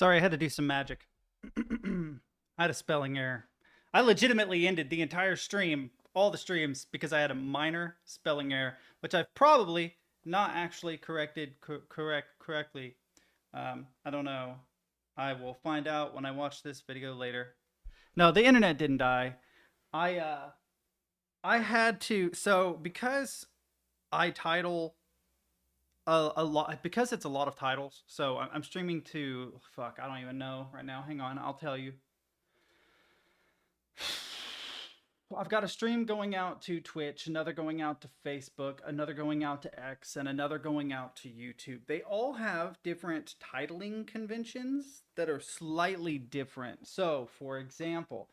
Sorry, I had to do some magic. I had a spelling error. I legitimately ended the entire stream, all the streams, because I had a minor spelling error, which I've probably not actually correctly. I don't know. I will find out when I watch this video later. No, the internet didn't die. I uh I had to, so because I title a lot, because it's a lot of titles. So I'm streaming to, fuck, I don't even know right now. Hang on, I'll tell you. I've got a stream going out to Twitch, another going out to Facebook, another going out to X, and another going out to YouTube. They all have different titling conventions that are slightly different. So, for example,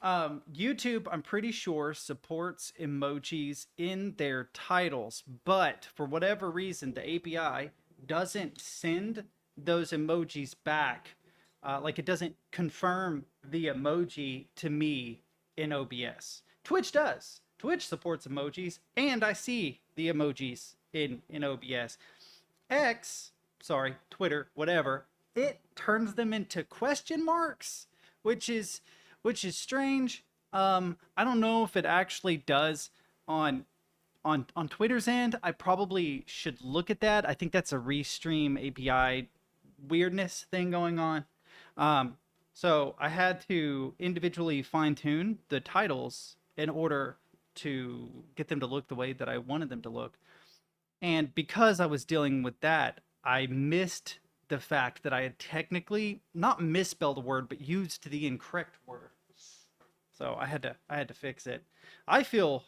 YouTube, I'm pretty sure, supports emojis in their titles, but for whatever reason, the API doesn't send those emojis back. Like, it doesn't confirm the emoji to me in OBS. Twitch does. Twitch supports emojis, and I see the emojis in OBS. X, sorry, Twitter, whatever, it turns them into question marks, which is strange. I don't know if it actually does on on Twitter's end. I probably should look at that. I think that's a restream API weirdness thing going on. So I had to individually fine tune the titles in order to get them to look the way that I wanted them to look. And because I was dealing with that, I missed the fact that I had technically not misspelled a word, but used the incorrect word. So I had to fix it. I feel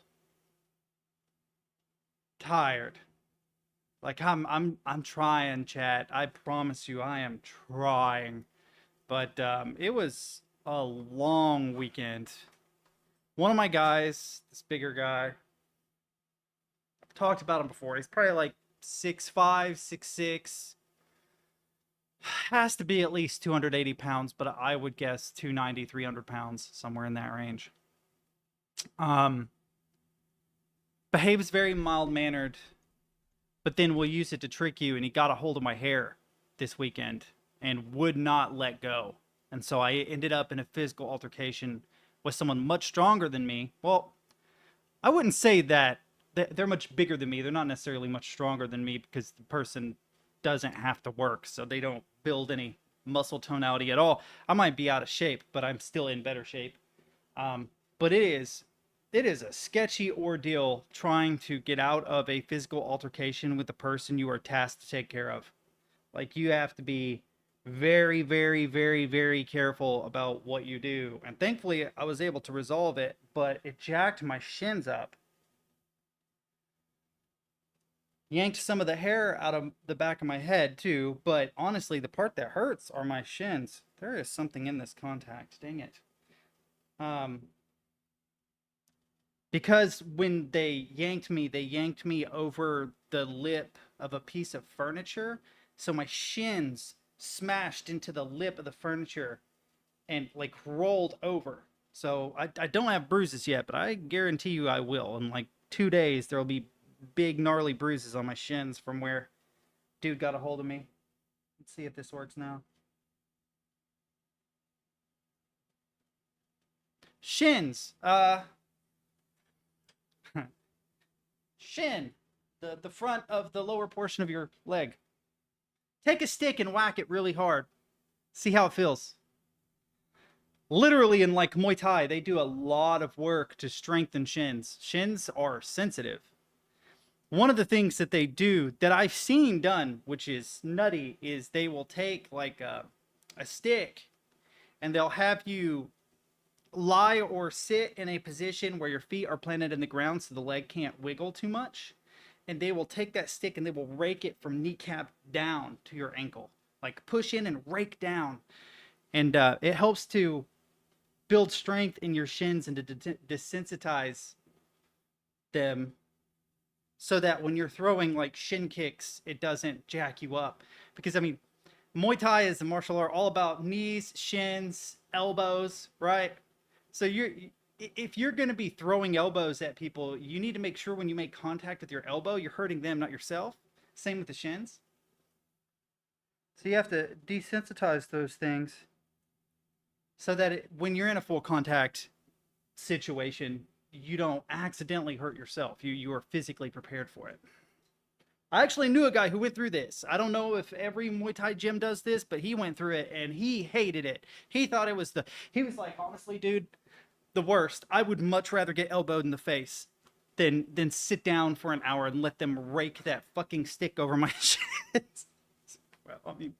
tired. Like I'm trying, chat. I promise you I am trying. But it was a long weekend. One of my guys, this bigger guy, I've talked about him before. He's probably like 6'5", 6'6". Has to be at least 280 pounds, but I would guess 290, 300 pounds, somewhere in that range. Um, Behaves very mild-mannered, but then will use it to trick you, and he got a hold of my hair this weekend and would not let go. And so I ended up in a physical altercation with someone much stronger than me. Well, I wouldn't say that. They're much bigger than me. They're not necessarily much stronger than me because the person doesn't have to work, so they don't build any muscle tonality at all. I might be out of shape, but I'm still in better shape. But it is a sketchy ordeal trying to get out of a physical altercation with the person you are tasked to take care of. Like, you have to be very, very, very, very careful about what you do. And thankfully, I was able to resolve it, but it jacked my shins up. Yanked some of the hair out of the back of my head, too. But honestly, the part that hurts are my shins. There is something in this contact. Dang it. Because when they yanked me over the lip of a piece of furniture. So my shins smashed into the lip of the furniture and like rolled over. So I don't have bruises yet, but I guarantee you I will. In like 2 days, there'll be big gnarly bruises on my shins from where dude got a hold of me. Let's see if this works now. Shins. Shin. The front of the lower portion of your leg. Take a stick and whack it really hard. See how it feels. Literally, in like Muay Thai, they do a lot of work to strengthen shins. Shins are sensitive. One of the things that they do that I've seen done, which is nutty, is they will take like a stick and they'll have you lie or sit in a position where your feet are planted in the ground so the leg can't wiggle too much. And they will take that stick and they will rake it from kneecap down to your ankle. Like, push in and rake down. And it helps to build strength in your shins and to desensitize them so that when you're throwing like shin kicks, it doesn't jack you up. Because, I mean, Muay Thai is a martial art all about knees, shins, elbows, right? So if you're going to be throwing elbows at people, you need to make sure when you make contact with your elbow, you're hurting them, not yourself. Same with the shins. So you have to desensitize those things so that when you're in a full contact situation, you don't accidentally hurt yourself. You are physically prepared for it. I actually knew a guy who went through this. I don't know if every Muay Thai gym does this, but he went through it and he hated it. He thought it was he was like, honestly, dude, the worst. I would much rather get elbowed in the face than sit down for an hour and let them rake that fucking stick over my shit. Well, I mean,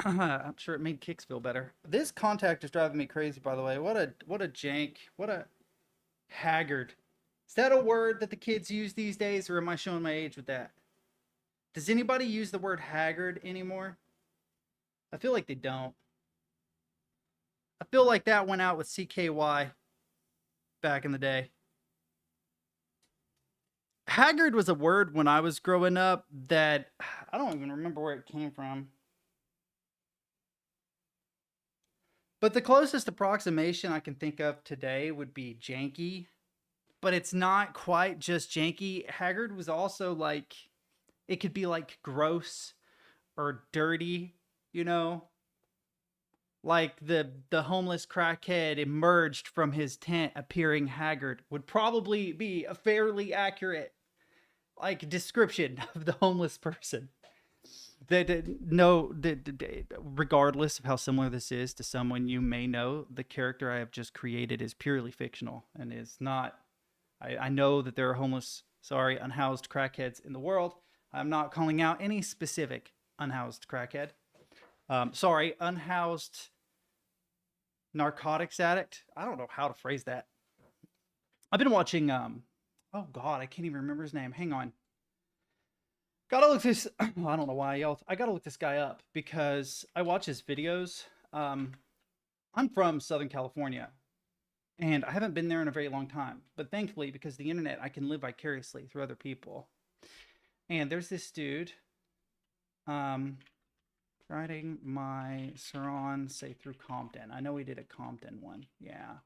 I'm sure it made kicks feel better. This contact is driving me crazy, by the way. What a jank. What a haggard. Is that a word that the kids use these days, or am I showing my age with that? Does anybody use the word haggard anymore? I feel like they don't. I feel like that went out with CKY back in the day. Haggard was a word when I was growing up that I don't even remember where it came from. But the closest approximation I can think of today would be janky. But it's not quite just janky. Haggard was also like, it could be like gross or dirty, you know? Like the homeless crackhead emerged from his tent appearing haggard would probably be a fairly accurate like description of the homeless person. Regardless of how similar this is to someone you may know, the character I have just created is purely fictional and is not. I know that there are unhoused crackheads in the world. I'm not calling out any specific unhoused crackhead. Unhoused narcotics addict. I don't know how to phrase that. I've been watching. Oh God, I can't even remember his name. Hang on. Gotta look this. I don't know why I yelled. I gotta look this guy up because I watch his videos. I'm from Southern California, and I haven't been there in a very long time. But thankfully, because of the internet, I can live vicariously through other people. And there's this dude. Riding my Saron, say through Compton. I know he did a Compton one. Yeah.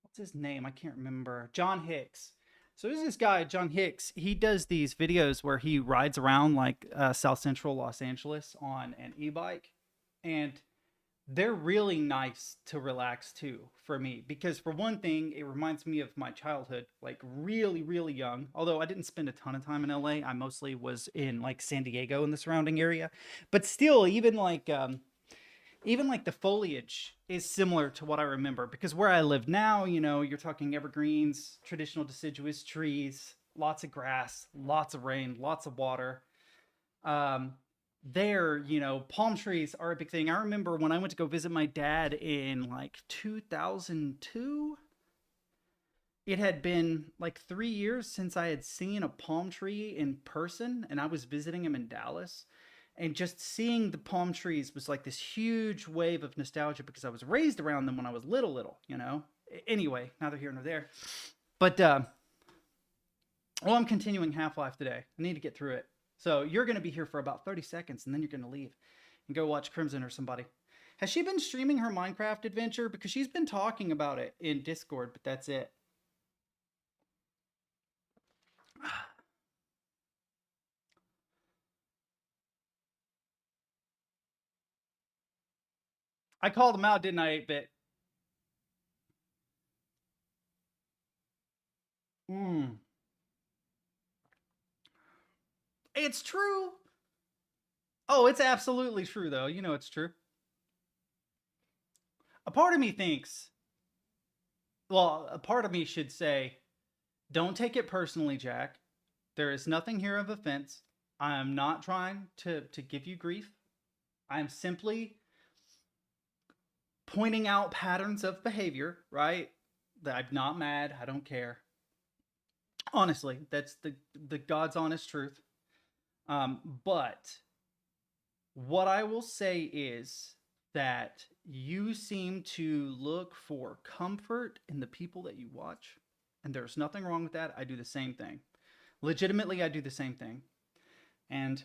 What's his name? I can't remember. John Hicks. So there's this guy, John Hicks. He does these videos where he rides around like South Central Los Angeles on an e-bike. And they're really nice to relax to for me because for one thing it reminds me of my childhood, like really really young. Although I didn't spend a ton of time in LA, I mostly was in like San Diego and the surrounding area, but still even like the foliage is similar to what I remember because where I live now, you know, you're talking evergreens, traditional deciduous trees, lots of grass, lots of rain, lots of water. There, you know, palm trees are a big thing. I remember when I went to go visit my dad in like 2002, it had been like 3 years since I had seen a palm tree in person, and I was visiting him in Dallas. And just seeing the palm trees was like this huge wave of nostalgia because I was raised around them when I was little, you know? Anyway, neither here nor there. But, well, I'm continuing Half-Life today. I need to get through it. So you're going to be here for about 30 seconds, and then you're going to leave and go watch Crimson or somebody. Has she been streaming her Minecraft adventure? Because she's been talking about it in Discord, but that's it. I called him out, didn't I, 8-Bit? It's true. Oh, it's absolutely true, though. You know it's true. A part of me thinks, well, a part of me should say, don't take it personally, Jack. There is nothing here of offense. I am not trying to give you grief. I am simply pointing out patterns of behavior, right? That I'm not mad. I don't care. Honestly, that's the God's honest truth. But what I will say is that you seem to look for comfort in the people that you watch, and there's nothing wrong with that. I do the same thing. Legitimately, I do the same thing. And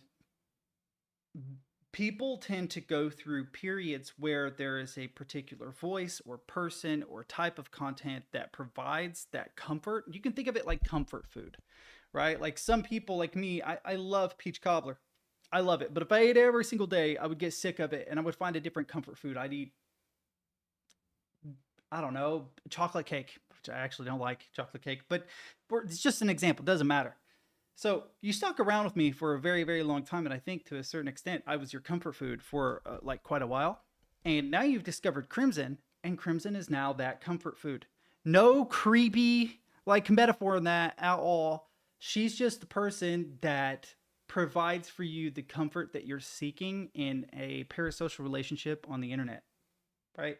people tend to go through periods where there is a particular voice or person or type of content that provides that comfort. You can think of it like comfort food, right? Like some people like me, I love peach cobbler. I love it. But if I ate every single day, I would get sick of it and I would find a different comfort food. I'd eat, I don't know, chocolate cake, which I actually don't like chocolate cake, but it's just an example. It doesn't matter. So you stuck around with me for a very, very long time. And I think to a certain extent, I was your comfort food for like quite a while. And now you've discovered Crimson, and Crimson is now that comfort food. No creepy like metaphor in that at all. She's just the person that provides for you the comfort that you're seeking in a parasocial relationship on the internet, right?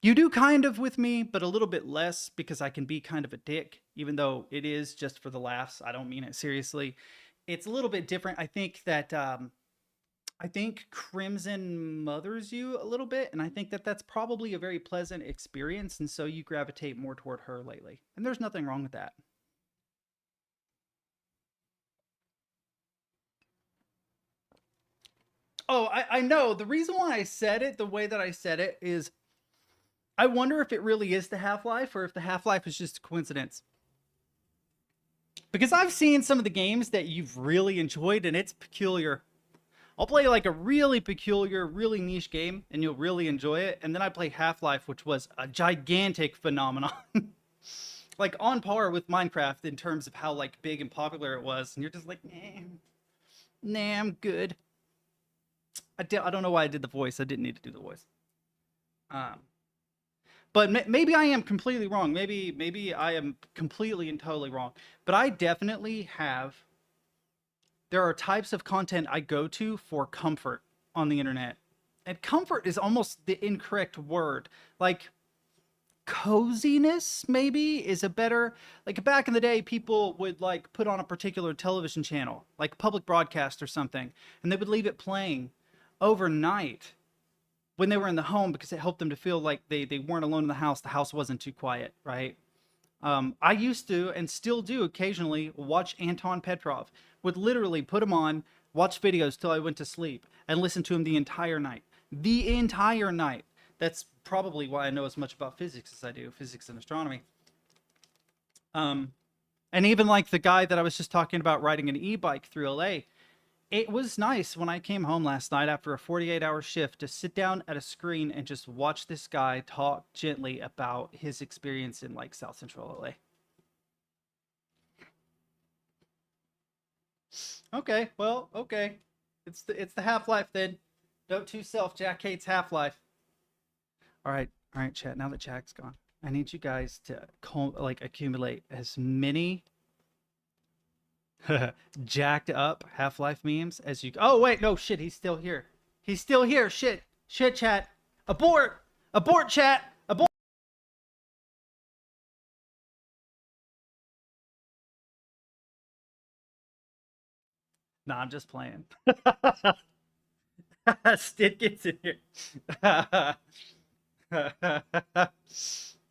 You do kind of with me, but a little bit less because I can be kind of a dick, even though it is just for the laughs. I don't mean it seriously. It's a little bit different. I think that I think Crimson mothers you a little bit, and I think that that's probably a very pleasant experience, and so you gravitate more toward her lately. And there's nothing wrong with that. Oh, I know. The reason why I said it the way that I said it is I wonder if it really is the Half-Life or if the Half-Life is just a coincidence. Because I've seen some of the games that you've really enjoyed and it's peculiar. I'll play like a really peculiar, really niche game and you'll really enjoy it. And then I play Half-Life, which was a gigantic phenomenon. Like on par with Minecraft in terms of how like big and popular it was. And you're just like, nah, I'm good. I don't know why I did the voice. I didn't need to do the voice. Um, but maybe I am completely wrong. Maybe I am completely and totally wrong. But I definitely have. There are types of content I go to for comfort on the internet, and comfort is almost the incorrect word. Like coziness maybe is a better, like back in the day people would like put on a particular television channel like public broadcast or something and they would leave it playing overnight when they were in the home because it helped them to feel like they weren't alone in the house wasn't too quiet, right? I used to and still do occasionally watch Anton Petrov. Would literally put him on, watch videos till I went to sleep, and listen to him the entire night. The entire night. That's probably why I know as much about physics as I do, physics and astronomy. And even like the guy that I was just talking about riding an e-bike through LA, it was nice when I came home last night after a 48-hour shift to sit down at a screen and just watch this guy talk gently about his experience in like South Central LA. Okay, well, okay. It's the Half-Life then. Note to self, Jack hates Half-Life. All right, chat. Now that Jack's gone, I need you guys to like accumulate as many jacked up Half-Life memes as you. Oh wait, no shit. He's still here. He's still here. Shit, chat. Abort, chat. Abort. Nah, I'm just playing. Stid gets in here.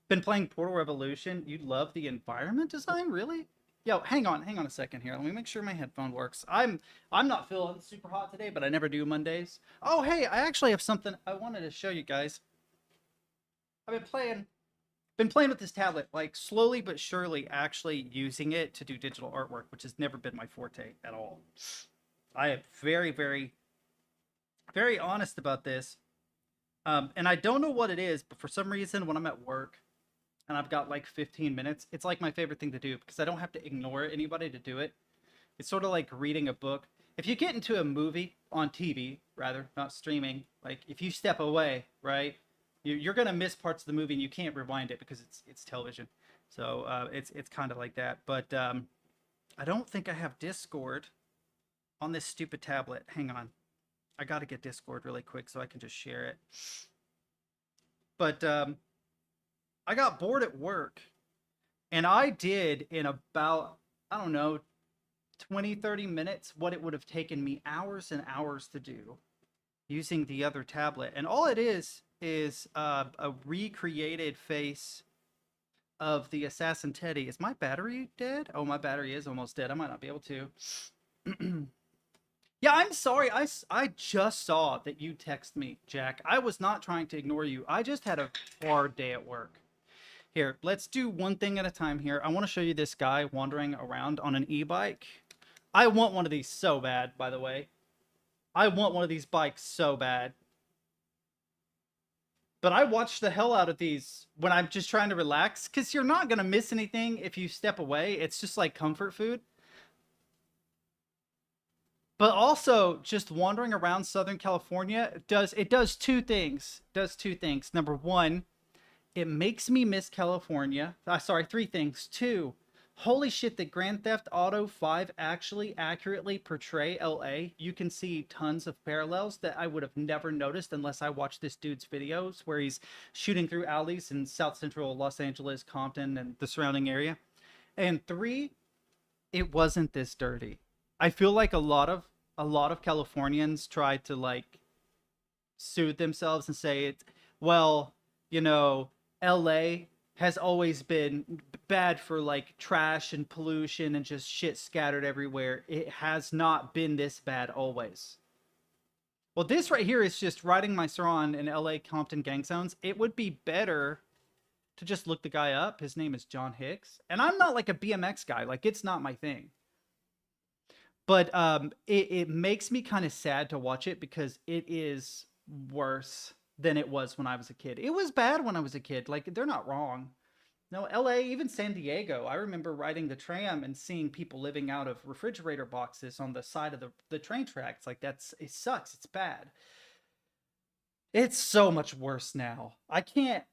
Been playing Portal Revolution. You love the environment design, really? Yo, hang on a second here. Let me make sure my headphone works. I'm not feeling super hot today, but I never do Mondays. Oh, hey, I actually have something I wanted to show you guys. I've been playing with this tablet, like slowly but surely actually using it to do digital artwork, which has never been my forte at all. I am very, very, very honest about this. And I don't know what it is, but for some reason, when I'm at work and I've got like 15 minutes, it's like my favorite thing to do because I don't have to ignore anybody to do it. It's sort of like reading a book. If you get into a movie on TV, rather, not streaming, like if you step away, right, you're gonna miss parts of the movie and you can't rewind it because it's television. So it's kind of like that. But I don't think I have Discord on this stupid tablet. Hang on. I got to get Discord really quick so I can just share it. But I got bored at work and I did in about, I don't know, 20, 30 minutes what it would have taken me hours and hours to do using the other tablet. And all it is a recreated face of the Assassin Teddy. Is my battery dead? Oh, my battery is almost dead. I might not be able to. Yeah, I'm sorry. I just saw that you text me, Jack. I was not trying to ignore you. I just had a hard day at work. Here, let's do one thing at a time here. I want to show you this guy wandering around on an e-bike. I want one of these so bad, by the way. I want one of these bikes so bad. But I watch the hell out of these when I'm just trying to relax because you're not going to miss anything if you step away. It's just like comfort food. But also just wandering around Southern California does two things. Does two things. Number one, it makes me miss California. Sorry, three things. Two, holy shit, that Grand Theft Auto 5 actually accurately portray LA. You can see tons of parallels that I would have never noticed unless I watched this dude's videos where he's shooting through alleys in South Central Los Angeles, Compton, and the surrounding area. And three, it wasn't this dirty. I feel like a lot of Californians try to like soothe themselves and say it, well, you know, LA has always been bad for like trash and pollution and just shit scattered everywhere. It has not been this bad always. Well, this right here is just riding my Saron in LA Compton gang zones. It would be better to just look the guy up. His name is John Hicks. And I'm not like a BMX guy. Like it's not my thing. But it makes me kind of sad to watch it because it is worse than it was when I was a kid. It was bad when I was a kid. Like they're not wrong. No, LA, even San Diego. I remember riding the tram and seeing people living out of refrigerator boxes on the side of the train tracks. Like it sucks. It's bad. It's so much worse now. I can't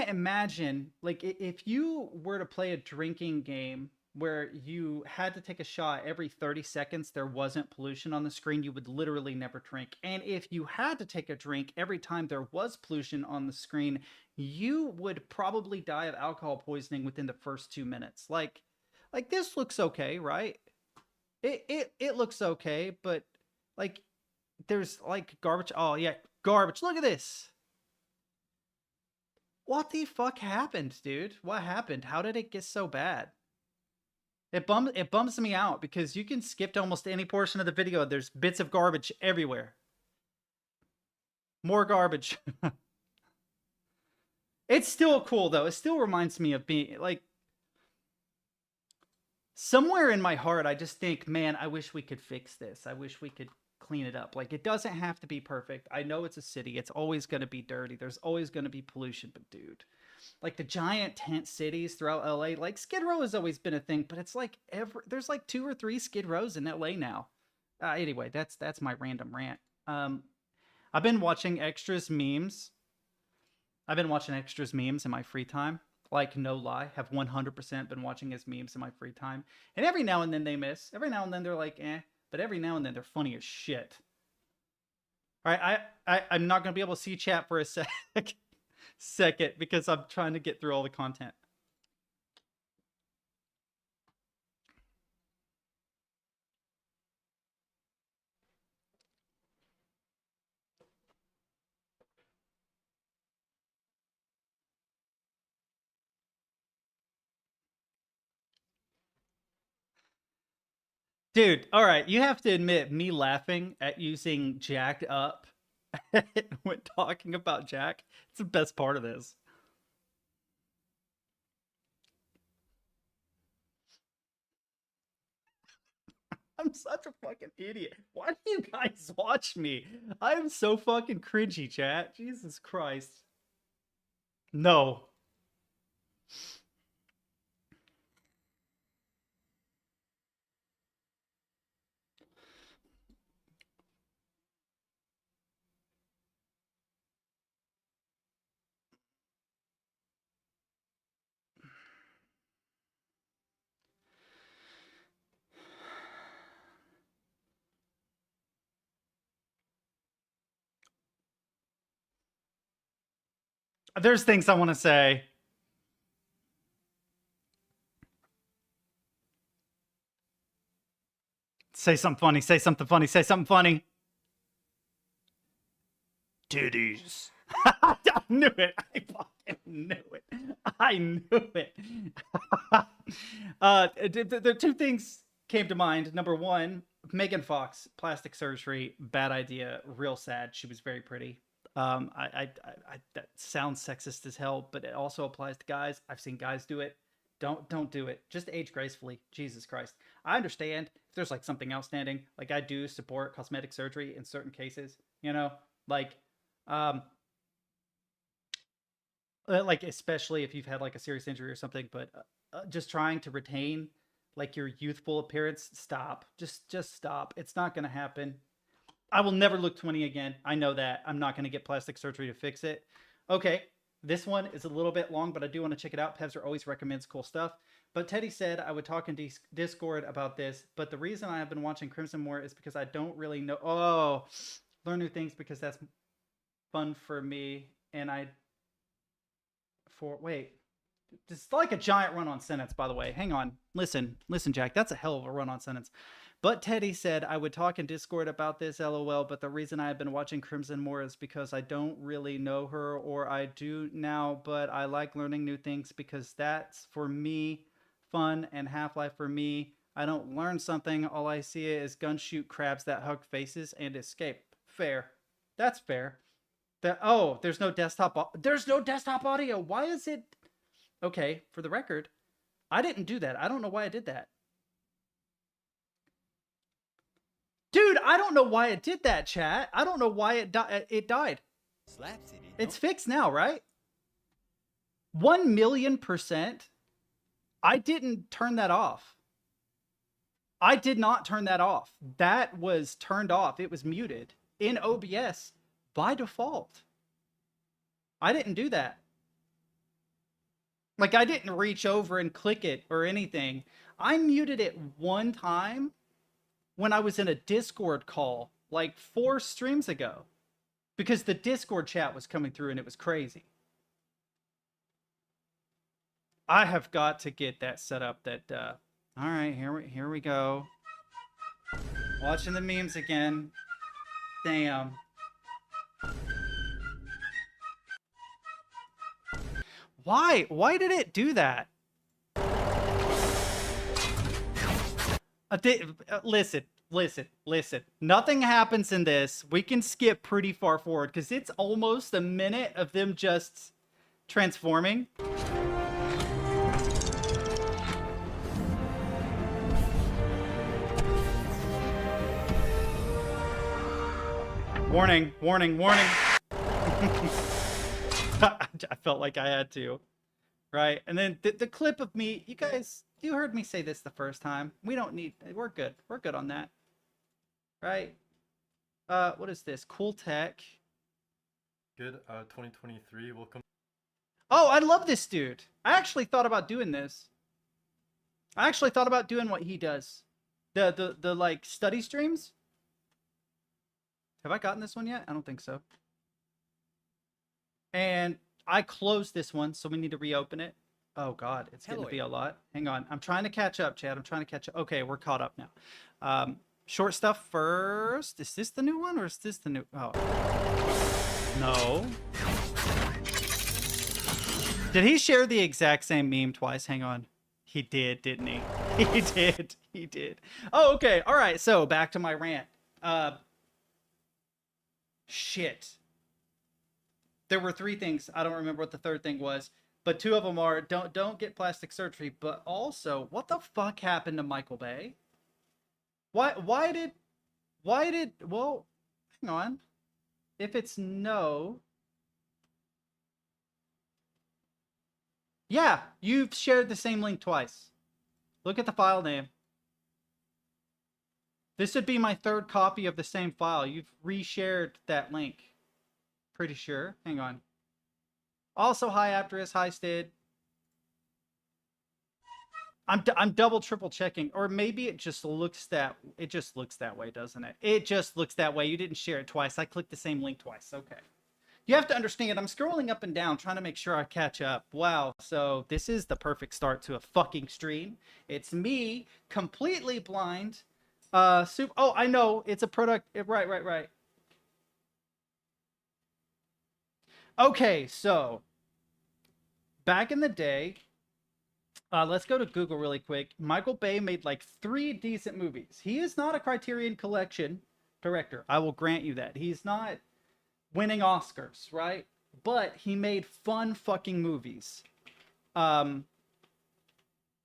imagine like if you were to play a drinking game where you had to take a shot every 30 seconds, there wasn't pollution on the screen, you would literally never drink. And if you had to take a drink every time there was pollution on the screen, you would probably die of alcohol poisoning within the first 2 minutes. Like this looks okay, right? It looks okay, but like there's like garbage. Oh yeah, garbage. Look at this. What the fuck happened, dude? What happened? How did it get so bad? It bums me out because you can skip to almost any portion of the video. There's bits of garbage everywhere. More garbage. It's still cool though. It still reminds me of being like somewhere in my heart I just think, man, I wish we could fix this. I wish we could clean it up. Like it doesn't have to be perfect. I know it's a city. It's always going to be dirty. There's always going to be pollution, but dude, like the giant tent cities throughout LA. Like Skid Row has always been a thing, but it's like there's like 2 or 3 Skid Rows in LA now. Anyway, that's my random rant. Um, I've been watching extras memes. I've been watching extras memes in my free time. Like no lie, have 100% been watching his memes in my free time. And every now and then they miss. Every now and then they're like, eh. But every now and then they're funny as shit. All right, I'm not gonna be able to see chat for a second because I'm trying to get through all the content. Dude, all right, you have to admit, me laughing at using Jack up when talking about Jack, it's the best part of this. I'm such a fucking idiot. Why do you guys watch me? I'm so fucking cringy, chat. Jesus Christ. No. There's things I want to say. Say something funny. Say something funny. Say something funny. Titties. I knew it. I fucking knew it. I knew it. The two things came to mind. Number one, Megan Fox, plastic surgery, bad idea, real sad. She was very pretty. That sounds sexist as hell, but it also applies to guys. I've seen guys do it. Don't do it. Just age gracefully. Jesus Christ. I understand if there's like something outstanding. Like I do support cosmetic surgery in certain cases. You know, like um, like especially if you've had like a serious injury or something. But just trying to retain like your youthful appearance. Stop. Just stop. It's not gonna happen. I will never look 20 again. I know that. I'm not gonna get plastic surgery to fix it. Okay, this one is a little bit long, but I do want to check it out. Pevzer always recommends cool stuff. But Teddy said I would talk in Discord about this, but the reason I have been watching Crimson more is because I don't really know. Oh, learn new things because that's fun for me. And wait, it's like a giant run-on sentence, by the way. Hang on. Listen, Jack. That's a hell of a run-on sentence. But Teddy said, I would talk in Discord about this, lol, but the reason I have been watching Crimson more is because I don't really know her, or I do now, but I like learning new things because that's, for me, fun, and Half-Life for me. I don't learn something. All I see is gun shoot crabs that hug faces and escape. Fair. That's fair. There's no desktop. There's no desktop audio. Why is it? Okay, for the record, I didn't do that. I don't know why I did that. Dude, I don't know why it did that, chat. I don't know why it died. It's fixed now, right? 1,000,000%. I didn't turn that off. I did not turn that off. That was turned off. It was muted in OBS by default. I didn't do that. Like, I didn't reach over and click it or anything. I muted it one time when I was in a Discord call like 4 streams ago because the Discord chat was coming through and it was crazy. I have got to get that set up. All right, here we go. Watching the memes again. Damn. Why did it do that? Listen. Nothing happens in this. We can skip pretty far forward because it's almost a minute of them just transforming. Warning. I felt like I had to. Right? And then the clip of me, you guys, you heard me say this the first time. We're good. We're good on that. Right? What is this? Cool tech. Good, 2023 will come. Oh, I love this dude. I actually thought about doing this. I actually thought about doing what he does. The like study streams. Have I gotten this one yet? I don't think so. And I closed this one, so we need to reopen it. Oh God, it's going to be a lot. Hang on. I'm trying to catch up, Chad. I'm trying to catch up. Okay, we're caught up now. Short stuff first. Is this the new one or is this the new? Oh. No. Did he share the exact same meme twice? Hang on. He did, didn't he? He did. Oh, okay. All right. So back to my rant. Shit. There were 3 things. I don't remember what the third thing was, but 2 of them are don't get plastic surgery, but also what the fuck happened to Michael Bay? Why did well, hang on. If it's no. Yeah, you've shared the same link twice. Look at the file name. This would be my 3rd copy of the same file. You've reshared that link. Pretty sure. Hang on. Also, hi Apterus, hi Stid. I'm double triple checking, or maybe it just looks that way, doesn't it? It just looks that way. You didn't share it twice. I clicked the same link twice. Okay. You have to understand, I'm scrolling up and down trying to make sure I catch up. Wow. So this is the perfect start to a fucking stream. It's me, completely blind. Oh, I know. It's a product. Right. Okay, so back in the day, let's go to Google really quick. Michael Bay made like 3 decent movies. He is not a Criterion Collection director. I will grant you that. He's not winning Oscars, right? But he made fun fucking movies.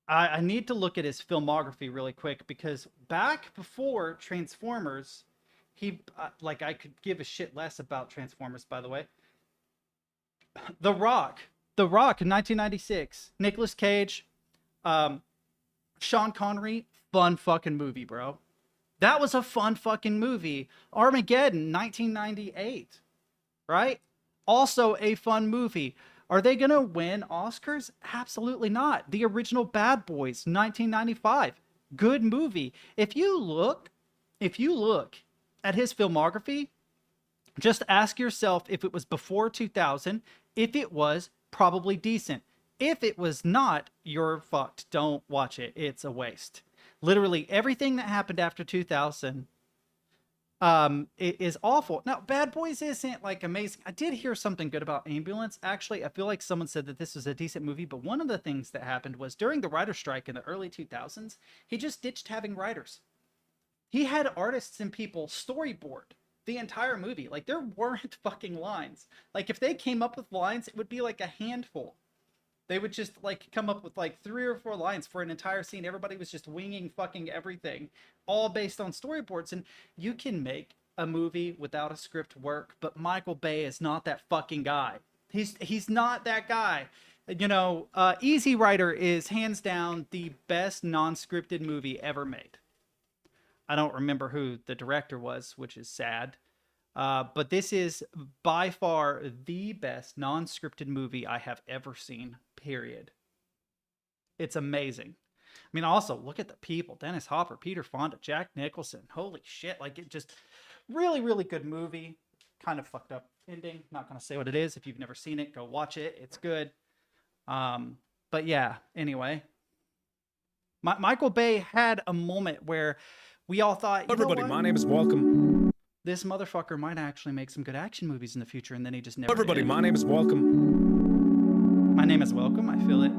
I need to look at his filmography really quick because back before Transformers, he like I could give a shit less about Transformers. By the way, The Rock, The Rock in 1996, Nicolas Cage, um, Sean Connery, fun fucking movie, bro. That was a fun fucking movie. Armageddon, 1998, right? Also a fun movie. Are they going to win Oscars? Absolutely not. The original Bad Boys, 1995. Good movie. If you look at his filmography, just ask yourself if it was before 2000. If it was, probably decent. If it was not, you're fucked. Don't watch it. It's a waste. Literally everything that happened after 2000 it is awful. Now, Bad Boys isn't like amazing. I did hear something good about Ambulance. Actually, I feel like someone said that this was a decent movie, but one of the things that happened was during the writer strike in the early 2000s, he just ditched having writers. He had artists and people storyboard the entire movie. Like, there weren't fucking lines. Like, if they came up with lines, it would be like a handful. They would just like come up with like 3 or 4 lines for an entire scene. Everybody was just winging fucking everything, all based on storyboards. And you can make a movie without a script work, but Michael Bay is not that fucking guy. He's not that guy. You know, Easy Rider is hands down the best non-scripted movie ever made. I don't remember who the director was, which is sad. But this is by far the best non-scripted movie I have ever seen, period. It's amazing. I mean, also, look at the people. Dennis Hopper, Peter Fonda, Jack Nicholson. Holy shit. Like, it just really, really good movie. Kind of fucked up ending. Not going to say what it is. If you've never seen it, go watch it. It's good. But yeah, anyway. Michael Bay had a moment where we all thought, Everybody, my name is Welcome. This motherfucker might actually make some good action movies in the future, and then he just never Everybody, did. my name is Welcome. My name is Welcome. I feel it.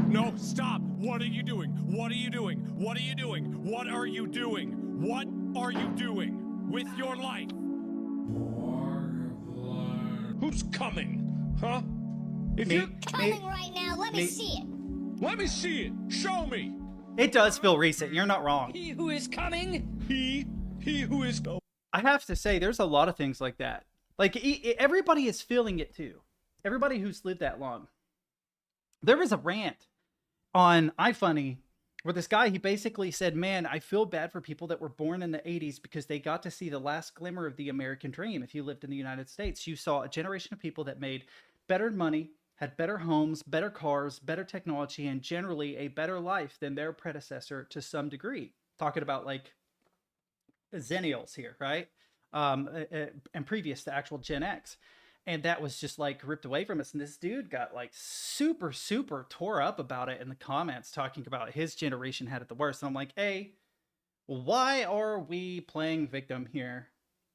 No, stop! What are you doing? What are you doing? What are you doing? What are you doing? What are you doing with your life? Who's coming? Huh? If Me. you're Coming right now. Let me Me. see it. let me see it. Show me. It does feel recent. You're not wrong. He who is coming. He who is. I have to say, there's a lot of things like that. Like, everybody is feeling it too. Everybody who's lived that long. There was a rant on iFunny where this guy, he basically said, man, I feel bad for people that were born in the 80s because they got to see the last glimmer of the American dream. If you lived in the United States, you saw a generation of people that made better money, had better homes, better cars, better technology, and generally a better life than their predecessor to some degree. Talking about like Zennials here, right? And previous to actual Gen X. And that was just like ripped away from us. And this dude got like super, super tore up about it in the comments, talking about his generation had it the worst. And I'm like, hey, why are we playing victim here?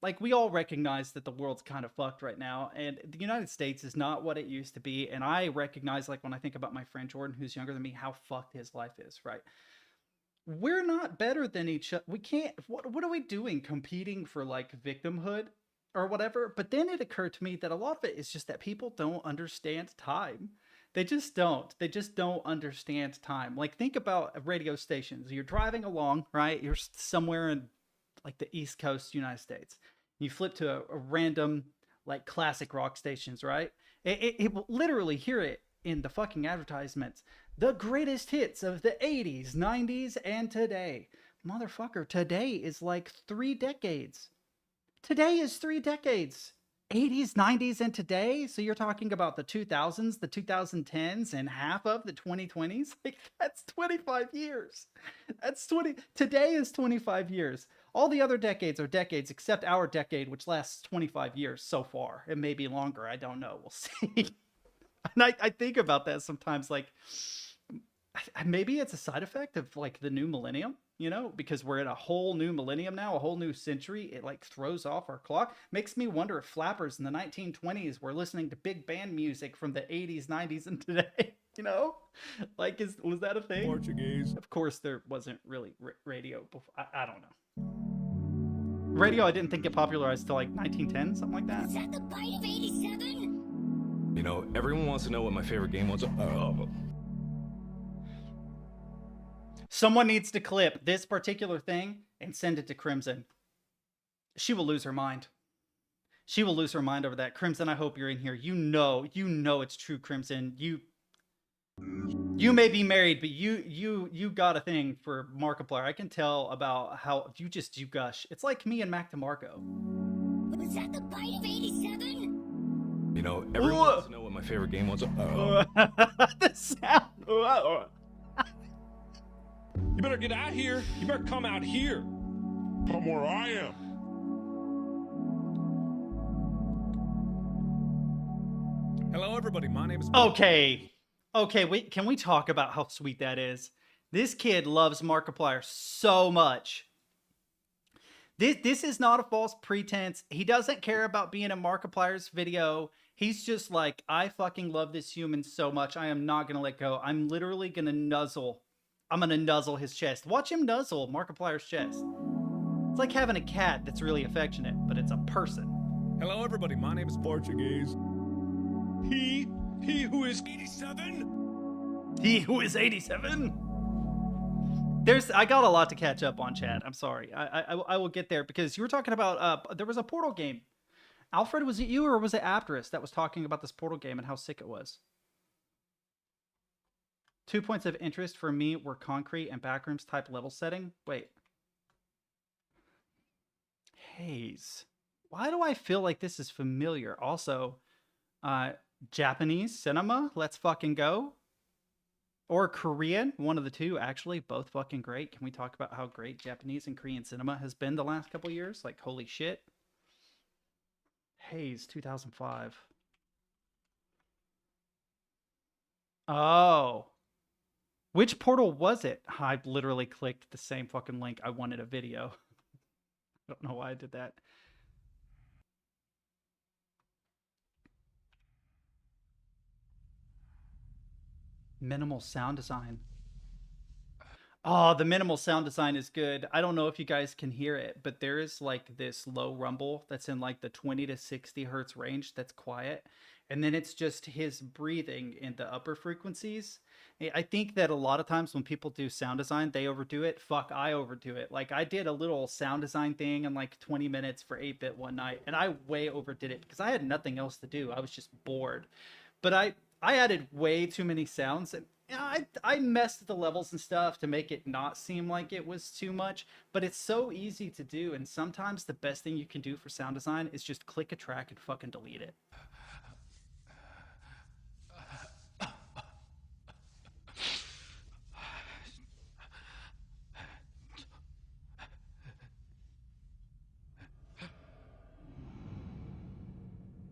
Like, we all recognize that the world's kind of fucked right now, and the United States is not what it used to be. And I recognize, like, when I think about my friend Jordan, who's younger than me, how fucked his life is, right? We're not better than each other. We can't, what are we doing competing for like victimhood or whatever? But then it occurred to me that a lot of it is just that people don't understand time. They just don't. They just don't understand time. Like, think about radio stations. You're driving along, right? You're somewhere in like the East Coast United States. You flip to a random like classic rock stations, right? It will literally hear it in the fucking advertisements. The greatest hits of the 80s, 90s, and today. Motherfucker, today is like 3 decades. Today is 3 decades. 80s, 90s, and today. So you're talking about the 2000s, the 2010s, and half of the 2020s. Like, that's 25 years. That's 20. Today is 25 years. All the other decades are decades except our decade, which lasts 25 years so far. It may be longer. I don't know. We'll see. And I think about that sometimes, like, maybe it's a side effect of like the new millennium, you know, because we're in a whole new millennium now, a whole new century. It like throws off our clock. Makes me wonder if flappers in the 1920s were listening to big band music from the 80s, 90s, and today, you know, like, was that a thing? Portuguese. Of course, there wasn't really radio before. I don't know. Radio, I didn't think it popularized till like 1910, something like that. Is that the bite of 87? You know, everyone wants to know what my favorite game was. Someone needs to clip this particular thing and send it to Crimson. She will lose her mind. She will lose her mind over that. Crimson, I hope you're in here. You know it's true, Crimson. You may be married, but you got a thing for Markiplier. I can tell about how you gush. It's like me and Mac DeMarco. Was that the bite of 87? You know, everyone wants to know what my favorite game was. The sound. You better get out here. You better come out here. Come where I am. Hello, everybody. My name is. Okay, wait. Can we talk about how sweet that is? This kid loves Markiplier so much. This is not a false pretense. He doesn't care about being in Markiplier's video. He's just like, I fucking love this human so much. I am not gonna let go. I'm literally gonna nuzzle. I'm gonna nuzzle his chest. Watch him nuzzle Markiplier's chest. It's like having a cat that's really affectionate, but it's a person. Hello, everybody. My name is Portuguese. He who is 87? He who is 87? I got a lot to catch up on, chat. I'm sorry. I will get there because you were talking about there was a Portal game. Alfred, was it you or was it Apterus that was talking about this Portal game and how sick it was? 2 points of interest for me were concrete and backrooms type level setting. Wait. Haze. Why do I feel like this is familiar? Also, Japanese cinema. Let's fucking go. Or Korean, one of the two, actually, both fucking great. Can we talk about how great Japanese and Korean cinema has been the last couple years? Like, holy shit. Haze, 2005. Oh. Which portal was it? I literally clicked the same fucking link. I wanted a video. I don't know why I did that. Minimal sound design. Oh, the minimal sound design is good. I don't know if you guys can hear it, but there is like this low rumble that's in like the 20 to 60 hertz range that's quiet. And then it's just his breathing in the upper frequencies. I think that a lot of times when people do sound design, they overdo it. Fuck, I overdo it. Like I did a little sound design thing in like 20 minutes for 8-bit one night, and I way overdid it because I had nothing else to do. I was just bored. But I added way too many sounds, and I messed the levels and stuff to make it not seem like it was too much, but it's so easy to do, and sometimes the best thing you can do for sound design is just click a track and fucking delete it.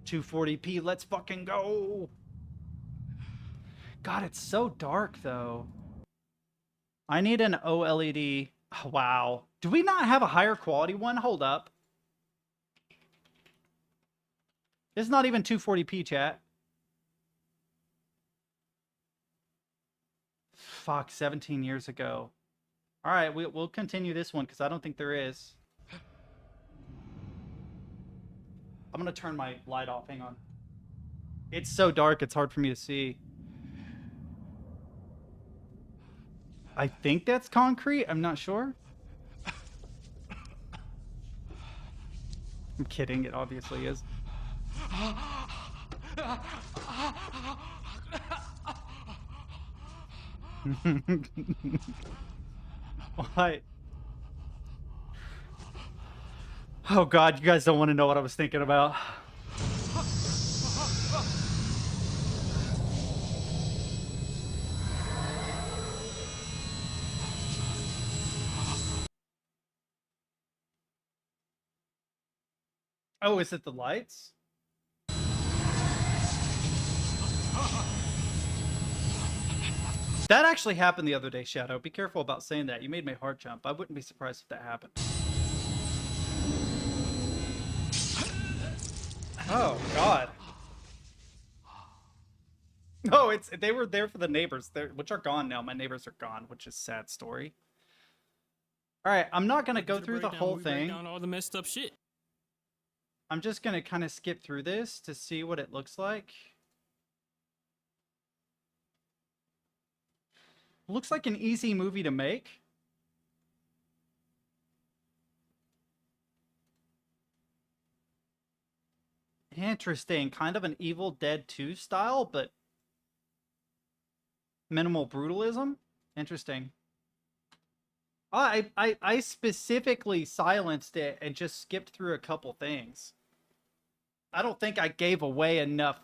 $240p, let's fucking go! God, it's so dark, though. I need an OLED. Oh, wow. Do we not have a higher quality one? Hold up. It's not even 240p, chat. Fuck, 17 years ago. All right, we'll continue this one because I don't think there is. I'm going to turn my light off. Hang on. It's so dark, it's hard for me to see. I think that's concrete. I'm not sure. I'm kidding. It obviously is. What? Oh God, you guys don't want to know what I was thinking about. Oh, is it the lights? That actually happened the other day, Shadow. Be careful about saying that. You made my heart jump. I wouldn't be surprised if that happened. Oh, God. No, they were there for the neighbors, which are gone now. My neighbors are gone, which is a sad story. All right, I'm not going to go through the whole thing. Down all the messed up shit. I'm just going to kind of skip through this to see what it looks like. looks like an easy movie to make. Interesting. Kind of an Evil Dead 2 style, but minimal brutalism. Interesting. I specifically silenced it and just skipped through a couple things. I don't think I gave away enough.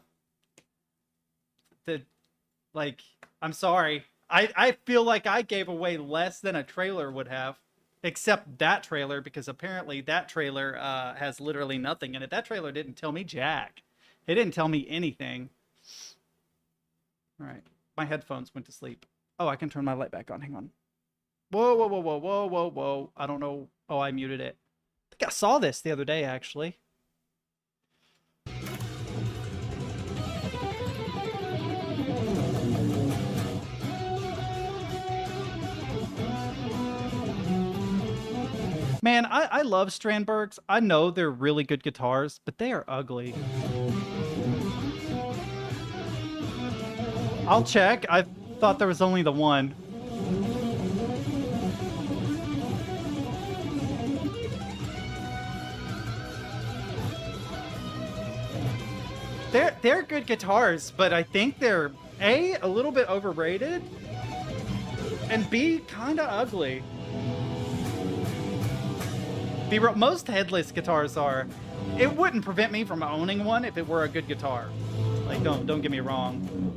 Like, I'm sorry. I feel like I gave away less than a trailer would have. Except that trailer, because apparently that trailer has literally nothing in it. That trailer didn't tell me jack. It didn't tell me anything. All right. My headphones went to sleep. Oh, I can turn my light back on. Hang on. Whoa, whoa, whoa, whoa, whoa, whoa, whoa. I don't know. Oh, I muted it. I think I saw this the other day, actually. Man, I love Strandbergs. I know they're really good guitars, but they are ugly. I'll check. I thought there was only the one. They're good guitars, but I think they're A, a little bit overrated, and B, kind of ugly. Most headless guitars are. It wouldn't prevent me from owning one if it were a good guitar. Like, don't get me wrong.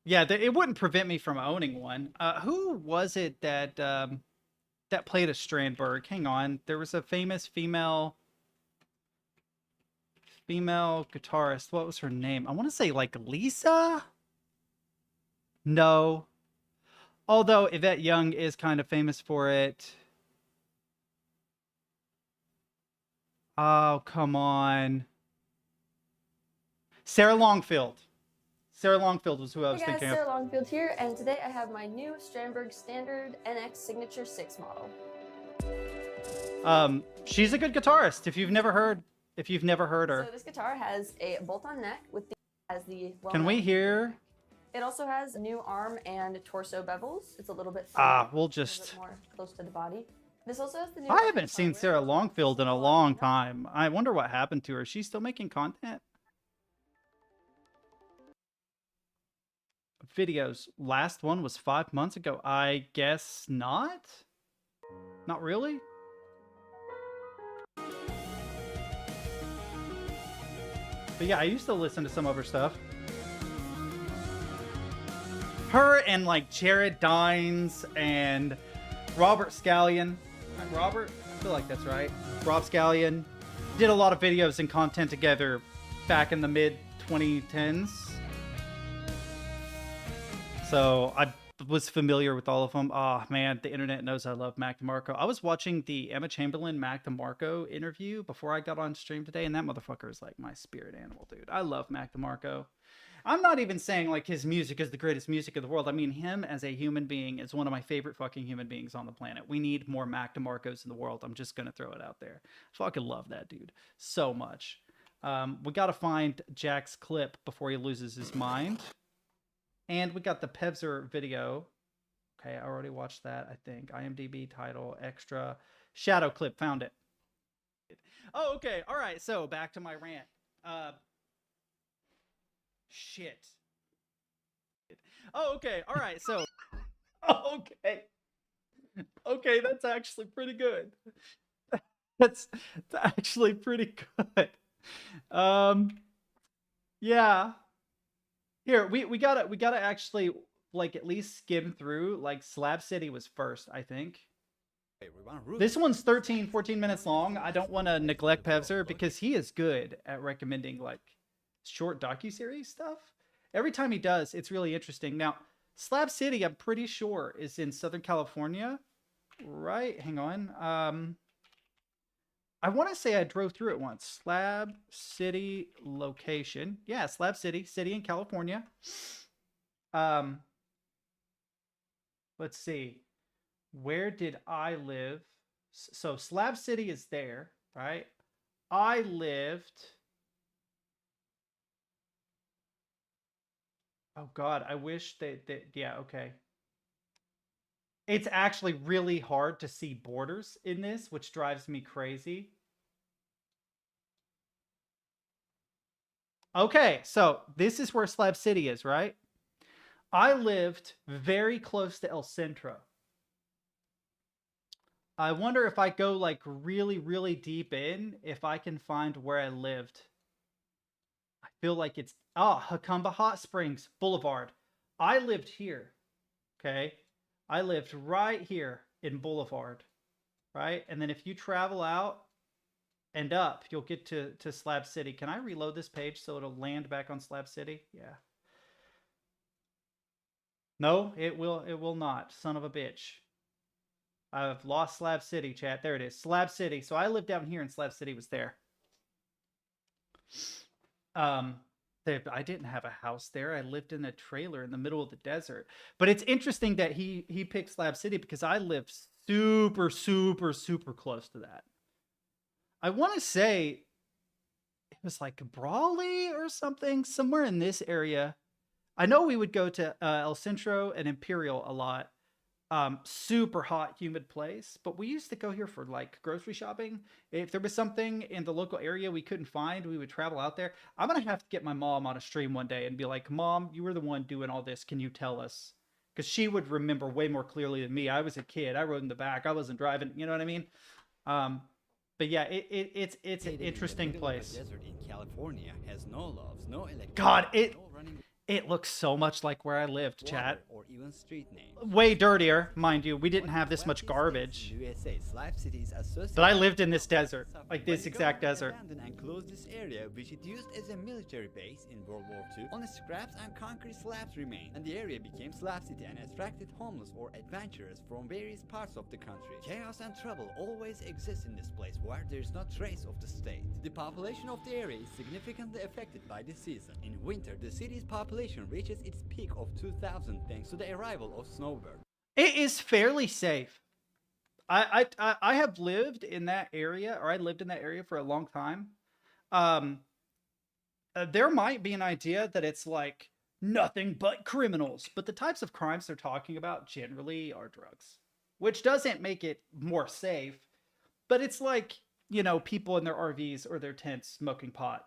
Yeah, it wouldn't prevent me from owning one. Who was it that that played a Strandberg? Hang on, there was a famous female guitarist. What was her name? I want to say like Lisa. No. Although Yvette Young is kind of famous for it. Oh, come on. Sarah Longfield. Sarah Longfield was who I was Hey guys, thinking Sarah of. Longfield here, and today I have my new Strandberg Standard NX Signature 6 model. She's a good guitarist. If you've never heard her. So this guitar has a bolt-on neck with the Can we hear? It also has new arm and torso bevels. It's a little bit We'll a just. little bit more close to the body. This also has the new. I haven't seen Sarah Longfield in a long time. I wonder what happened to her. Is she still making content? Videos. Last one was 5 months ago. I guess not? Not really? But yeah, I used to listen to some of her stuff. Her and like Jared Dines and Robert Scallion. Robert? I feel like that's right. Rob Scallion did a lot of videos and content together back in the mid 2010s. So I was familiar with all of them. Oh man, the internet knows I love Mac DeMarco. I was watching the Emma Chamberlain Mac DeMarco interview before I got on stream today, and that motherfucker is like my spirit animal, dude. I love Mac DeMarco. I'm not even saying like his music is the greatest music of the world. I mean, him as a human being is one of my favorite fucking human beings on the planet. We need more Mac DeMarcos in the world. I'm just gonna throw it out there. Fucking love that dude so much. We gotta find Jack's clip before he loses his mind. And we got the Pevzer video. Okay, I already watched that, I think. IMDb title, extra. Shadow clip, found it. Oh, okay. All right, so back to my rant. Shit. Oh, okay. All right, so. Okay. Okay, that's actually pretty good. That's actually pretty good. Yeah. Here, we gotta actually like at least skim through. Like Slab City was first, I think. This one's 14 minutes long. I don't want to neglect Pevzer because he is good at recommending like short docuseries stuff. Every time he does, it's really interesting. Now, Slab City, I'm pretty sure, is in Southern California, right? Hang on. I want to say I drove through it once. Slab City location. Yeah, Slab City, city in California. Let's see. Where did I live? So Slab City is there, right? I lived Oh God, I wish they yeah, okay. It's actually really hard to see borders in this, which drives me crazy. Okay, so this is where Slab City is, right? I lived very close to El Centro. I wonder if I go like really, really deep in, if I can find where I lived. I feel like it's Jacumba Hot Springs Boulevard. I lived here. Okay. I lived right here in Boulevard. Right? And then if you travel out and up, you'll get to Slab City. Can I reload this page so it'll land back on Slab City? Yeah. No, it will not. Son of a bitch. I've lost Slab City, chat. There it is. Slab City. So I lived down here and Slab City was there. I didn't have a house there. I lived in a trailer in the middle of the desert. But it's interesting that he picked Slab City because I lived super, super, super close to that. I want to say it was like Brawley or something, somewhere in this area. I know we would go to El Centro and Imperial a lot. Super hot, humid place. But we used to go here for like grocery shopping. If there was something in the local area we couldn't find, we would travel out there. I'm going to have to get my mom on a stream one day and be like, Mom, you were the one doing all this. Can you tell us? Because she would remember way more clearly than me. I was a kid. I rode in the back. I wasn't driving. You know what I mean? But yeah, it's an interesting place. Desert in California has no loves, no electricity, God, no running it looks so much like where I lived, chat. water, or even street names. Way dirtier, mind you. We didn't have this much garbage. USA, Slab Cities But I lived in this desert, like this exact desert. Abandoned and closed this area, which it used as a military base in World War II. Only scraps and concrete slabs remained, and the area became Slab City and attracted homeless or adventurers from various parts of the country. Chaos and trouble always exist in this place where there is no trace of the state. The population of the area is significantly affected by the season. In winter, the city's population reaches its peak of 2,000 thanks to the arrival of snowbirds. It is fairly safe. I have lived in that area, or I lived in that area for a long time. There might be an idea that it's like nothing but criminals, but the types of crimes they're talking about generally are drugs, which doesn't make it more safe, but it's like, you know, people in their RVs or their tents smoking pot.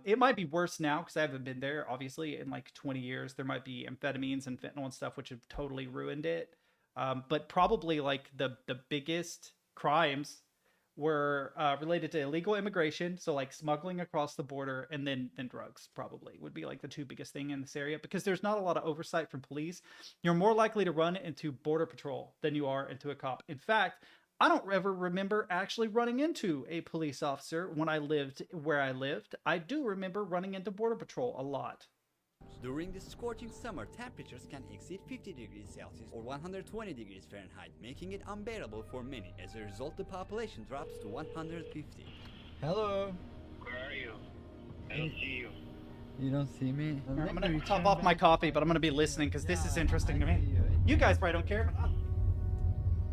It might be worse now because I haven't been there, obviously, in like 20 years. There might be amphetamines and fentanyl and stuff, which have totally ruined it. But probably like the biggest crimes were related to illegal immigration. So like smuggling across the border and then drugs probably would be like the two biggest thing in this area because there's not a lot of oversight from police. You're more likely to run into border patrol than you are into a cop. In fact, I don't ever remember actually running into a police officer when I lived where I lived. I do remember running into border patrol a lot. During the scorching summer, temperatures can exceed 50 degrees Celsius or 120 degrees Fahrenheit, making it unbearable for many. As a result, the population drops to 150. Hello. Where are you? I don't see you. You don't see me? I'm gonna top off my coffee, but I'm gonna be listening because this is interesting to me. You guys probably don't care, but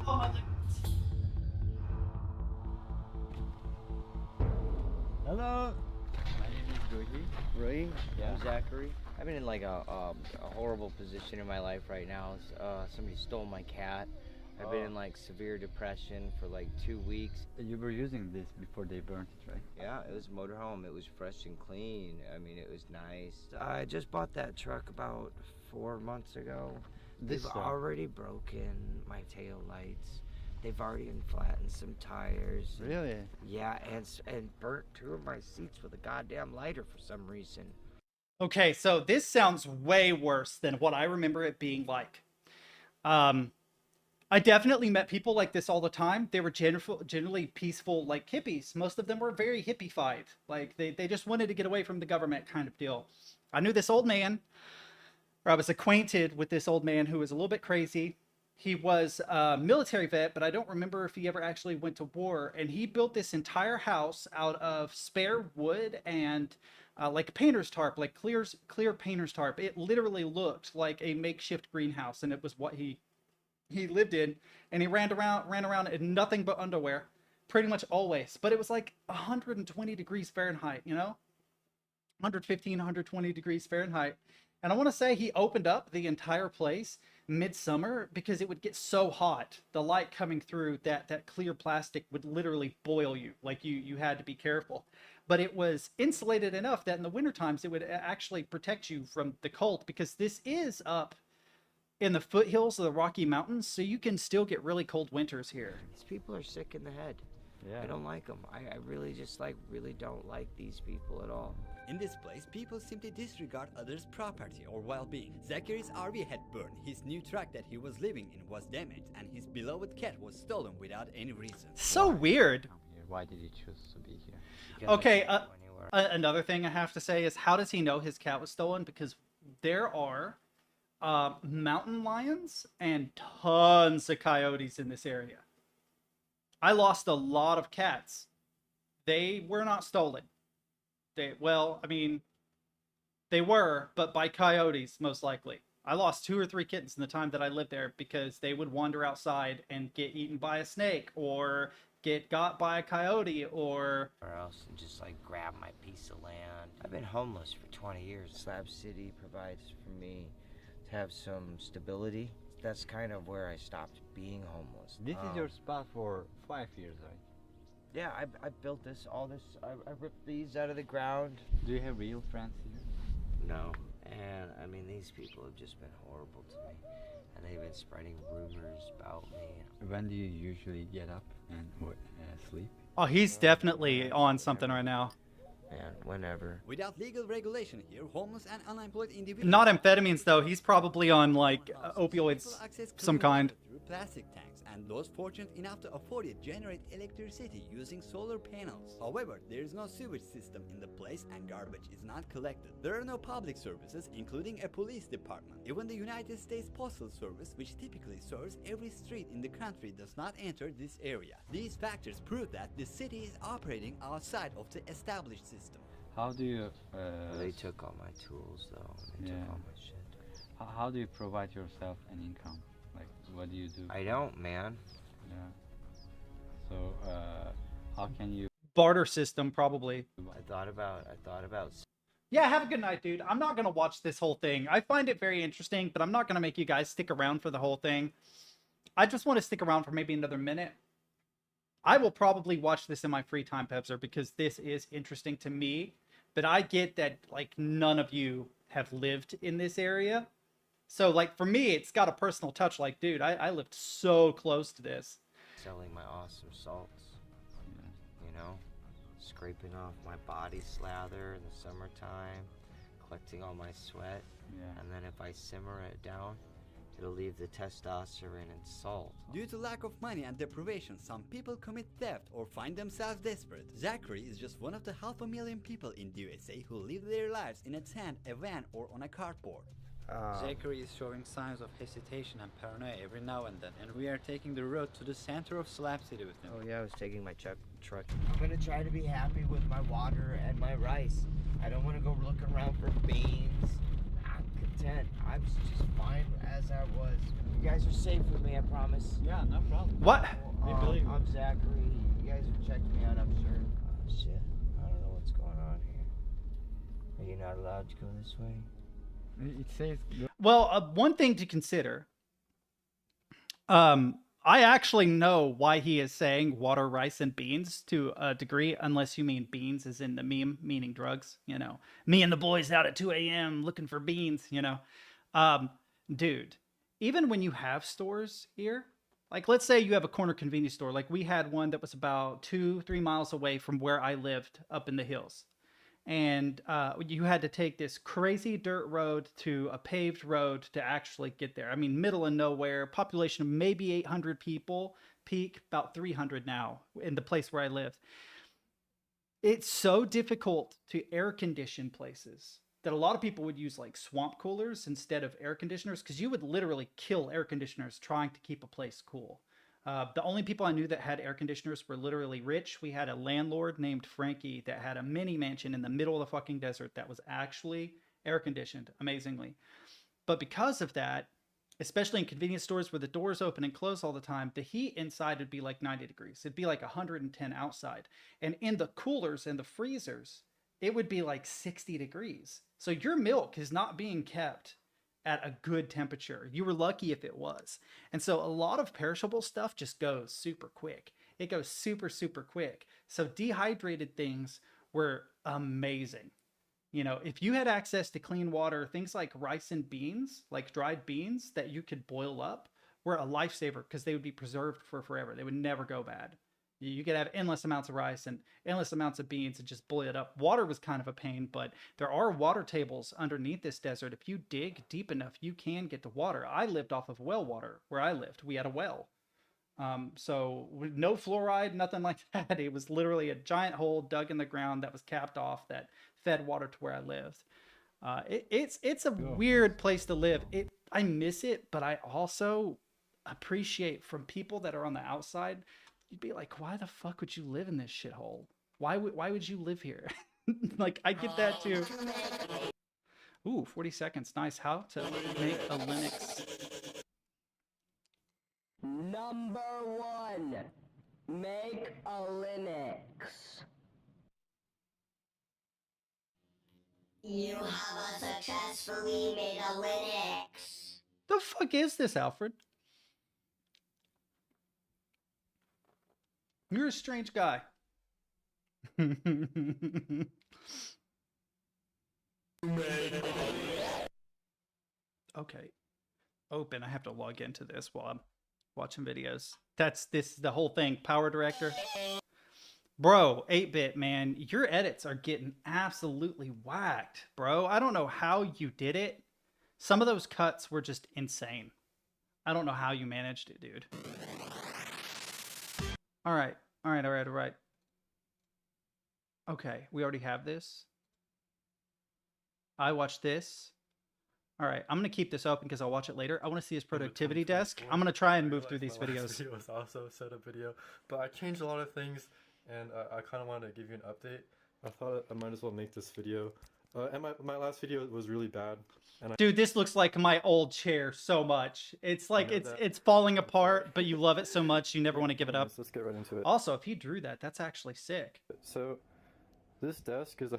oh my goodness. Hello. My name is Rui. Yeah. I'm Zachary. I've been in like a horrible position in my life right now. Somebody stole my cat. I've been in like severe depression for like 2 weeks. You were using this before they burnt it, right? Yeah, it was a motorhome. It was fresh and clean. I mean, it was nice. I just bought that truck about 4 months ago. They've already broken my tail lights. They've already flattened some tires. Really? Yeah, and burnt 2 of my seats with a goddamn lighter for some reason. Okay, so this sounds way worse than what I remember it being like. I definitely met people like this all the time. They were generally peaceful, like hippies. Most of them were very hippie-fied. Like they just wanted to get away from the government kind of deal. I knew this old man, or I was acquainted with this old man who was a little bit crazy. He was a military vet, but I don't remember if he ever actually went to war. And he built this entire house out of spare wood and like painter's tarp, like clear painter's tarp. It literally looked like a makeshift greenhouse, and it was what he lived in. And he ran around in nothing but underwear, pretty much always. But it was like 120 degrees Fahrenheit, you know, 115, 120 degrees Fahrenheit. And I want to say he opened up the entire place midsummer because it would get so hot. The light coming through that clear plastic would literally boil you. Like you had to be careful. But it was insulated enough that in the winter times it would actually protect you from the cold, because this is up in the foothills of the Rocky Mountains, so you can still get really cold winters here. These people are sick in the head. Yeah. I don't like them. I really just really don't like these people at all. In this place, people simply disregard others' property or well-being. Zachary's RV had burned, his new truck that he was living in was damaged, and his beloved cat was stolen without any reason. So weird. Why did he choose to be here? Because Okay, I can't go anywhere. another thing I have to say is, how does he know his cat was stolen? Because there are mountain lions and tons of coyotes in this area. I lost a lot of cats. They were not stolen. They were, but by coyotes, most likely. I lost 2 or 3 kittens in the time that I lived there because they would wander outside and get eaten by a snake or get got by a coyote or else and just grab my piece of land. I've been homeless for 20 years. Slab City provides for me to have some stability. That's kind of where I stopped being homeless. This is your spot for 5 years, right? Yeah, I built all this. I ripped these out of the ground. Do you have real friends here? No. And I mean, these people have just been horrible to me. And they've been spreading rumors about me. When do you usually get up and sleep? oh, he's definitely on something right now. Man, whenever. Without legal regulation here, homeless and unemployed individuals... Not amphetamines though. He's probably on opioids, some kind. ...through plastic tanks, and those fortunate enough to afford it generate electricity using solar panels. However, there is no sewage system in the place and garbage is not collected. There are no public services, including a police department. Even the United States Postal Service, which typically serves every street in the country, does not enter this area. These factors prove that the city is operating outside of the established system. How do you... They took all my tools, though. They took all my shit. How do you provide yourself an income? Like, what do you do? I don't, man. Yeah. So, how can you... Barter system, probably. I thought about... Yeah, have a good night, dude. I'm not going to watch this whole thing. I find it very interesting, but I'm not going to make you guys stick around for the whole thing. I just want to stick around for maybe another minute. I will probably watch this in my free time, Pebzer, because this is interesting to me. But I get that, none of you have lived in this area. So, for me, it's got a personal touch. Dude, I lived so close to this. Selling my awesome salts. You know? Scraping off my body slather in the summertime. Collecting all my sweat. Yeah. And then if I simmer it down, it'll leave the testosterone and salt. Due to lack of money and deprivation, some people commit theft or find themselves desperate. Zachary is just one of the 500,000 people in the USA who live their lives in a tent, a van, or on a cardboard. Zachary is showing signs of hesitation and paranoia every now and then, and we are taking the road to the center of Slab City with him. Oh yeah, I was taking my truck. I'm gonna try to be happy with my water and my rice. I don't want to go looking around for beans. I'm content. I was just fine as I was. You guys are safe with me, I promise. Yeah, no problem. What? I'm Zachary. You guys have checked me out, I'm sure. Oh shit. I don't know what's going on here. Are you not allowed to go this way? It says... Well, one thing to consider. I actually know why he is saying water, rice, and beans to a degree, unless you mean beans as in the meme, meaning drugs. Me and the boys out at 2 a.m. looking for beans, Dude, even when you have stores here, let's say you have a corner convenience store. We had one that was about 2-3 miles away from where I lived up in the hills. And you had to take this crazy dirt road to a paved road to actually get there. I mean, middle of nowhere, population of maybe 800 people, peak about 300 now in the place where I lived. It's so difficult to air condition places that a lot of people would use swamp coolers instead of air conditioners, because you would literally kill air conditioners trying to keep a place cool. The only people I knew that had air conditioners were literally rich. We had a landlord named Frankie that had a mini mansion in the middle of the fucking desert that was actually air conditioned, amazingly. But because of that, especially in convenience stores where the doors open and close all the time, the heat inside would be 90 degrees. It'd be 110 outside. And in the coolers and the freezers, it would be like 60 degrees. So your milk is not being kept at a good temperature. You were lucky if it was. And so a lot of perishable stuff just goes super quick. It goes super, super quick. So dehydrated things were amazing. You know, if you had access to clean water, things like rice and beans, like dried beans that you could boil up, were a lifesaver because they would be preserved for forever. They would never go bad. You could have endless amounts of rice and endless amounts of beans and just boil it up. Water was kind of a pain, but there are water tables underneath this desert. If you dig deep enough, you can get to water. I lived off of well water where I lived. We had a well. So with no fluoride, nothing like that. It was literally a giant hole dug in the ground that was capped off that fed water to where I lived. It's a weird place to live. I miss it, but I also appreciate from people that are on the outside. You'd be like, why the fuck would you live in this shithole? Why would you live here? Like, I get that too. Ooh, 40 seconds. Nice. How to make a Linux. Number 1. Make a Linux. You have successfully made a Linux. The fuck is this, Alfred? You're a strange guy. Okay. Open. I have to log into this while I'm watching videos. This is the whole thing. Power director. Bro, 8-bit, man, your edits are getting absolutely whacked, bro. I don't know how you did it. Some of those cuts were just insane. I don't know how you managed it, dude. All right. Okay, we already have this. I watched this. All right, I'm going to keep this open because I'll watch it later. I want to see his productivity desk. I'm going to try and move through these videos. It was also a setup video, but I changed a lot of things, and I kind of wanted to give you an update. I thought I might as well make this video. And my last video was really bad. And Dude, this looks like my old chair so much. It's like it's falling apart, but you love it so much you never want to give it up. Let's get right into it. Also, if he drew that, that's actually sick. So this desk is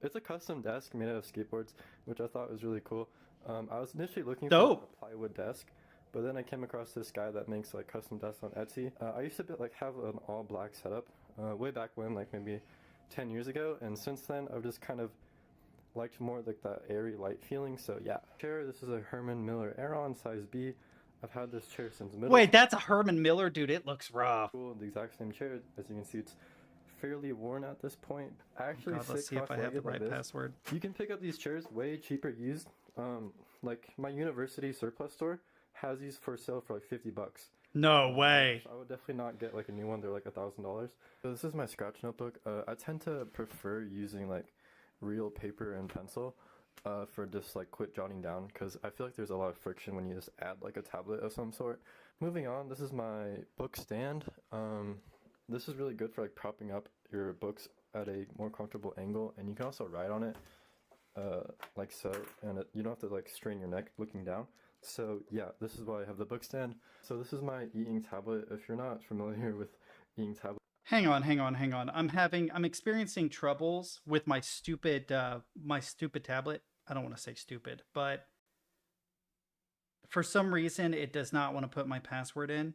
it's a custom desk made out of skateboards, which I thought was really cool. I was initially looking for a plywood desk, but then I came across this guy that makes like custom desks on Etsy. I used to have an all black setup way back when, like maybe 10 years ago, and since then I've just kind of liked more like that airy light feeling. So yeah, chair. This is a Herman Miller Aeron size B. I've had this chair since middle. Wait, that's a Herman Miller, dude. It looks rough. Cool, the exact same chair. As you can see, it's fairly worn at this point. Actually, God, let's see if I have the right password. You can pick up these chairs way cheaper used. Like my university surplus store has these for sale for like $50. No way. So I would definitely not get like a new one. They're like $1,000. So this is my scratch notebook. I tend to prefer using like real paper and pencil for just like quit jotting down, because I feel like there's a lot of friction when you just add like a tablet of some sort. Moving on, this is my book stand. This is really good for like propping up your books at a more comfortable angle, and you can also write on it like so, and you don't have to like strain your neck looking down. So yeah, this is why I have the book stand. So this is my e-ink tablet. If you're not familiar with e-ink tablet, Hang on. I'm experiencing troubles with my stupid tablet. I don't want to say stupid, but for some reason it does not want to put my password in.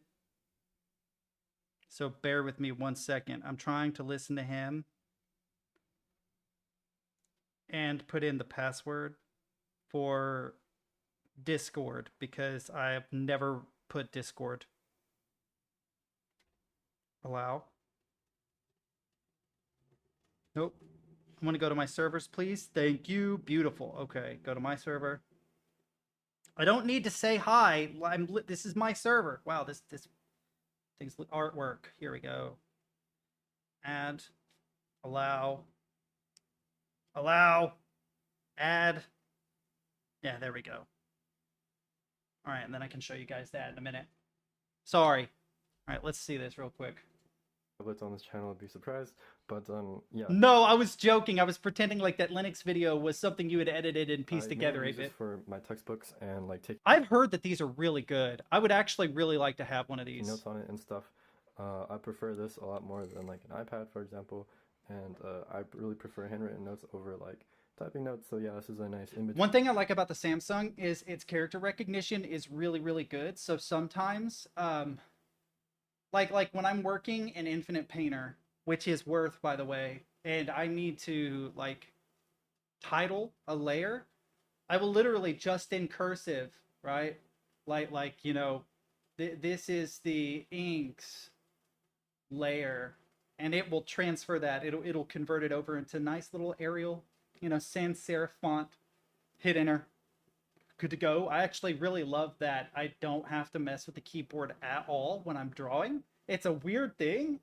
So bear with me 1 second. I'm trying to listen to him and put in the password for Discord, because I've never put Discord. Allow. Nope. I want to go to my servers, please. Thank you. Beautiful. Okay, go to my server. I don't need to say hi. This is my server. Wow, this thing's artwork. Here we go. Add. Allow. Add. Yeah, there we go. All right, and then I can show you guys that in a minute. Sorry. All right, let's see this real quick. tablets on this channel, would be surprised, but yeah. No, I was joking. I was pretending like that Linux video was something you had edited and pieced together. I use this for my textbooks and like take. I've heard that these are really good. I would actually really like to have one of these. Notes on it and stuff. I prefer this a lot more than like an iPad, for example. and I really prefer handwritten notes over like typing notes. So yeah, this is a nice image. One thing I like about the Samsung is its character recognition is really, really good. So sometimes, like when I'm working in Infinite Painter, which is Worth, by the way, and I need to like title a layer, I will literally just in cursive, right? Like you know, this is the inks layer, and it will transfer that. It'll convert it over into nice little Arial, you know, sans serif font. Hit enter. Good to go. I actually really love that I don't have to mess with the keyboard at all when I'm drawing. It's a weird thing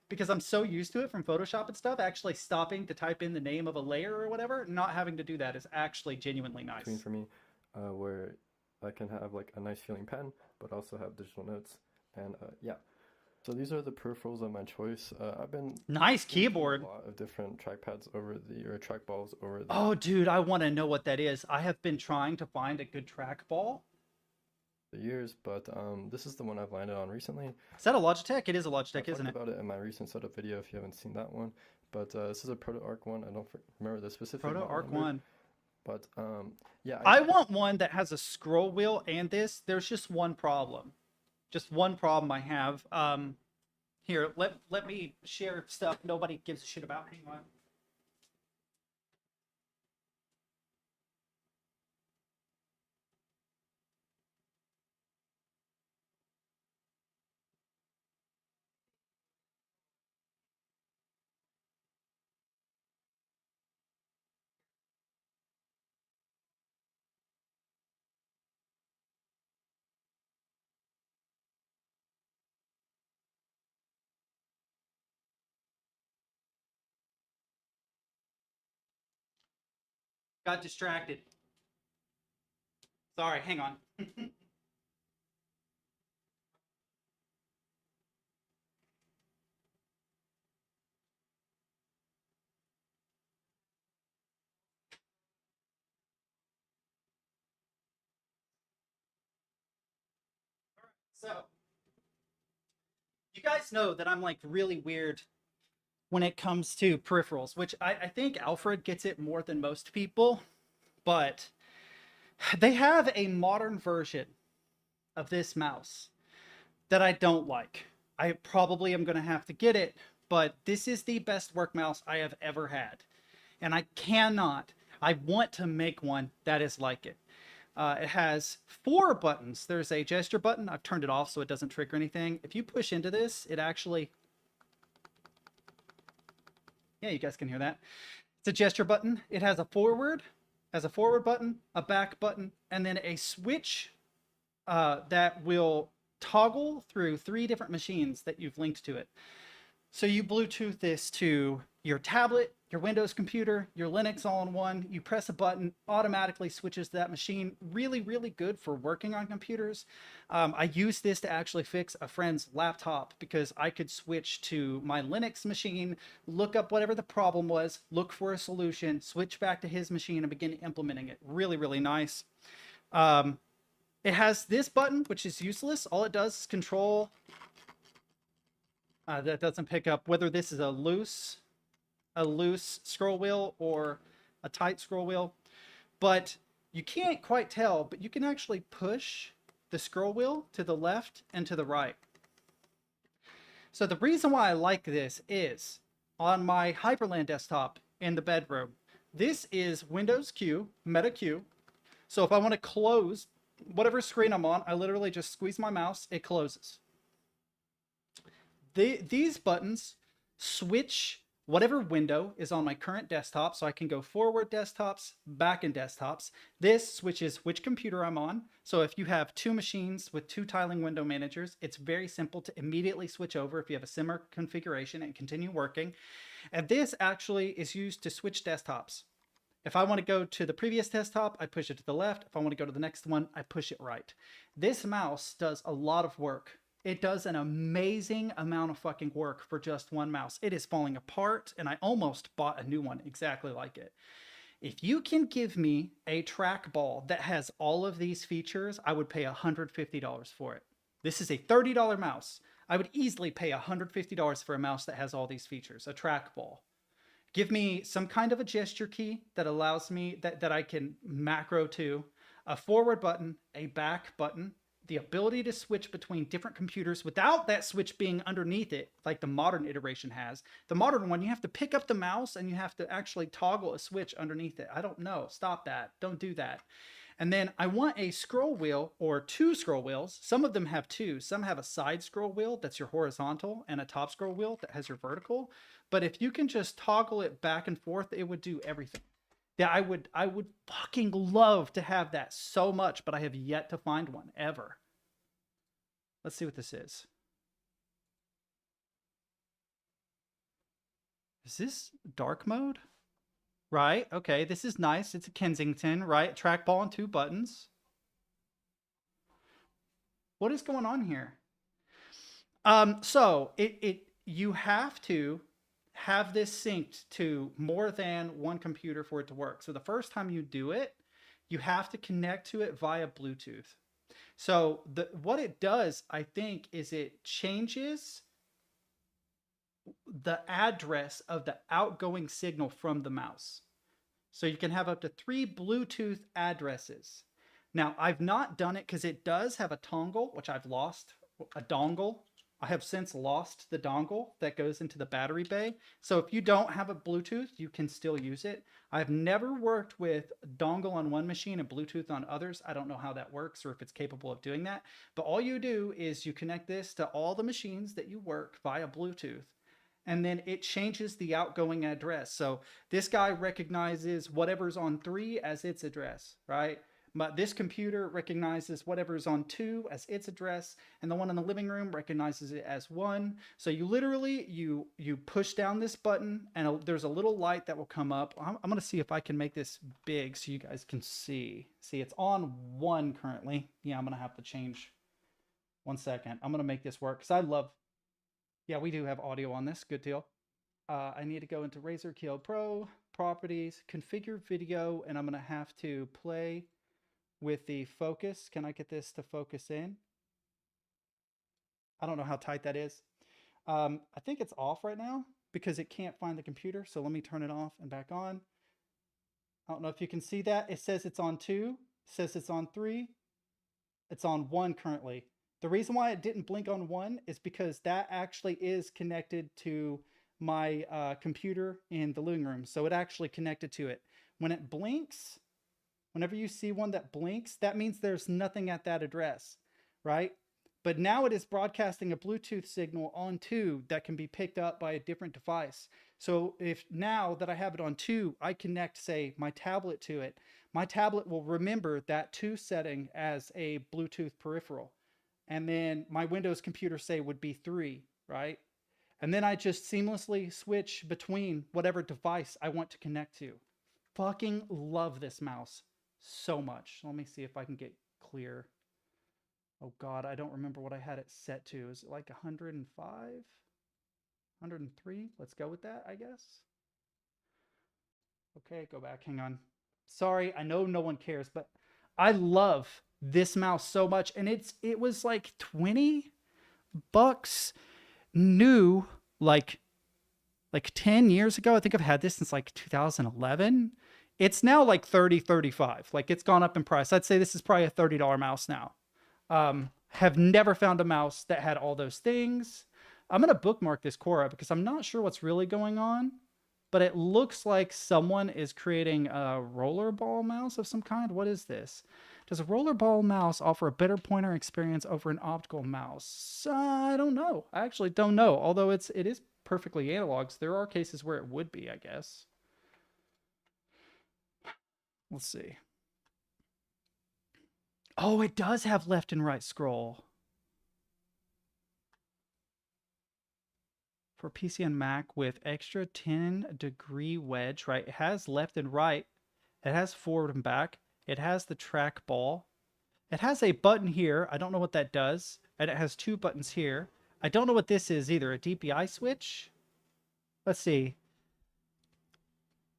because I'm so used to it from Photoshop and stuff. Actually stopping to type in the name of a layer or whatever, not having to do that is actually genuinely nice. For me, where I can have like a nice feeling pen, but also have digital notes. And yeah, so these are the peripherals of my choice. I've been nice keyboard. A lot of different trackpads over the or trackballs over the. Oh, dude, I want to know what that is. I have been trying to find a good trackball. The years, but this is the one I've landed on recently. Is that a Logitech? It is a Logitech, isn't it? I talked about it in my recent setup video if you haven't seen that one. But this is a Proto Arc one. I don't remember the specific Proto Arc one. But yeah. I want one that has a scroll wheel and this. There's just one problem. Just one problem I have. Here, let me share stuff nobody gives a shit about. Hang on. Got distracted. Sorry, hang on. So, you guys know that I'm like really weird when it comes to peripherals, which I think Alfred gets it more than most people, but they have a modern version of this mouse that I don't like. I probably am going to have to get it, but this is the best work mouse I have ever had. And I want to make one that is like it. It has 4 buttons. There's a gesture button. I've turned it off so it doesn't trigger anything. If you push into this, it actually... Yeah, you guys can hear that. It's a gesture button. It has a forward button, a back button, and then a switch that will toggle through 3 different machines that you've linked to it. So you Bluetooth this to your tablet, your Windows computer, your Linux all in one. You press a button, automatically switches to that machine. Really, really good for working on computers. I used this to actually fix a friend's laptop because I could switch to my Linux machine, look up whatever the problem was, look for a solution, switch back to his machine and begin implementing it. Really, really nice. It has this button, which is useless. All it does is control. That doesn't pick up whether this is a loose scroll wheel or a tight scroll wheel, but you can't quite tell, but you can actually push the scroll wheel to the left and to the right. So the reason why I like this is on my Hyperland desktop in the bedroom, this is Windows Q, Meta Q. So if I want to close whatever screen I'm on, I literally just squeeze my mouse, it closes. These buttons switch whatever window is on my current desktop, so I can go forward desktops, back in desktops. This switches which computer I'm on. So if you have 2 machines with 2 tiling window managers, it's very simple to immediately switch over if you have a similar configuration and continue working. And this actually is used to switch desktops. If I want to go to the previous desktop, I push it to the left. If I want to go to the next one, I push it right. This mouse does a lot of work. It does an amazing amount of fucking work for just one mouse. It is falling apart, and I almost bought a new one exactly like it. If you can give me a trackball that has all of these features, I would pay $150 for it. This is a $30 mouse. I would easily pay $150 for a mouse that has all these features, a trackball. Give me some kind of a gesture key that allows me that I can macro to, a forward button, a back button, the ability to switch between different computers without that switch being underneath it, like the modern iteration has. The modern one, you have to pick up the mouse and you have to actually toggle a switch underneath it. I don't know. Stop that. Don't do that. And then I want a scroll wheel or 2 scroll wheels. Some of them have 2. Some have a side scroll wheel that's your horizontal and a top scroll wheel that has your vertical. But if you can just toggle it back and forth, it would do everything. Yeah, I would fucking love to have that so much, but I have yet to find one ever. Let's see what this is. Is this dark mode? Right, okay, this is nice. It's a Kensington, right? Trackball and 2 buttons. What is going on here? So you have to have this synced to more than one computer for it to work. So the first time you do it, you have to connect to it via Bluetooth. So what it does, I think, is it changes the address of the outgoing signal from the mouse. So you can have up to 3 Bluetooth addresses. Now, I've not done it because it does have a dongle, which I've lost, a dongle. I have since lost the dongle that goes into the battery bay. So if you don't have a Bluetooth, you can still use it. I've never worked with dongle on one machine and Bluetooth on others. I don't know how that works or if it's capable of doing that. But all you do is you connect this to all the machines that you work via Bluetooth. And then it changes the outgoing address. So this guy recognizes whatever's on 3 as its address, right? But this computer recognizes whatever's on 2 as its address, and the one in the living room recognizes it as 1. So you literally, you push down this button, and there's a little light that will come up. I'm going to see if I can make this big so you guys can see. See, it's on 1 currently. Yeah, I'm going to have to change. 1 second. I'm going to make this work because I love... Yeah, we do have audio on this. Good deal. I need to go into Razer Keo Pro, Properties, Configure Video, and I'm going to have to play with the focus. Can I get this to focus in? I don't know how tight that is. I think it's off right now because it can't find the computer. So let me turn it off and back on. I don't know if you can see that. It says it's on 2. It says it's on 3. It's on 1 currently. The reason why it didn't blink on 1 is because that actually is connected to my computer in the living room. So it actually connected to it. When it blinks, whenever you see one that blinks, that means there's nothing at that address, right? But now it is broadcasting a Bluetooth signal on 2 that can be picked up by a different device. So if now that I have it on 2, I connect, say, my tablet to it, my tablet will remember that 2 setting as a Bluetooth peripheral. And then my Windows computer, say, would be 3, right? And then I just seamlessly switch between whatever device I want to connect to. Fucking love this mouse so much. Let me see if I can get clear. Oh God, I don't remember what I had it set to. Is it like 105? 103? Let's go with that, I guess. Okay, go back. Hang on. Sorry, I know no one cares, but I love this mouse so much, and it was like $20 new, like 10 years ago. I think I've had this since like 2011. It's now like 30, 35. Like it's gone up in price. I'd say this is probably a $30 mouse now. Have never found a mouse that had all those things. I'm going to bookmark this Quora because I'm not sure what's really going on, but it looks like someone is creating a rollerball mouse of some kind. What is this? Does a rollerball mouse offer a better pointer experience over an optical mouse? I don't know. I actually don't know. Although it is perfectly analog, so there are cases where it would be, I guess. Let's see. Oh, it does have left and right scroll. For PC and Mac with extra 10-degree wedge, right? It has left and right. It has forward and back. It has the trackball. It has a button here. I don't know what that does. And it has 2 buttons here. I don't know what this is either. A DPI switch? Let's see.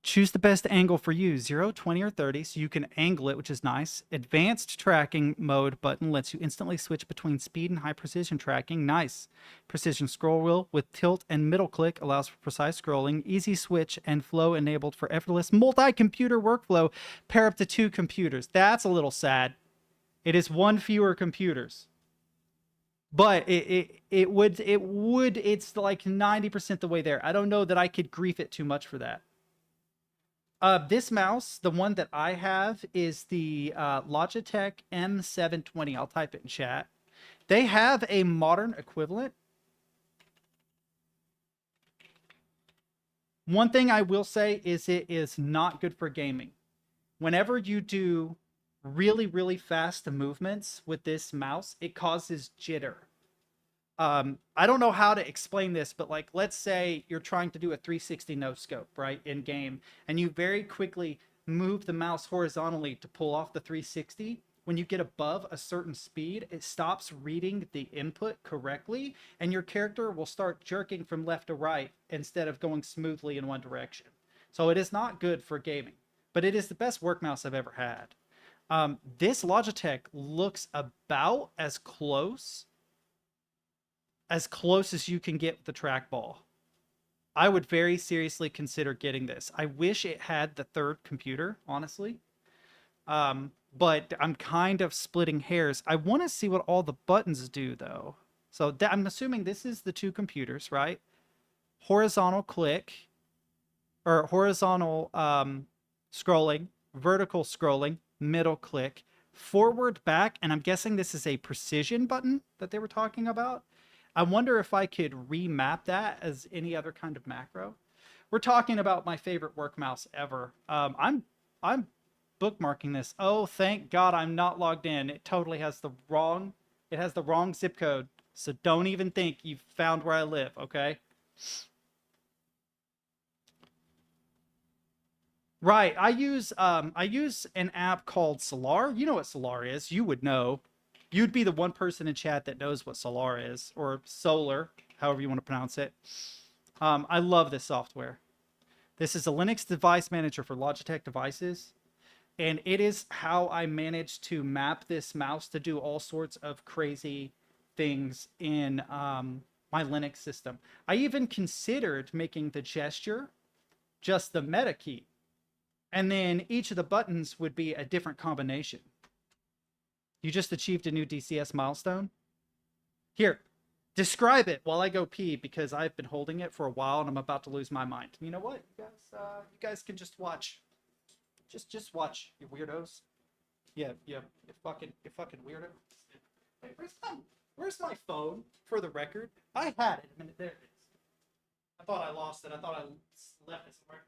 Choose the best angle for you, 0, 20, or 30, so you can angle it, which is nice. Advanced tracking mode button lets you instantly switch between speed and high precision tracking. Nice. Precision scroll wheel with tilt and middle click allows for precise scrolling. Easy switch and flow enabled for effortless multi-computer workflow. Pair up to 2 computers. That's a little sad. It is 1 fewer computers. But it's like 90% the way there. I don't know that I could grief it too much for that. This mouse, the one that I have, is the Logitech M720. I'll type it in chat. They have a modern equivalent. One thing I will say is it is not good for gaming. Whenever you do really, really fast movements with this mouse, it causes jitter. I don't know how to explain this, but like, let's say you're trying to do a 360 no scope, right, in game, and you very quickly move the mouse horizontally to pull off the 360. When you get above a certain speed, it stops reading the input correctly, and your character will start jerking from left to right instead of going smoothly in one direction. So it is not good for gaming, but it is the best work mouse I've ever had. This Logitech looks about as close as you can get with the trackball. I would very seriously consider getting this. I wish it had the 3rd computer, honestly. But I'm kind of splitting hairs. I want to see what all the buttons do, though. So I'm assuming this is the 2 computers, right? Horizontal click, or horizontal scrolling, vertical scrolling, middle click, forward, back, and I'm guessing this is a precision button that they were talking about. I wonder if I could remap that as any other kind of macro. We're talking about my favorite work mouse ever. I'm bookmarking this. Oh, thank God I'm not logged in. It totally has the wrong zip code. So don't even think you've found where I live, okay? Right. I use an app called Solar. You know what Solar is. You would know. You'd be the one person in chat that knows what Solar is, or Solar, however you want to pronounce it. I love this software. This is a Linux device manager for Logitech devices, and it is how I managed to map this mouse to do all sorts of crazy things in my Linux system. I even considered making the gesture just the meta key, and then each of the buttons would be a different combination. You just achieved a new DCS milestone. Here, describe it while I go pee, because I've been holding it for a while and I'm about to lose my mind. You know what? You guys can just watch. Just watch, you weirdos. Yeah, you fucking weirdo. Wait, where's my phone? For the record, I had it a minute. There it is. I thought I lost it. I thought I left it somewhere.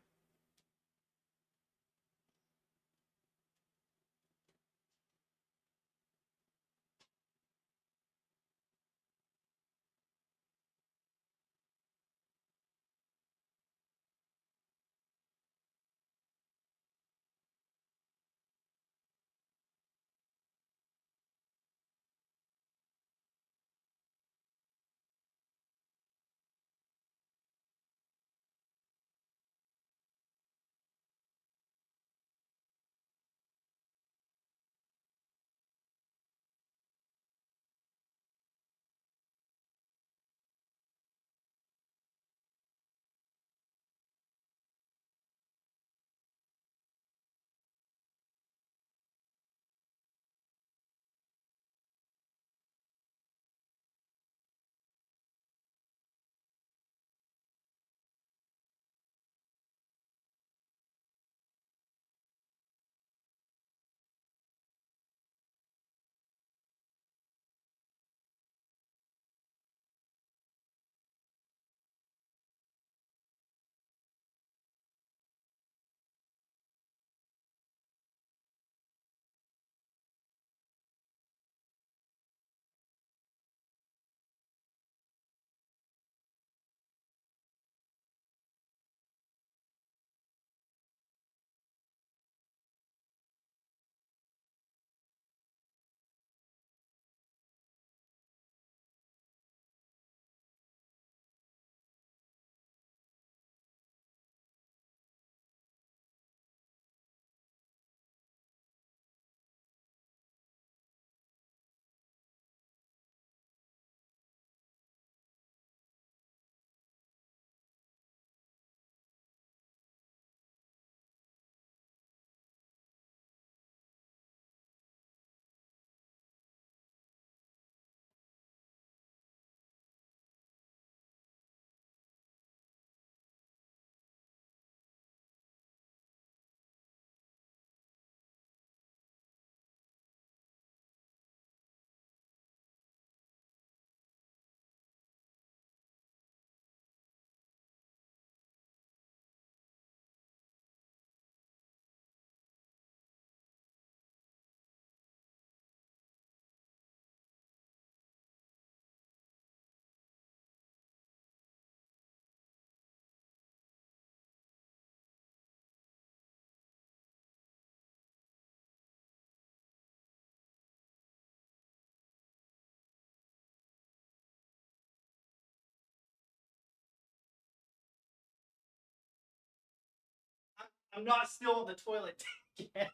I'm not still on the toilet yet.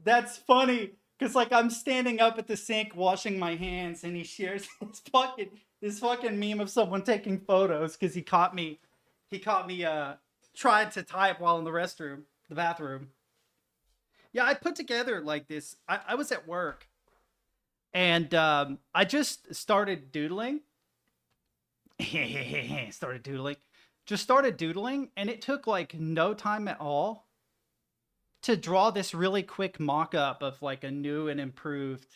That's funny because like I'm standing up at the sink washing my hands, and he shares this fucking meme of someone taking photos because he caught me trying to type while in the bathroom. Yeah, I put together like this. I was at work, and I just started doodling. Just started doodling, and it took like no time at all to draw this really quick mock-up of like a new and improved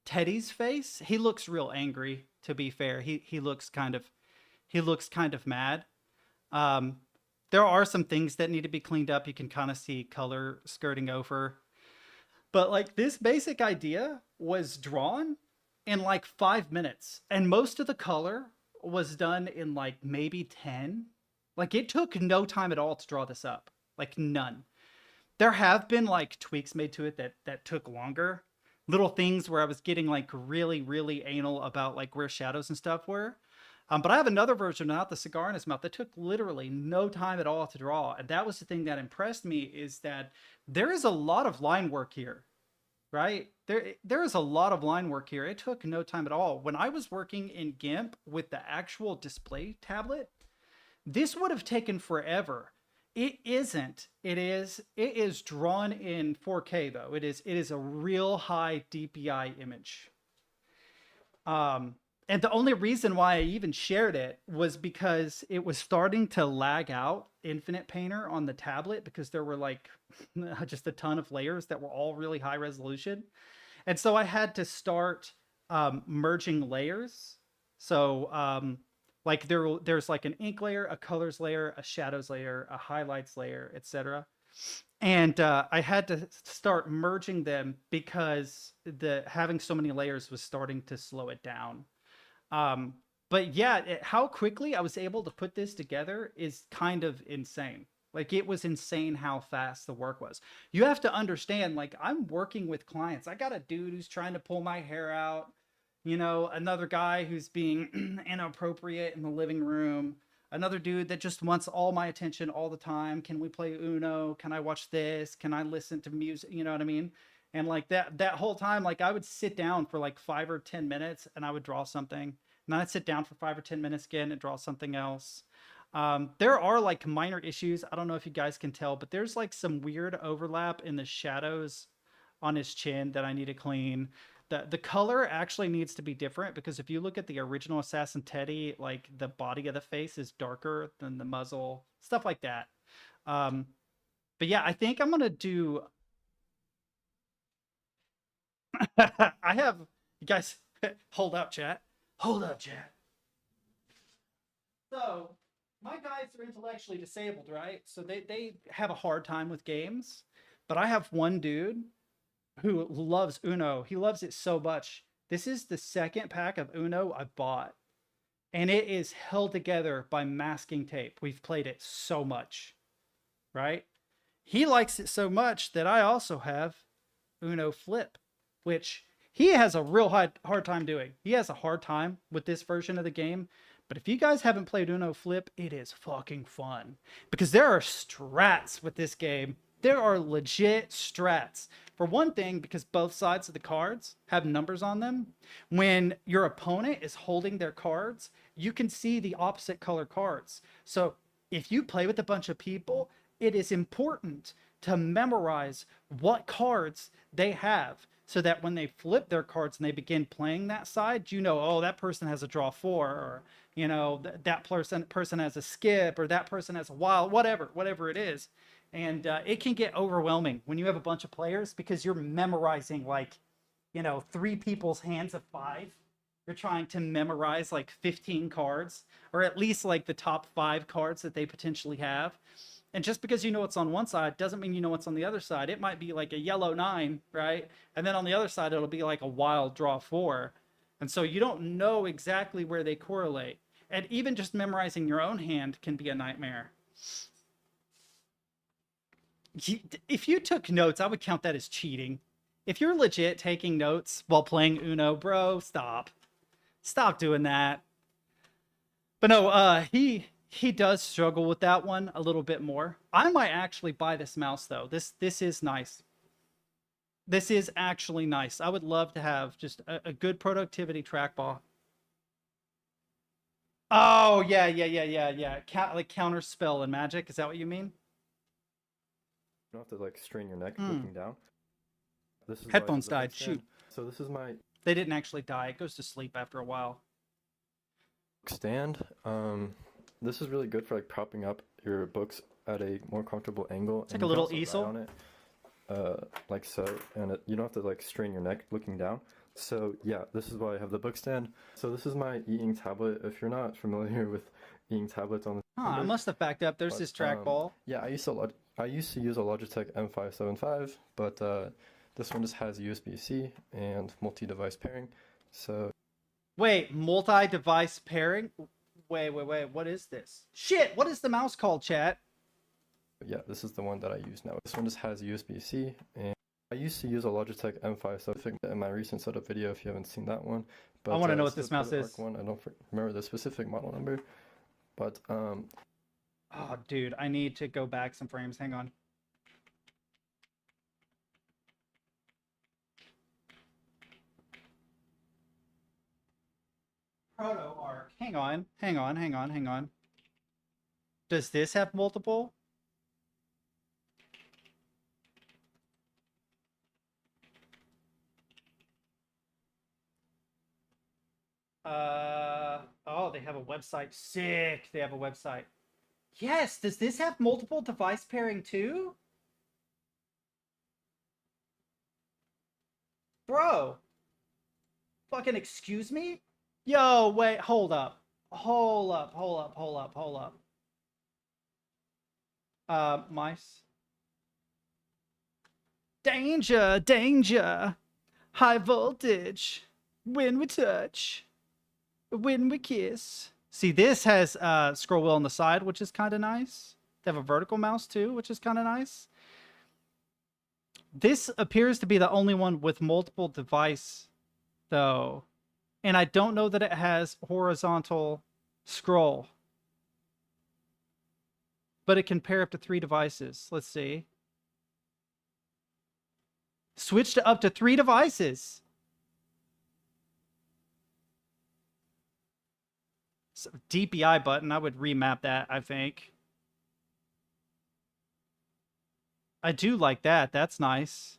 Teddy's face. He looks real angry, to be fair. He looks kind of mad. There are some things that need to be cleaned up. You can kind of see color skirting over. But like this basic idea was drawn in like 5 minutes, and most of the color was done in like maybe 10. Like it took no time at all to draw this up. Like none. There have been like tweaks made to it that took longer. Little things where I was getting like really, really anal about like where shadows and stuff were. But I have another version without the cigar in his mouth that took literally no time at all to draw. And that was the thing that impressed me, is that there is a lot of line work here, right? There is a lot of line work here. It took no time at all. When I was working in GIMP with the actual display tablet, this would have taken forever. It isn't. It is drawn in 4K though. It is a real high DPI image. And the only reason why I even shared it was because it was starting to lag out Infinite Painter on the tablet, because there were like just a ton of layers that were all really high resolution. And so I had to start merging layers. So like there's like an ink layer, a colors layer, a shadows layer, a highlights layer, etc. And I had to start merging them because having so many layers was starting to slow it down. But yeah, how quickly I was able to put this together is kind of insane. Like it was insane how fast the work was. You have to understand, like I'm working with clients. I got a dude who's trying to pull my hair out, you know, another guy who's being inappropriate in the living room, another dude that just wants all my attention all the time. Can we play Uno? Can I watch this? Can I listen to music? You know what I mean? And like that whole time, like I would sit down for like 5 or 10 minutes and I would draw something. And then I'd sit down for 5 or 10 minutes again and draw something else. There are like minor issues. I don't know if you guys can tell, but there's like some weird overlap in the shadows on his chin that I need to clean. The color actually needs to be different, because if you look at the original Assassin Teddy, like the body of the face is darker than the muzzle, stuff like that. But yeah, I think I'm going to do... I have, you guys, hold up, chat. Hold up, chat. So, my guys are intellectually disabled, right? So they have a hard time with games. But I have one dude who loves Uno. He loves it so much. This is the second pack of Uno I bought. And it is held together by masking tape. We've played it so much, right? He likes it so much that I also have Uno Flip, which he has a real hard time doing. He has a hard time with this version of the game. But if you guys haven't played Uno Flip, it is fucking fun. Because there are strats with this game. There are legit strats. For one thing, because both sides of the cards have numbers on them, when your opponent is holding their cards, you can see the opposite color cards. So if you play with a bunch of people, it is important to memorize what cards they have, so that when they flip their cards and they begin playing that side, you know, oh, that person has a draw 4, or, you know, that person has a skip, or that person has a wild, whatever it is. And it can get overwhelming when you have a bunch of players, because you're memorizing like, you know, 3 people's hands of 5. You're trying to memorize like 15 cards, or at least like the top 5 cards that they potentially have. And just because you know what's on one side doesn't mean you know what's on the other side. It might be like a yellow 9, right? And then on the other side, it'll be like a wild draw 4. And so you don't know exactly where they correlate. And even just memorizing your own hand can be a nightmare. If you took notes, I would count that as cheating. If you're legit taking notes while playing Uno, bro, stop. Stop doing that. But no, he He does struggle with that one a little bit more. I might actually buy this mouse though. This is nice. This is actually nice. I would love to have just a good productivity trackball. Oh yeah. Like counter spell and magic. Is that what you mean? You don't have to like strain your neck looking down. This is Headphones died. Shoot. So this is my They didn't actually die. It goes to sleep after a while. stand. This is really good for like propping up your books at a more comfortable angle. It's like a little easel on it, like so, and you don't have to like strain your neck looking down. So yeah, this is why I have the book stand. So this is my e-ink tablet. If you're not familiar with e-ink tablets on the I must have backed up. There's this trackball. Yeah, I used to use a Logitech M575, but this one just has USB-C and multi-device pairing. So Wait, multi-device pairing? Wait. What is this? Shit, what is the mouse called, chat? yeah, this is the one that I use now. This one just has USB-C, and I used to use a Logitech M575 in my recent setup video if you haven't seen that one. But, I want to know what this mouse is. One. I don't remember the specific model number, but Oh, dude, I need to go back some frames. Hang on. Proto Arc. Hang on. Does this have multiple? Oh, they have a website. Sick. They have a website. Yes. Does this have multiple device pairing too? Bro. Fucking excuse me? Yo, wait, hold up. Mice. Danger. High voltage. When we touch. When we kiss. See, this has scroll wheel on the side, which is kind of nice. They have a vertical mouse too, which is kind of nice. This appears to be the only one with multiple device, though. And I don't know that it has horizontal scroll. But it can pair up to 3 devices. Let's see. Switch to up to 3 devices. So, DPI button. I would remap that, I think. I do like that. That's nice.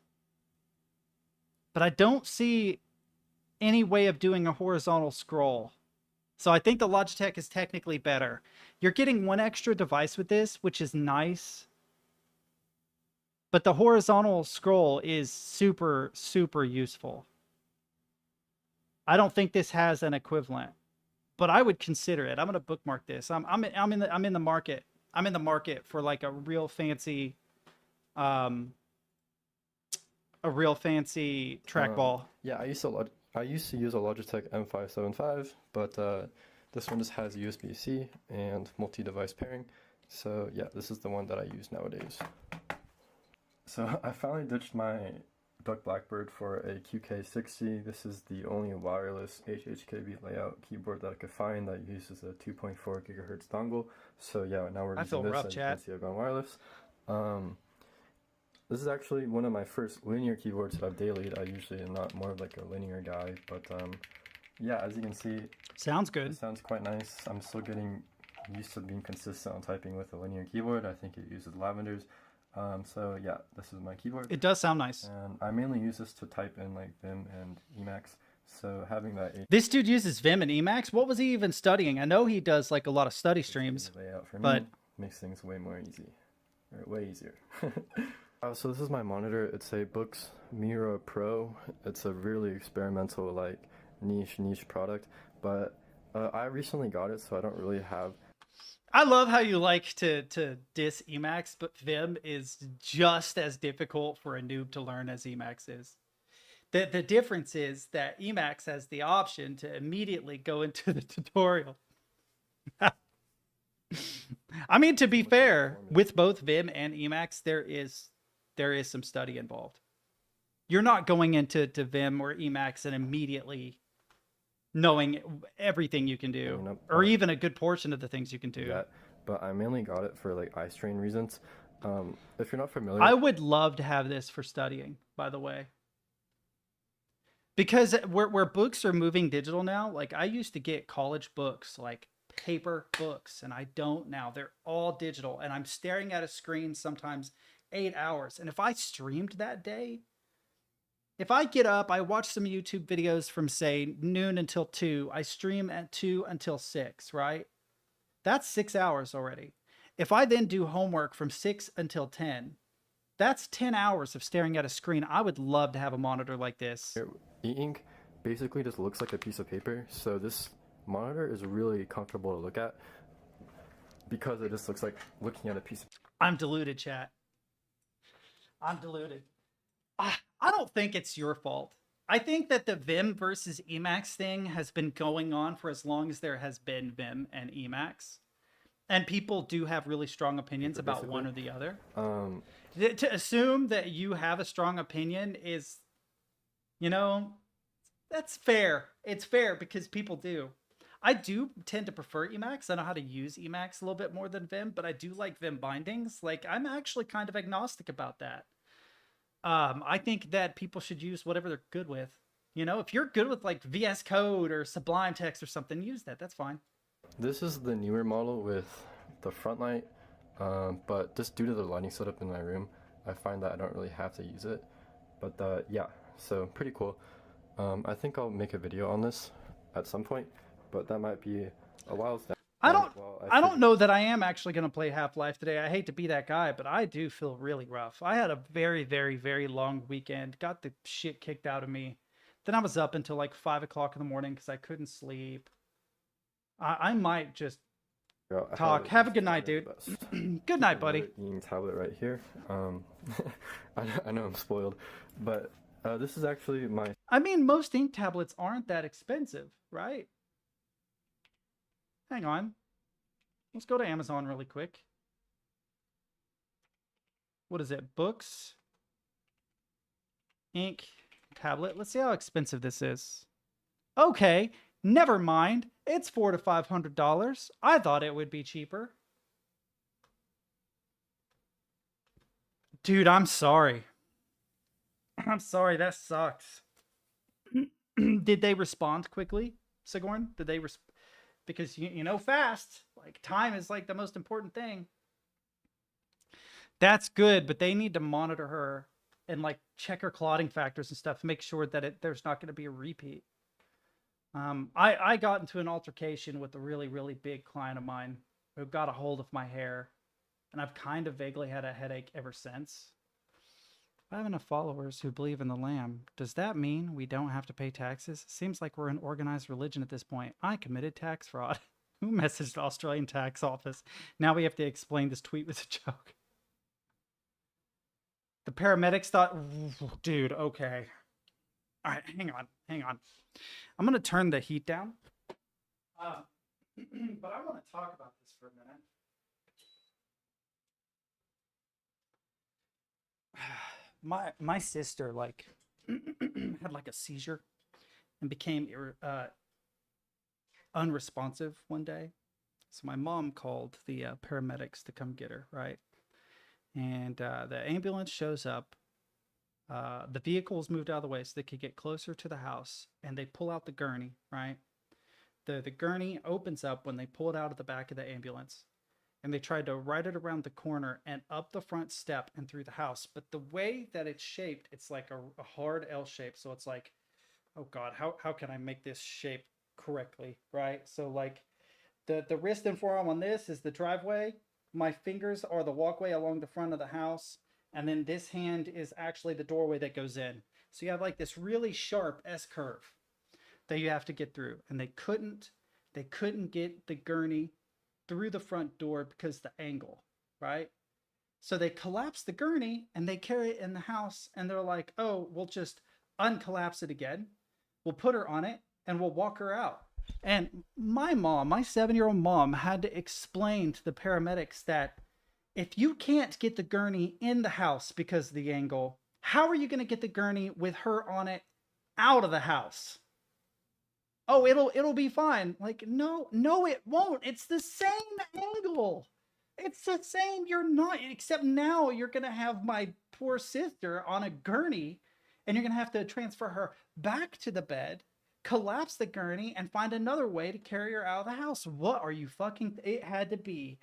But I don't see any way of doing a horizontal scroll. So I think the Logitech is technically better. You're getting 1 extra device with this, which is nice. But the horizontal scroll is super, super useful. I don't think this has an equivalent, but I would consider it. I'm going to bookmark this. I'm in the market. I'm in the market for like a real fancy trackball. Yeah, I used to use a Logitech M575, but this one just has USB-C and multi-device pairing. So yeah, this is the one that I use nowadays. So I finally ditched my Duck Blackbird for a QK60. This is the only wireless HHKB layout keyboard that I could find that uses a 2.4 gigahertz dongle. So yeah, now we're using this, and you can see I've gone wireless. This is actually one of my first linear keyboards that I've dailied. I usually am not more of like a linear guy, but yeah, as you can see, sounds good. It sounds quite nice. I'm still getting used to being consistent on typing with a linear keyboard. I think it uses lavenders. So yeah, this is my keyboard. It does sound nice. And I mainly use this to type in like Vim and Emacs. So having that. This dude uses Vim and Emacs. What was he even studying? I know he does like a lot of study streams. Layout for but me makes things way more easy, or way easier. So this is my monitor. It's a Books Mira Pro. It's a really experimental, like niche product, but I recently got it, so I don't really have. I love how you like to diss Emacs, but Vim is just as difficult for a noob to learn as Emacs is. The difference is that Emacs has the option to immediately go into the tutorial. I mean, to be fair, with both Vim and Emacs, there is some study involved. You're not going into Vim or Emacs and immediately knowing everything you can do, or even a good portion of the things you can do. Yeah, but I mainly got it for like eye strain reasons. If you're not familiar, I would love to have this for studying, by the way. Because where books are moving digital now, like I used to get college books, like paper books, and I don't now. They're all digital, and I'm staring at a screen sometimes 8 hours. And if I streamed that day, if I get up, I watch some YouTube videos from say noon until 2, I stream at 2 until 6, right? That's 6 hours already. If I then do homework from 6 until 10, that's 10 hours of staring at a screen. I would love to have a monitor like this. E-ink basically just looks like a piece of paper, so this monitor is really comfortable to look at because it just looks like looking at a piece of... I'm deluded, chat. I'm deluded. I don't think it's your fault. I think that the Vim versus Emacs thing has been going on for as long as there has been Vim and Emacs. And people do have really strong opinions about one or the other. To assume that you have a strong opinion is, you know, that's fair. It's fair because people do. I do tend to prefer Emacs. I know how to use Emacs a little bit more than Vim, but I do like Vim bindings. Like, I'm actually kind of agnostic about that. I think that people should use whatever they're good with. You know, if you're good with like VS Code or Sublime Text or something, use that. That's fine. This is the newer model with the front light, but just due to the lighting setup in my room, I find that I don't really have to use it. But yeah, so pretty cool. I think I'll make a video on this at some point, but that might be a while down. I don't know that I am actually going to play Half-Life today. I hate to be that guy, but I do feel really rough. I had a very, very, very long weekend. Got the shit kicked out of me. Then I was up until like 5 o'clock in the morning because I couldn't sleep. I might just talk. Have a good night, dude. Good night, buddy. Tablet right here. I know I'm spoiled, but this is actually my... I mean, most ink tablets aren't that expensive, right? Hang on. Let's go to Amazon really quick. What is it? Books. Ink tablet. Let's see how expensive this is. Okay, never mind. It's $400 to $500. I thought it would be cheaper. Dude, I'm sorry. I'm sorry, that sucks. Did they respond quickly, Sigourn? Did they respond? Because, you know, fast. Like, time is, like, the most important thing. That's good, but they need to monitor her and, like, check her clotting factors and stuff. Make sure that there's not going to be a repeat. I got into an altercation with a really, really big client of mine who got a hold of my hair. And I've kind of vaguely had a headache ever since. I have enough followers who believe in the lamb. Does that mean we don't have to pay taxes? Seems like we're an organized religion at this point. I committed tax fraud. Who messaged the Australian tax office? Now we have to explain this tweet was a joke. The paramedics thought, dude, okay. All right, hang on. I'm going to turn the heat down. But I want to talk about this for a minute. My sister like had like a seizure and became unresponsive one day. So my mom called the paramedics to come get her, right? And the ambulance shows up. The vehicle's moved out of the way so they could get closer to the house, and they pull out the gurney, right? The gurney opens up when they pull it out of the back of the ambulance. And they tried to ride it around the corner and up the front step and through the house. But the way that it's shaped, it's like a hard L shape. So it's like, oh God, how can I make this shape correctly, right? So like the wrist and forearm on this is the driveway. My fingers are the walkway along the front of the house. And then this hand is actually the doorway that goes in. So you have like this really sharp S-curve that you have to get through. And they couldn't get the gurney through the front door because the angle, right? So they collapse the gurney and they carry it in the house, and they're like, oh, we'll just uncollapse it again. We'll put her on it and we'll walk her out. And my mom, my 7-year-old mom, had to explain to the paramedics that if you can't get the gurney in the house because of the angle, how are you going to get the gurney with her on it out of the house? Oh, it'll be fine. Like, no, it won't. It's the same angle. It's the same. You're not, except now you're gonna have my poor sister on a gurney, and you're gonna have to transfer her back to the bed, collapse the gurney, and find another way to carry her out of the house. What are you fucking? It had to be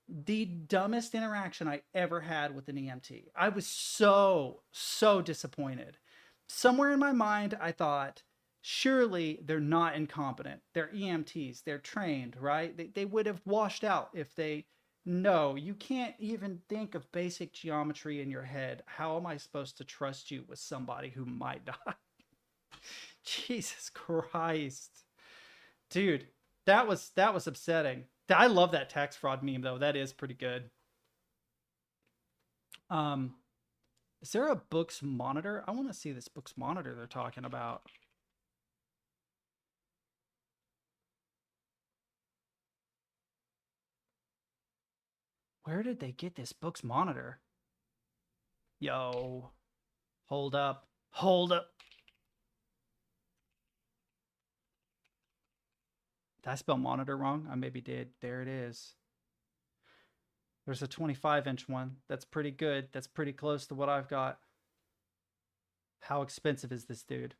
the dumbest interaction I ever had with an EMT. I was so disappointed. Somewhere in my mind, I thought, surely they're not incompetent. They're EMTs. They're trained, right? They would have washed out if they. No, you can't even think of basic geometry in your head. How am I supposed to trust you with somebody who might die? Jesus Christ. Dude, that was upsetting. I love that tax fraud meme though. That is pretty good. Is there a books monitor? I want to see this books monitor they're talking about. Where did they get this books monitor? Yo, hold up. Hold up. Did I spell monitor wrong? I maybe did. There it is. There's a 25-inch one. That's pretty good. That's pretty close to what I've got. How expensive is this dude?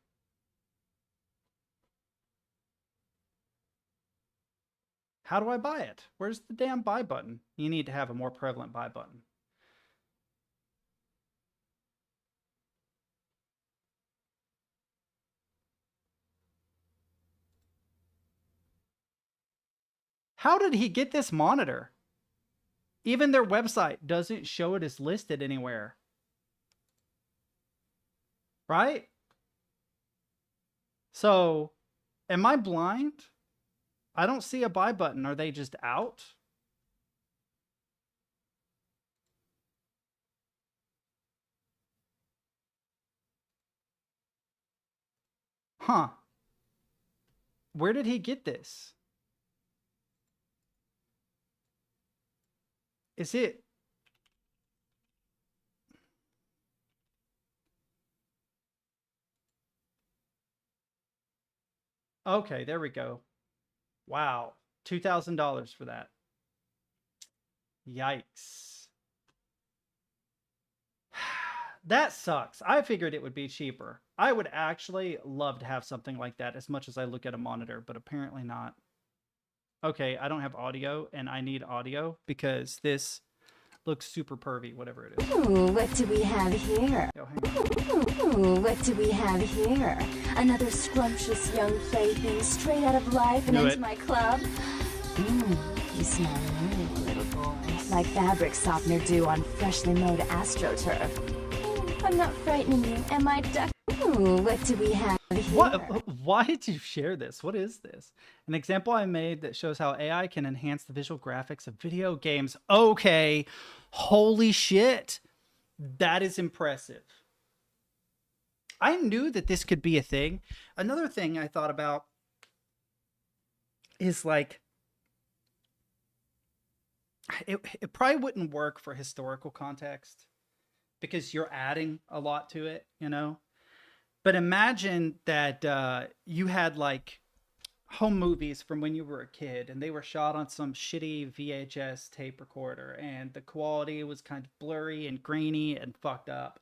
How do I buy it? Where's the damn buy button? You need to have a more prevalent buy button. How did he get this monitor? Even their website doesn't show it as listed anywhere. Right? So, am I blind? I don't see a buy button. Are they just out? Huh. Where did he get this? Is it? Okay, there we go. Wow. $2,000 for that. Yikes. That sucks. I figured it would be cheaper. I would actually love to have something like that as much as I look at a monitor, but apparently not. Okay, I don't have audio, and I need audio because this looks super pervy, whatever it is. Ooh, what do we have here? Yo, hang on. Ooh, what do we have here? Another scrumptious young plaything straight out of life and Knew into it. my club? You smell new, little boy. Like fabric softener dew on freshly mowed AstroTurf. I'm not frightening you, am I, duck? Ooh, what do we have here? What? Why did you share this? What is this? An example I made that shows how AI can enhance the visual graphics of video games. Okay, holy shit. That is impressive. I knew that this could be a thing. Another thing I thought about is like, it probably wouldn't work for historical context because you're adding a lot to it, you know? But imagine that you had like home movies from when you were a kid and they were shot on some shitty VHS tape recorder and the quality was kind of blurry and grainy and fucked up,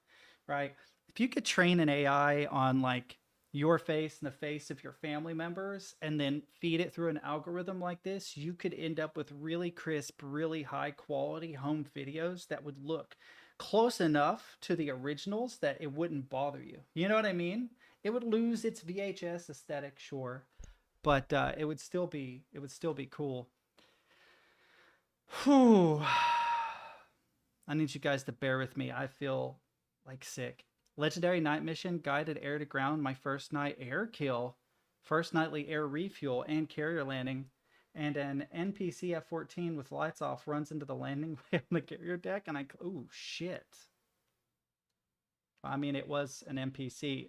right? If you could train an AI on like your face and the face of your family members and then feed it through an algorithm like this, you could end up with really crisp, really high quality home videos that would look close enough to the originals that it wouldn't bother you. You know what I mean? It would lose its VHS aesthetic, sure, but it would still be cool. Whew. I need you guys to bear with me. I feel like sick. Legendary night mission, guided air to ground, my first night air kill, first nightly air refuel and carrier landing, and an NPC F-14 with lights off runs into the landing way on the carrier deck, and ooh, shit. I mean, it was an NPC.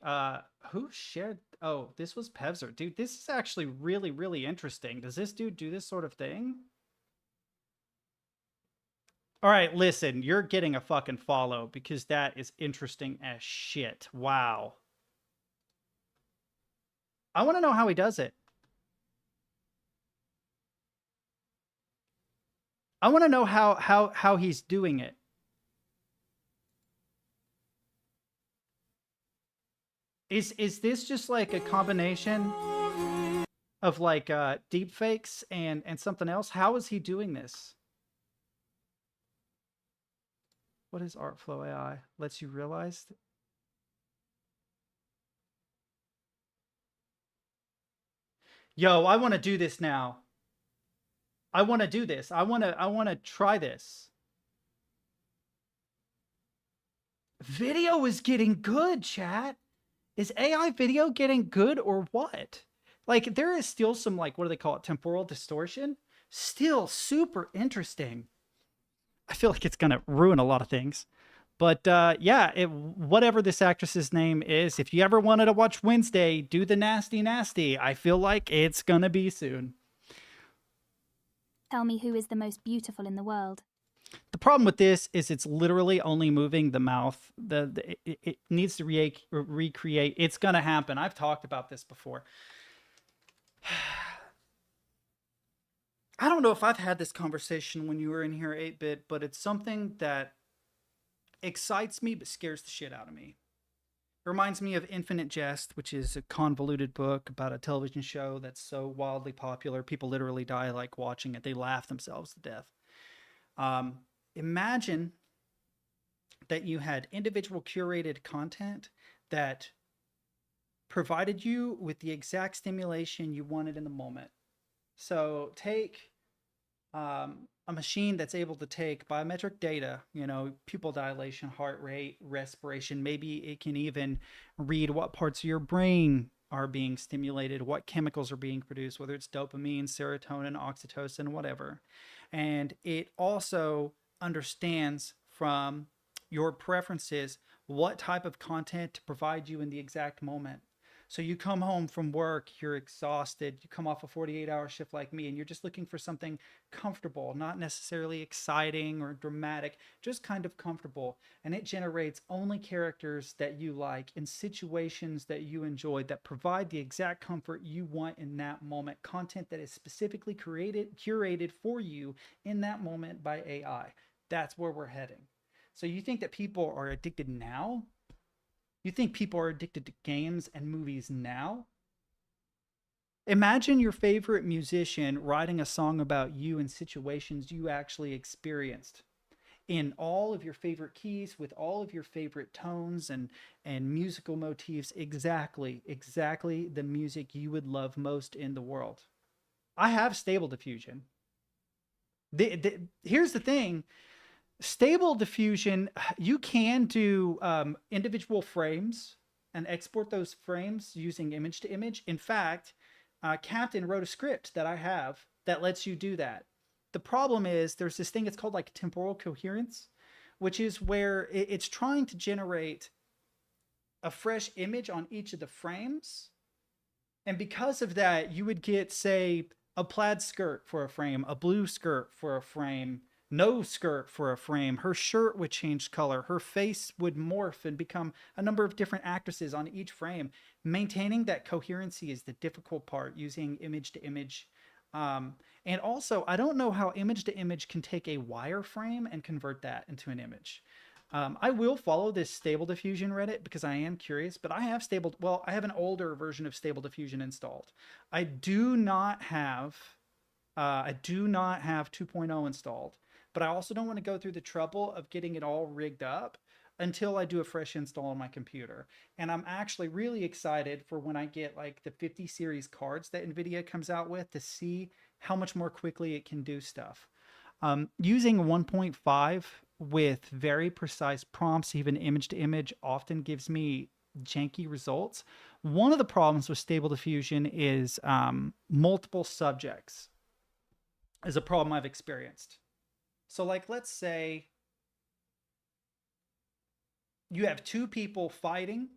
Who shared? Oh, this was Pevzer. Dude, this is actually really, really interesting. Does this dude do this sort of thing? All right, listen, you're getting a fucking follow because that is interesting as shit. Wow. I want to know how he does it. I want to know how he's doing it. Is this just like a combination of like deep fakes and something else? How is he doing this? What is Artflow AI? Lets you realize? Yo, I want to do this now. I want to do this. I want to try this. Video is getting good, chat. Is AI video getting good or what? Like, there is still some, like, what do they call it? Temporal distortion. Still super interesting. I feel like it's going to ruin a lot of things. But yeah, whatever this actress's name is, if you ever wanted to watch Wednesday, do the nasty nasty. I feel like it's going to be soon. Tell me who is the most beautiful in the world. The problem with this is it's literally only moving the mouth. It needs to recreate. It's going to happen. I've talked about this before. I don't know if I've had this conversation when you were in here, 8-Bit, but it's something that excites me but scares the shit out of me. It reminds me of Infinite Jest, which is a convoluted book about a television show that's so wildly popular. People literally die like watching it. They laugh themselves to death. Imagine that you had individual curated content that provided you with the exact stimulation you wanted in the moment. So take a machine that's able to take biometric data, you know, pupil dilation, heart rate, respiration. Maybe it can even read what parts of your brain are being stimulated, what chemicals are being produced, whether it's dopamine, serotonin, oxytocin, whatever. And it also understands from your preferences what type of content to provide you in the exact moment. So you come home from work, you're exhausted, you come off a 48-hour shift like me, and you're just looking for something comfortable, not necessarily exciting or dramatic, just kind of comfortable. And it generates only characters that you like in situations that you enjoy that provide the exact comfort you want in that moment, content that is specifically curated for you in that moment by AI. That's where we're heading. So you think that people are addicted now? You think people are addicted to games and movies now? Imagine your favorite musician writing a song about you in situations you actually experienced, in all of your favorite keys, with all of your favorite tones and musical motifs, exactly the music you would love most in the world. I have Stable Diffusion. Here's the thing. Stable Diffusion, you can do individual frames and export those frames using image to image. In fact, Captain wrote a script that I have that lets you do that. The problem is there's this thing, it's called like temporal coherence, which is where it's trying to generate a fresh image on each of the frames. And because of that, you would get, say, a plaid skirt for a frame, a blue skirt for a frame, no skirt for a frame. Her shirt would change color. Her face would morph and become a number of different actresses on each frame. Maintaining that coherency is the difficult part using image to image. And also, I don't know how image to image can take a wireframe and convert that into an image. I will follow this Stable Diffusion Reddit because I am curious, but I have I have an older version of Stable Diffusion installed. I do not have 2.0 installed. But I also don't want to go through the trouble of getting it all rigged up until I do a fresh install on my computer. And I'm actually really excited for when I get like the 50 series cards that NVIDIA comes out with to see how much more quickly it can do stuff. Using 1.5 with very precise prompts, even image to image, often gives me janky results. One of the problems with Stable Diffusion is multiple subjects is a problem I've experienced. So like, let's say you have two people fighting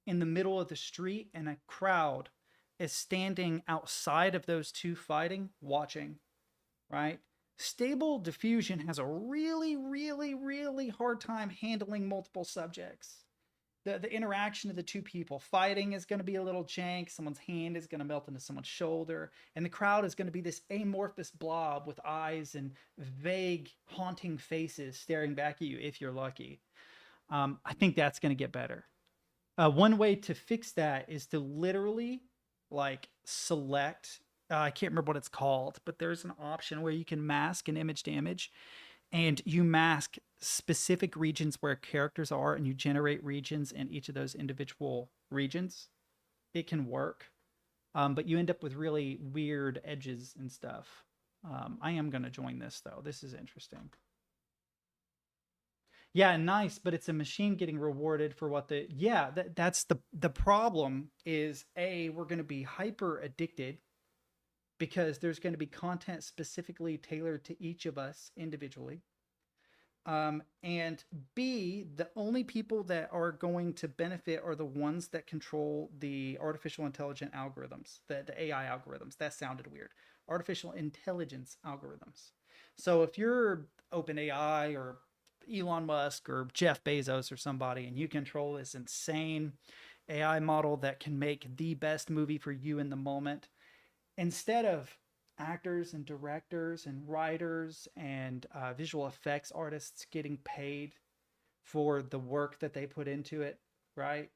in the middle of the street and a crowd is standing outside of those two fighting, watching, right? Stable Diffusion has a really hard time handling multiple subjects. the interaction of the two people fighting is going to be a little jank. Someone's hand is going to melt into someone's shoulder, and the crowd is going to be this amorphous blob with eyes and vague, haunting faces staring back at you if you're lucky. I think that's going to get better. One way to fix that is to literally like select. I can't remember what it's called, but there's an option where you can mask an image to image, and you mask specific regions where characters are, and you generate regions in each of those individual regions. It can work, but you end up with really weird edges and stuff. I am going to join this, though. This is interesting. Yeah, nice, but it's a machine getting rewarded for what the... Yeah, that's the problem is, A, we're going to be hyper addicted because there's going to be content specifically tailored to each of us individually. And B, the only people that are going to benefit are the ones that control the artificial intelligent algorithms, the AI algorithms. That sounded weird. Artificial intelligence algorithms. So if you're OpenAI or Elon Musk or Jeff Bezos or somebody, and you control this insane AI model that can make the best movie for you in the moment, instead of actors and directors and writers and visual effects artists getting paid for the work that they put into it, right?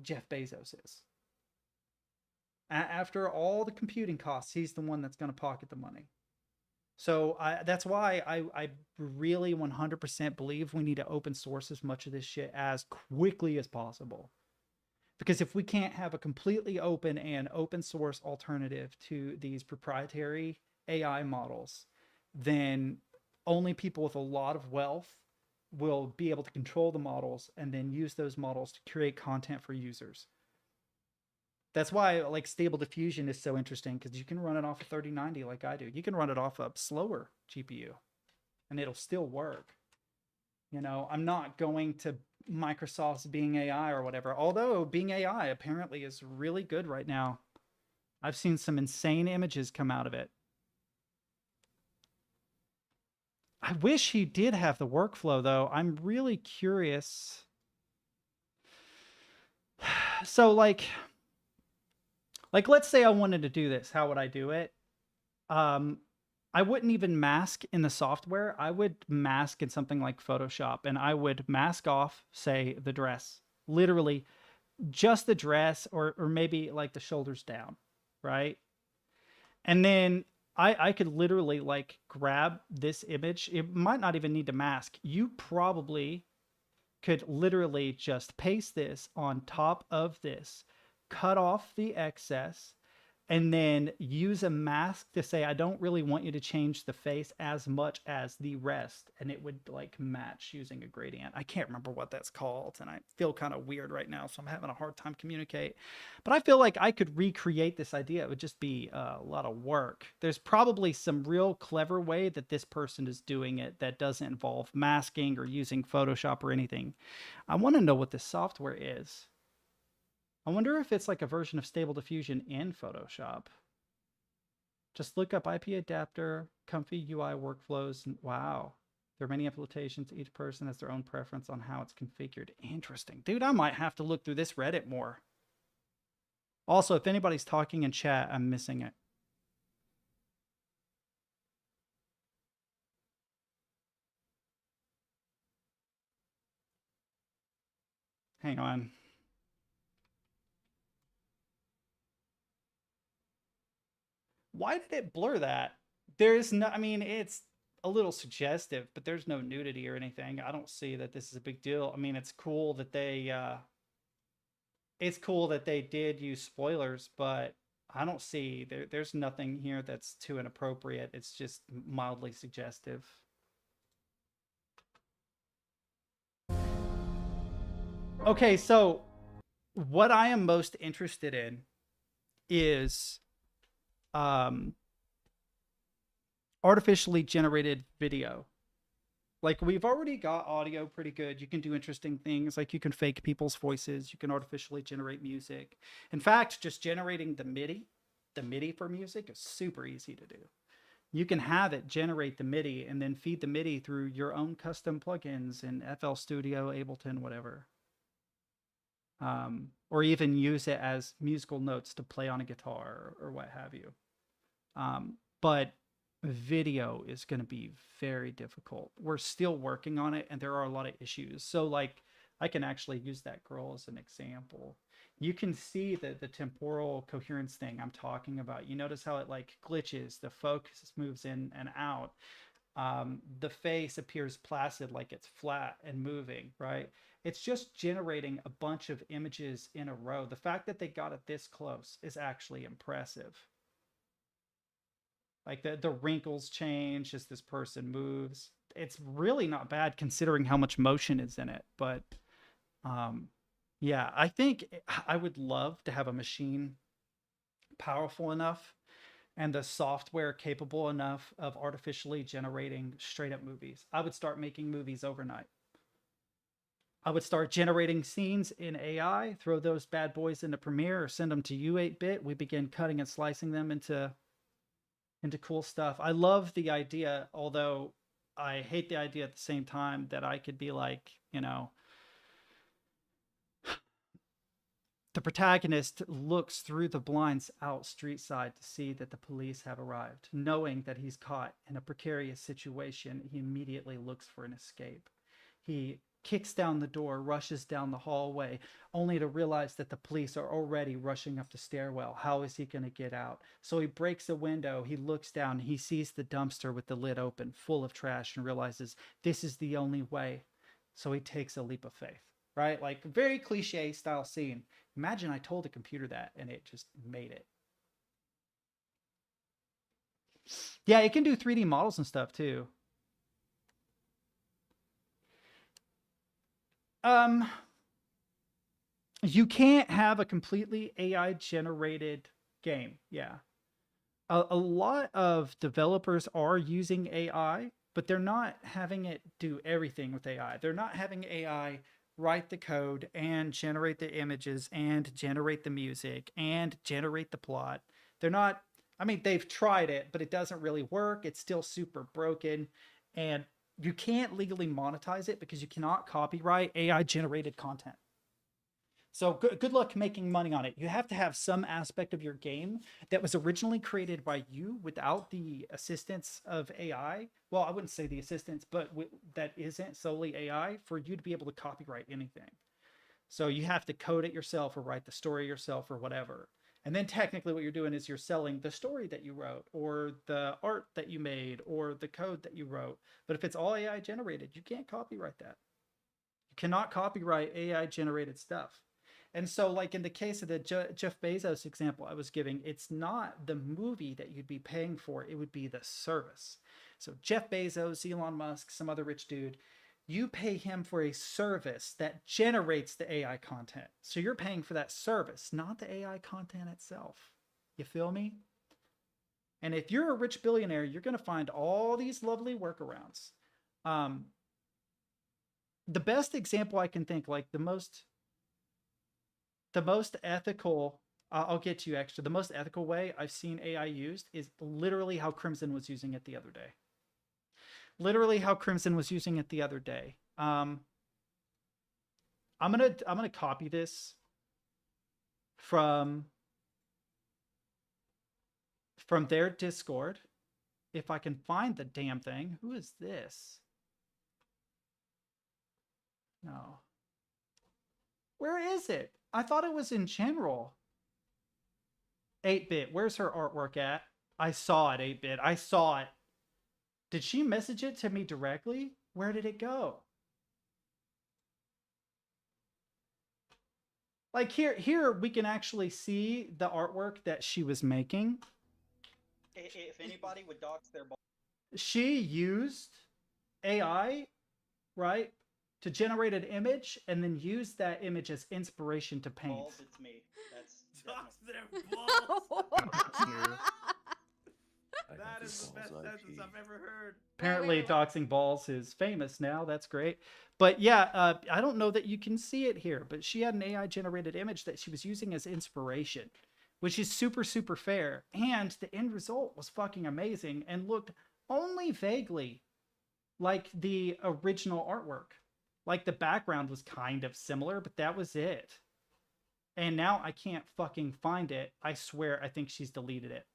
Jeff Bezos is. After all the computing costs, he's the one that's going to pocket the money. So that's why I really 100% believe we need to open source as much of this shit as quickly as possible. Because if we can't have a completely open and open source alternative to these proprietary AI models, then only people with a lot of wealth will be able to control the models and then use those models to create content for users. That's why like Stable Diffusion is so interesting, because you can run it off a 3090 like I do. You can run it off a slower GPU and it'll still work. You know, I'm not going to Microsoft's Bing AI or whatever, although Bing AI apparently is really good right now. I've seen some insane images come out of it. I wish he did have the workflow, though. I'm really curious. So like let's say I wanted to do this. How would I do it? I wouldn't even mask in the software. I would mask in something like Photoshop, and I would mask off, say, the dress. Literally, just the dress, or maybe like the shoulders down, right? And then I could literally like grab this image. It might not even need to mask. You probably could literally just paste this on top of this, cut off the excess, and then use a mask to say, I don't really want you to change the face as much as the rest. And it would like match using a gradient. I can't remember what that's called. And I feel kind of weird right now, so I'm having a hard time communicate. But I feel like I could recreate this idea. It would just be a lot of work. There's probably some real clever way that this person is doing it that doesn't involve masking or using Photoshop or anything. I want to know what this software is. I wonder if it's like a version of Stable Diffusion in Photoshop. Just look up IP adapter, comfy UI workflows, and wow. There are many implementations. Each person has their own preference on how it's configured. Interesting. Dude, I might have to look through this Reddit more. Also, if anybody's talking in chat, I'm missing it. Hang on. Why did it blur that? There's no, I mean, it's a little suggestive, but there's no nudity or anything. I don't see that this is a big deal. I mean, it's cool that they did use spoilers, but I don't see there's nothing here that's too inappropriate. It's just mildly suggestive. Okay, so what I am most interested in is artificially generated video. Like, we've already got audio pretty good. You can do interesting things, like you can fake people's voices, you can artificially generate music. In fact, just generating the MIDI for music is super easy to do. You can have it generate the MIDI and then feed the MIDI through your own custom plugins in FL Studio, Ableton, whatever. or even use it as musical notes to play on a guitar or what have you. But video is going to be very difficult. We're still working on it, and there are a lot of issues. So like, I can actually use that girl as an example. You can see the temporal coherence thing I'm talking about. You notice how it like glitches, the focus moves in and out. The face appears placid, like it's flat and moving, right? It's just generating a bunch of images in a row. The fact that they got it this close is actually impressive. Like the wrinkles change as this person moves. It's really not bad considering how much motion is in it. But yeah, I think I would love to have a machine powerful enough and the software capable enough of artificially generating straight up movies. I would start making movies overnight. I would start generating scenes in AI, throw those bad boys into Premiere or send them to U8-bit. We begin cutting and slicing them into cool stuff. I love the idea, although I hate the idea at the same time that I could be like, you know, the protagonist looks through the blinds out street side to see that the police have arrived. Knowing that he's caught in a precarious situation, he immediately looks for an escape. He kicks down the door, rushes down the hallway, only to realize that the police are already rushing up the stairwell. How is he going to get out? So he breaks a window, he looks down, he sees the dumpster with the lid open, full of trash, and realizes this is the only way. So he takes a leap of faith, right? Like, very cliche style scene. Imagine I told a computer that and it just made it. Yeah, it can do 3D models and stuff too. You can't have a completely AI generated game. Yeah. A lot of developers are using AI, but they're not having it do everything with AI. They're not having AI write the code and generate the images and generate the music and generate the plot. They're not, I mean, they've tried it, but it doesn't really work. It's still super broken. And you can't legally monetize it because you cannot copyright AI generated content. So good luck making money on it. You have to have some aspect of your game that was originally created by you without the assistance of AI. Well, I wouldn't say the assistance, but that isn't solely AI for you to be able to copyright anything. So you have to code it yourself or write the story yourself or whatever. And then technically what you're doing is you're selling the story that you wrote or the art that you made or the code that you wrote. But if it's all AI generated, you can't copyright that. You cannot copyright AI generated stuff. And so like in the case of the Jeff Bezos example I was giving, it's not the movie that you'd be paying for, it would be the service. So Jeff Bezos, Elon Musk, some other rich dude, you pay him for a service that generates the AI content. So you're paying for that service, not the AI content itself. You feel me? And if you're a rich billionaire, you're going to find all these lovely workarounds. The best example I can think, like the most ethical, I'll get to you extra, the most ethical way I've seen AI used is literally how Crimson was using it the other day. Literally how Crimson was using it the other day. I'm gonna copy this from their Discord. If I can find the damn thing. Who is this? No. Where is it? I thought it was in general. 8-bit, where's her artwork at? I saw it, 8-bit. I saw it. Did she message it to me directly? Where did it go? Like here we can actually see the artwork that she was making. If anybody would dox their balls. She used AI, right, to generate an image and then use that image as inspiration to paint. Balls, it's me. That's dox their balls. That is the best sentence I've ever heard. Apparently doxing balls is famous now. That's great. But yeah, I don't know that you can see it here, but she had an AI generated image that she was using as inspiration, which is super, super fair. And the end result was fucking amazing and looked only vaguely like the original artwork. Like the background was kind of similar, but that was it. And now I can't fucking find it. I swear, I think she's deleted it.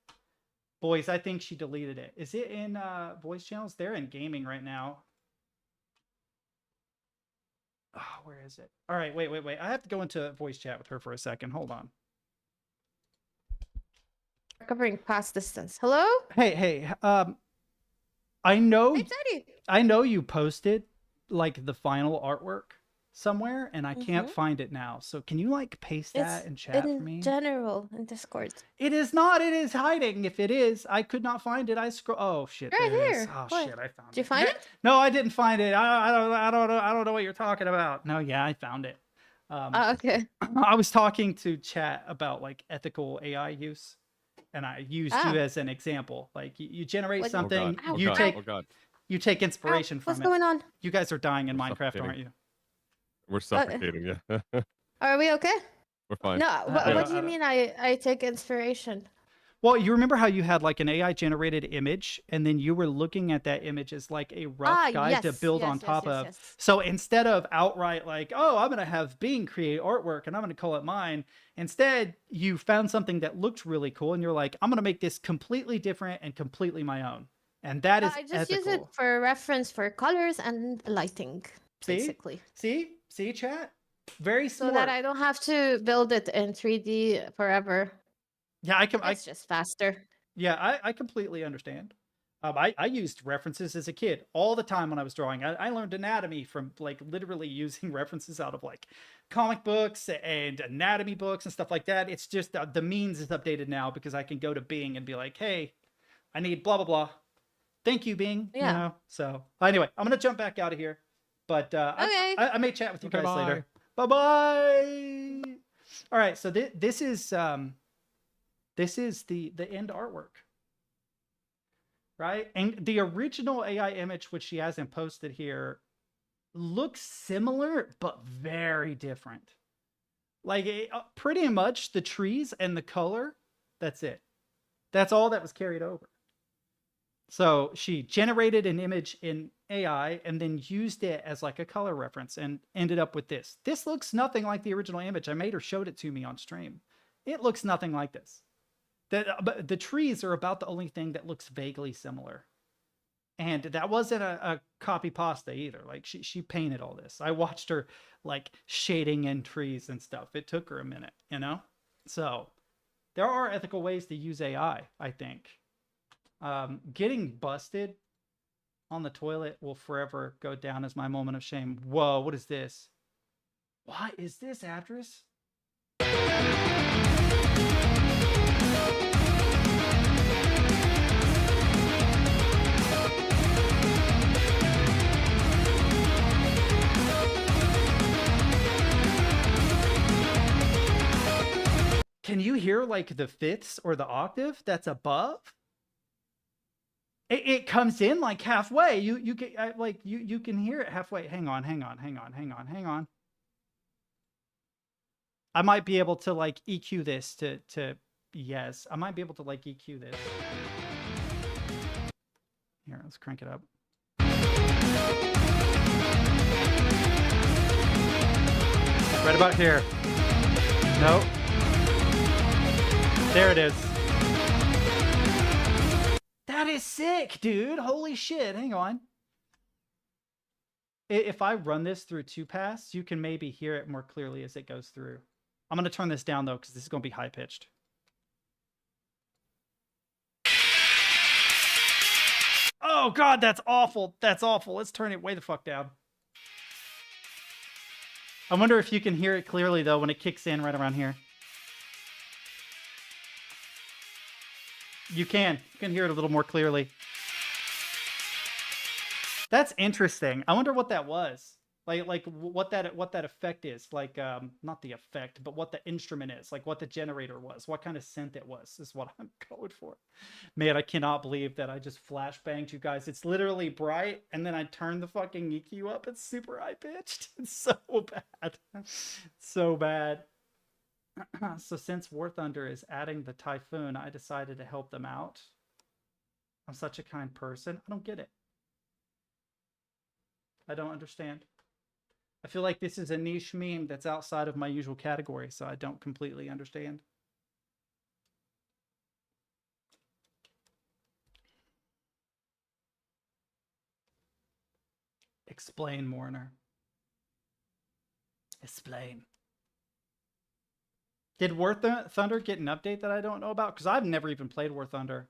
Boys, I think she deleted it. Is it in voice channels? They're in gaming right now. Oh, where is it? All right, wait. I have to go into voice chat with her for a second. Hold on. Covering past distance. Hello? Hey, I know, Hey, Teddy. I know you posted like the final artwork somewhere, and I can't find it now. So can you like paste that in chat for me? In general, in Discord. It is not. It is hiding. If it is, I could not find it. I scroll. Oh shit! Right there it is. here. Oh What? shit! I found it. Did you find it? No, I didn't find it. I don't know what you're talking about. No, yeah, I found it. Okay. I was talking to chat about like ethical AI use, and I used you as an example. Like you generate Like- something, Oh, you God. take Oh, God. you take inspiration from What's it. going on? You guys are dying in We're Minecraft, suffocating. aren't you? We're suffocating, yeah. Are we okay? We're fine. No, I what do you don't- mean I take inspiration? Well, you remember how you had like an AI generated image, and then you were looking at that image as like a rough guide to yes, build yes, on yes, top yes, of. yes. So instead of outright like, oh, I'm gonna have Bing create artwork and I'm gonna call it mine, instead you found something that looked really cool, and you're like, I'm gonna make this completely different and completely my own, and that is I just ethical. use it for reference for colors and lighting, See? basically. See, chat. Very So smart. that I don't have to build it in 3D forever. Yeah, It's just faster. Yeah, I completely understand. I used references as a kid all the time when I was drawing. I learned anatomy from like literally using references out of like comic books and anatomy books and stuff like that. It's just the means is updated now because I can go to Bing and be like, hey, I need blah, blah, blah. Thank you, Bing. Yeah. You know? So anyway, I'm going to jump back out of here. But Okay. I may chat with you Okay, guys bye. later. Bye-bye. All right, so this is the end artwork, right? And the original AI image, which she hasn't posted here, looks similar but very different. Like pretty much the trees and the color, that's it. That's all that was carried over. So she generated an image in AI and then used it as like a color reference and ended up with this. This looks nothing like the original image. I made her showed it to me on stream. It looks nothing like this. But the trees are about the only thing that looks vaguely similar. And that wasn't a copy pasta either. Like she painted all this. I watched her like shading in trees and stuff. It took her a minute, you know? So there are ethical ways to use AI, I think. Getting busted on the toilet will forever go down as my moment of shame. Whoa, what is this? What is this, actress? Can you hear like the fifths or the octave that's above? It comes in like halfway. You can like you can hear it halfway. Hang on. I might be able to like EQ this to yes. I might be able to like EQ this. Here, let's crank it up. Right about here. Nope. There it is. That is sick, dude. Holy shit. Hang on. If I run this through 2Pass, you can maybe hear it more clearly as it goes through. I'm going to turn this down, though, because this is going to be high-pitched. Oh, God, that's awful. That's awful. Let's turn it way the fuck down. I wonder if you can hear it clearly, though, when it kicks in right around here. You can hear it a little more clearly. That's interesting. I wonder what that was. Like what that effect is. Like not the effect, but what the instrument is. Like what the generator was. What kind of synth it was is what I'm going for. Man, I cannot believe that I just flashbanged you guys. It's literally bright, and then I turned the fucking EQ up. It's super high pitched. It's so bad. So bad. So since War Thunder is adding the Typhoon, I decided to help them out. I'm such a kind person. I don't get it. I don't understand. I feel like this is a niche meme that's outside of my usual category, so I don't completely understand. Explain, Mourner. Explain. Did War Thunder get an update that I don't know about? Because I've never even played War Thunder.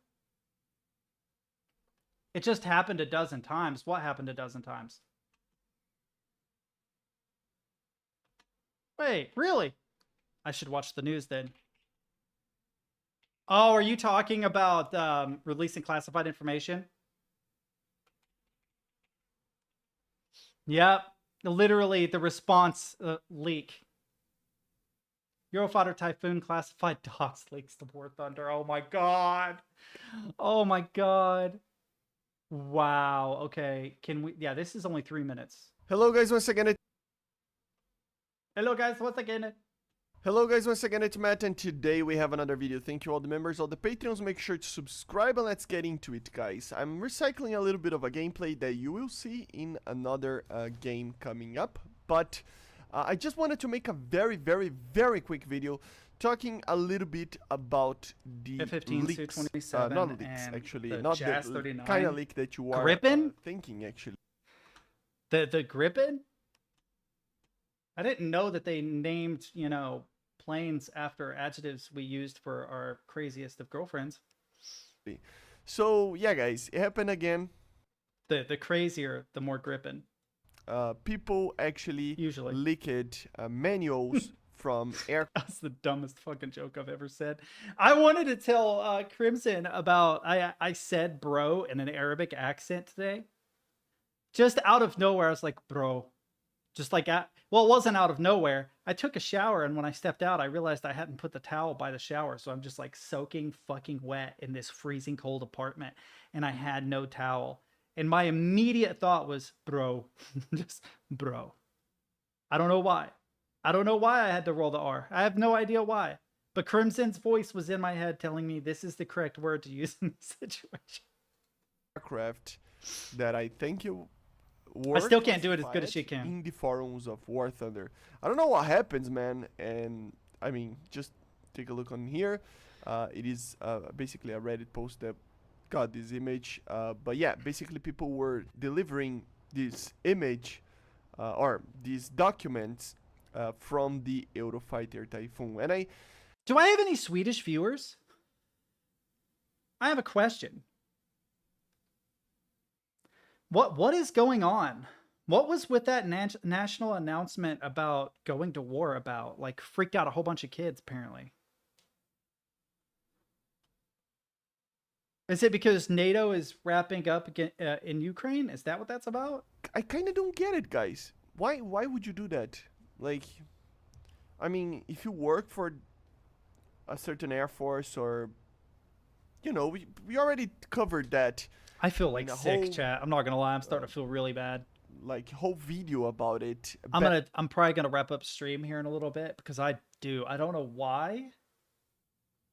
It just happened a dozen times. What happened a dozen times? Wait, really? I should watch the news then. Oh, are you talking about releasing classified information? Yep. Literally the response leak. Eurofighter Typhoon classified docs leaks to War Thunder. Oh my god. Oh my god. Wow. Okay. Can we... Yeah, this is only 3 minutes. Hello guys, once again. Hello guys, once again. Hello guys, once again, it's Matt, and today we have another video. Thank you all the members, all the Patreons. Make sure to subscribe, and let's get into it, guys. I'm recycling a little bit of a gameplay that you will see in another game coming up, but I just wanted to make a very quick video talking a little bit about the F-15, leaks. Su-27, not leaks, and actually. the Not Jazz the 39. kind of leak that you are Gripen? thinking, actually. The Gripen? I didn't know that they named, you know, planes after adjectives we used for our craziest of girlfriends. So yeah, guys, it happened again. The crazier, the more Gripen. People actually usually leaked manuals from air. That's the dumbest fucking joke I've ever said. I wanted to tell Crimson about I said bro in an Arabic accent today. Just out of nowhere, I was like, bro. Just like, well, it wasn't out of nowhere. I took a shower, and when I stepped out, I realized I hadn't put the towel by the shower. So I'm just like soaking fucking wet in this freezing cold apartment, and I had no towel. And my immediate thought was, bro, just bro. I don't know why. I don't know why I had to roll the R. I have no idea why. But Crimson's voice was in my head telling me this is the correct word to use in this situation. Aircraft that I think you... I still can't do it as good as she can. In the forums of War Thunder. I don't know what happens, man. And I mean, just take a look on here. It is basically a Reddit post that got this image. But yeah, basically people were delivering this image or these documents from the Eurofighter Typhoon. And do I have any Swedish viewers? I have a question. What is going on? What was with that national announcement about going to war about? Like, freaked out a whole bunch of kids, apparently. Is it because NATO is wrapping up in Ukraine? Is that what that's about? I kind of don't get it, guys. Why would you do that? Like, I mean, if you work for a certain air force or, you know, we already covered that. I feel like sick, chat. I'm not gonna lie. I'm starting to feel really bad. Like whole video about it. I'm probably gonna wrap up stream here in a little bit because I don't know why,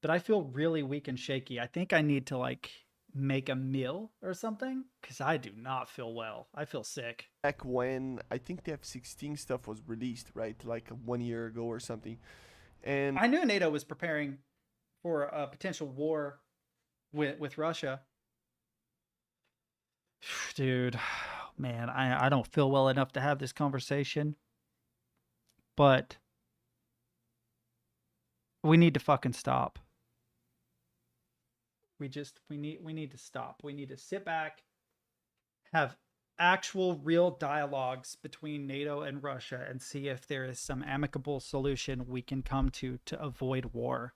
but I feel really weak and shaky. I think I need to like make a meal or something because I do not feel well. I feel sick. Back when I think the F-16 stuff was released, right? Like 1 year ago or something. And I knew NATO was preparing for a potential war with Russia. Dude, man, I don't feel well enough to have this conversation, but we need to fucking stop. We need to stop. We need to sit back, have actual real dialogues between NATO and Russia and see if there is some amicable solution we can come to avoid war.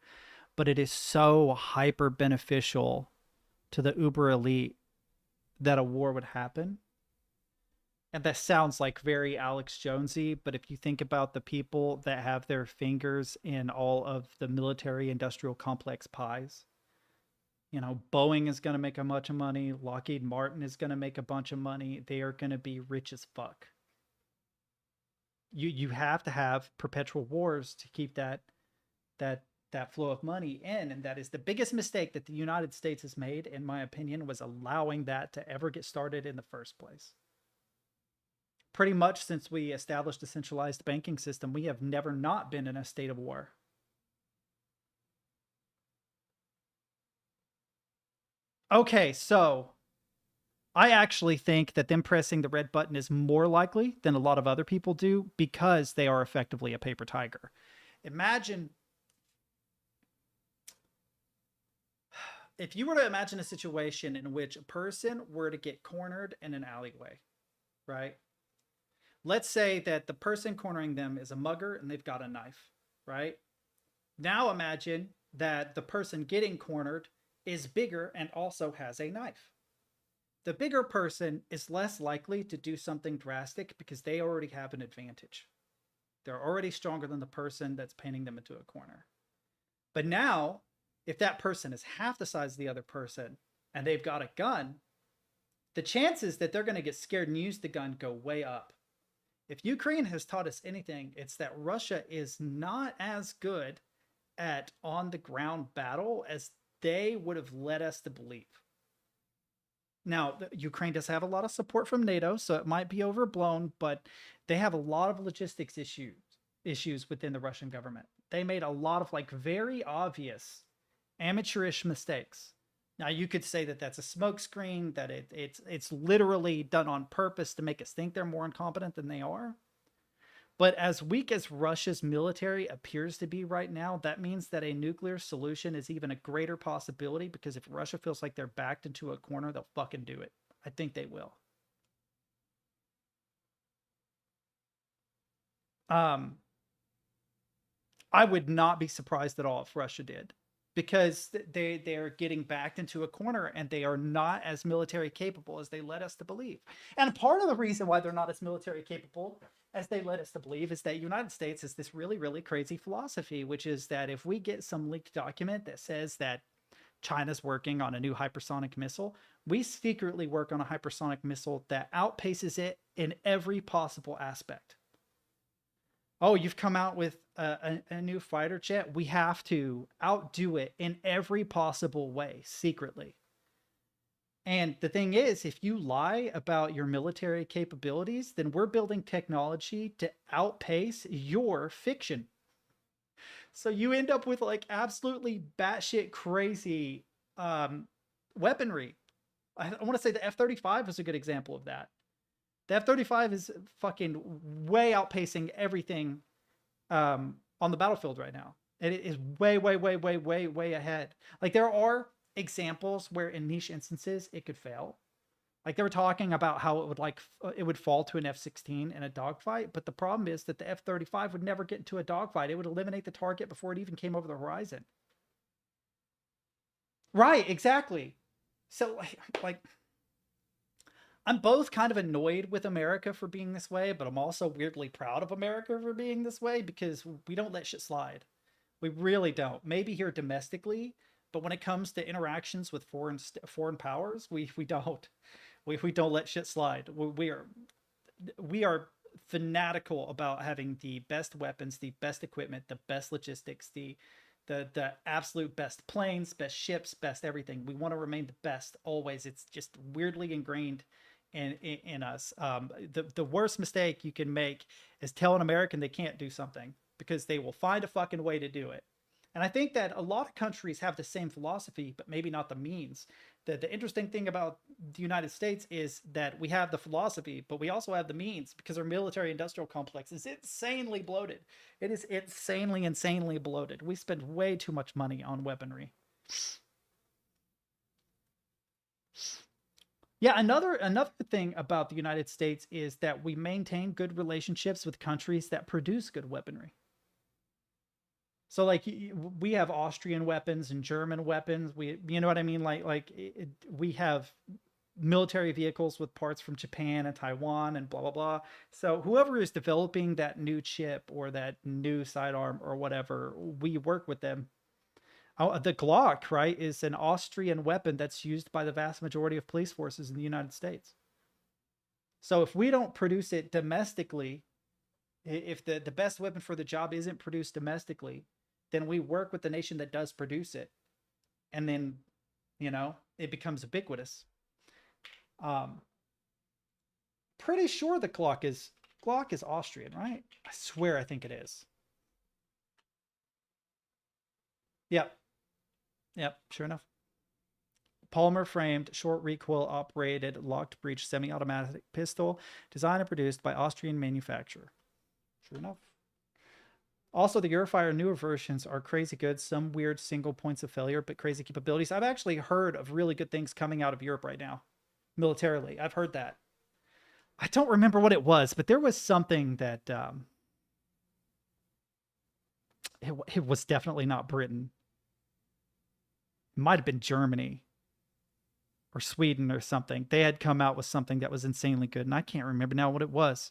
But it is so hyper beneficial to the uber elite that a war would happen. And that sounds like very Alex Jonesy, but if you think about the people that have their fingers in all of the military industrial complex pies, you know, Boeing is going to make a bunch of money. Lockheed Martin is going to make a bunch of money. They are going to be rich as fuck. You have to have perpetual wars to keep that flow of money in, and that is the biggest mistake that the United States has made, in my opinion, was allowing that to ever get started in the first place. pretty much since we established a centralized banking system, we have never not been in a state of war. Okay, so I actually think that them pressing the red button is more likely than a lot of other people do because they are effectively a paper tiger. Imagine if you were to imagine a situation in which a person were to get cornered in an alleyway, right? Let's say that the person cornering them is a mugger and they've got a knife, right? Now imagine that the person getting cornered is bigger and also has a knife. The bigger person is less likely to do something drastic because they already have an advantage. They're already stronger than the person that's pinning them into a corner. But now, if that person is half the size of the other person and they've got a gun, the chances that they're going to get scared and use the gun go way up. If Ukraine has taught us anything, it's that Russia is not as good at on-the-ground battle as they would have led us to believe. Now, Ukraine does have a lot of support from NATO, so it might be overblown, but they have a lot of logistics issues within the Russian government. They made a lot of like very obvious amateurish mistakes. Now, you could say that that's a smokescreen, that it's literally done on purpose to make us think they're more incompetent than they are. But as weak as Russia's military appears to be right now, that means that a nuclear solution is even a greater possibility, because if Russia feels like they're backed into a corner, they'll fucking do it. I think they will. I would not be surprised at all if Russia did, because they're getting backed into a corner and they are not as military capable as they led us to believe. And part of the reason why they're not as military capable as they led us to believe is that the United States has this really, really crazy philosophy, which is that if we get some leaked document that says that China's working on a new hypersonic missile, we secretly work on a hypersonic missile that outpaces it in every possible aspect. Oh, you've come out with a new fighter jet? We have to outdo it in every possible way, secretly. And the thing is, if you lie about your military capabilities, then we're building technology to outpace your fiction. So you end up with like absolutely batshit crazy weaponry. I want to say the F-35 is a good example of that. The F-35 is fucking way outpacing everything on the battlefield right now. It is way, way, way, way, way, way ahead. Like there are examples where in niche instances it could fail. Like they were talking about how it would fall to an F-16 in a dogfight, but the problem is that the F-35 would never get into a dogfight. It would eliminate the target before it even came over the horizon. Right, exactly. So like I'm both kind of annoyed with America for being this way, but I'm also weirdly proud of America for being this way, because we don't let shit slide. We really don't. Maybe here domestically, but when it comes to interactions with foreign powers, we don't. We don't let shit slide. We are fanatical about having the best weapons, the best equipment, the best logistics, the absolute best planes, best ships, best everything. We want to remain the best always. It's just weirdly ingrained in us. The worst mistake you can make is tell an American they can't do something, because they will find a fucking way to do it. And I think that a lot of countries have the same philosophy, but maybe not the means. The interesting thing about the United States is that we have the philosophy, but we also have the means, because our military industrial complex is insanely bloated. It is insanely bloated. We spend way too much money on weaponry. Yeah, another thing about the United States is that we maintain good relationships with countries that produce good weaponry. So like we have Austrian weapons and German weapons. You know what I mean? We have military vehicles with parts from Japan and Taiwan and blah, blah, blah. So whoever is developing that new chip or that new sidearm or whatever, we work with them. The Glock, right, is an Austrian weapon that's used by the vast majority of police forces in the United States. So if we don't produce it domestically, if the best weapon for the job isn't produced domestically, then we work with the nation that does produce it. And then, it becomes ubiquitous. pretty sure the Glock is Austrian, right? I swear I think it is. Yep. Yep, sure enough. Polymer framed, short recoil operated, locked breech semi-automatic pistol, designed and produced by Austrian manufacturer. Sure enough. Also, the Eurofire newer versions are crazy good. Some weird single points of failure, but crazy capabilities. I've actually heard of really good things coming out of Europe right now, militarily. I've heard that. I don't remember what it was, but there was something that it was definitely not Britain. It might have been Germany or Sweden or something. They had come out with something that was insanely good, and I can't remember now what it was.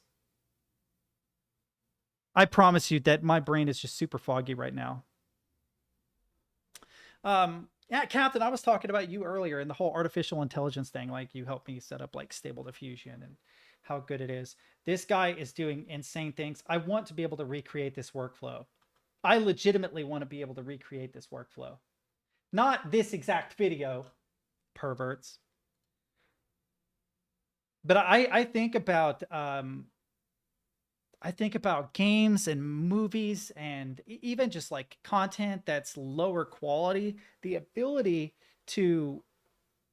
I promise you that my brain is just super foggy right now. Yeah, Captain, I was talking about you earlier and the whole artificial intelligence thing. Like, you helped me set up like Stable Diffusion and how good it is. This guy is doing insane things. I want to be able to recreate this workflow. I legitimately want to be able to recreate this workflow. Not this exact video, perverts. But I think about games and movies and even just like content that's lower quality. The ability to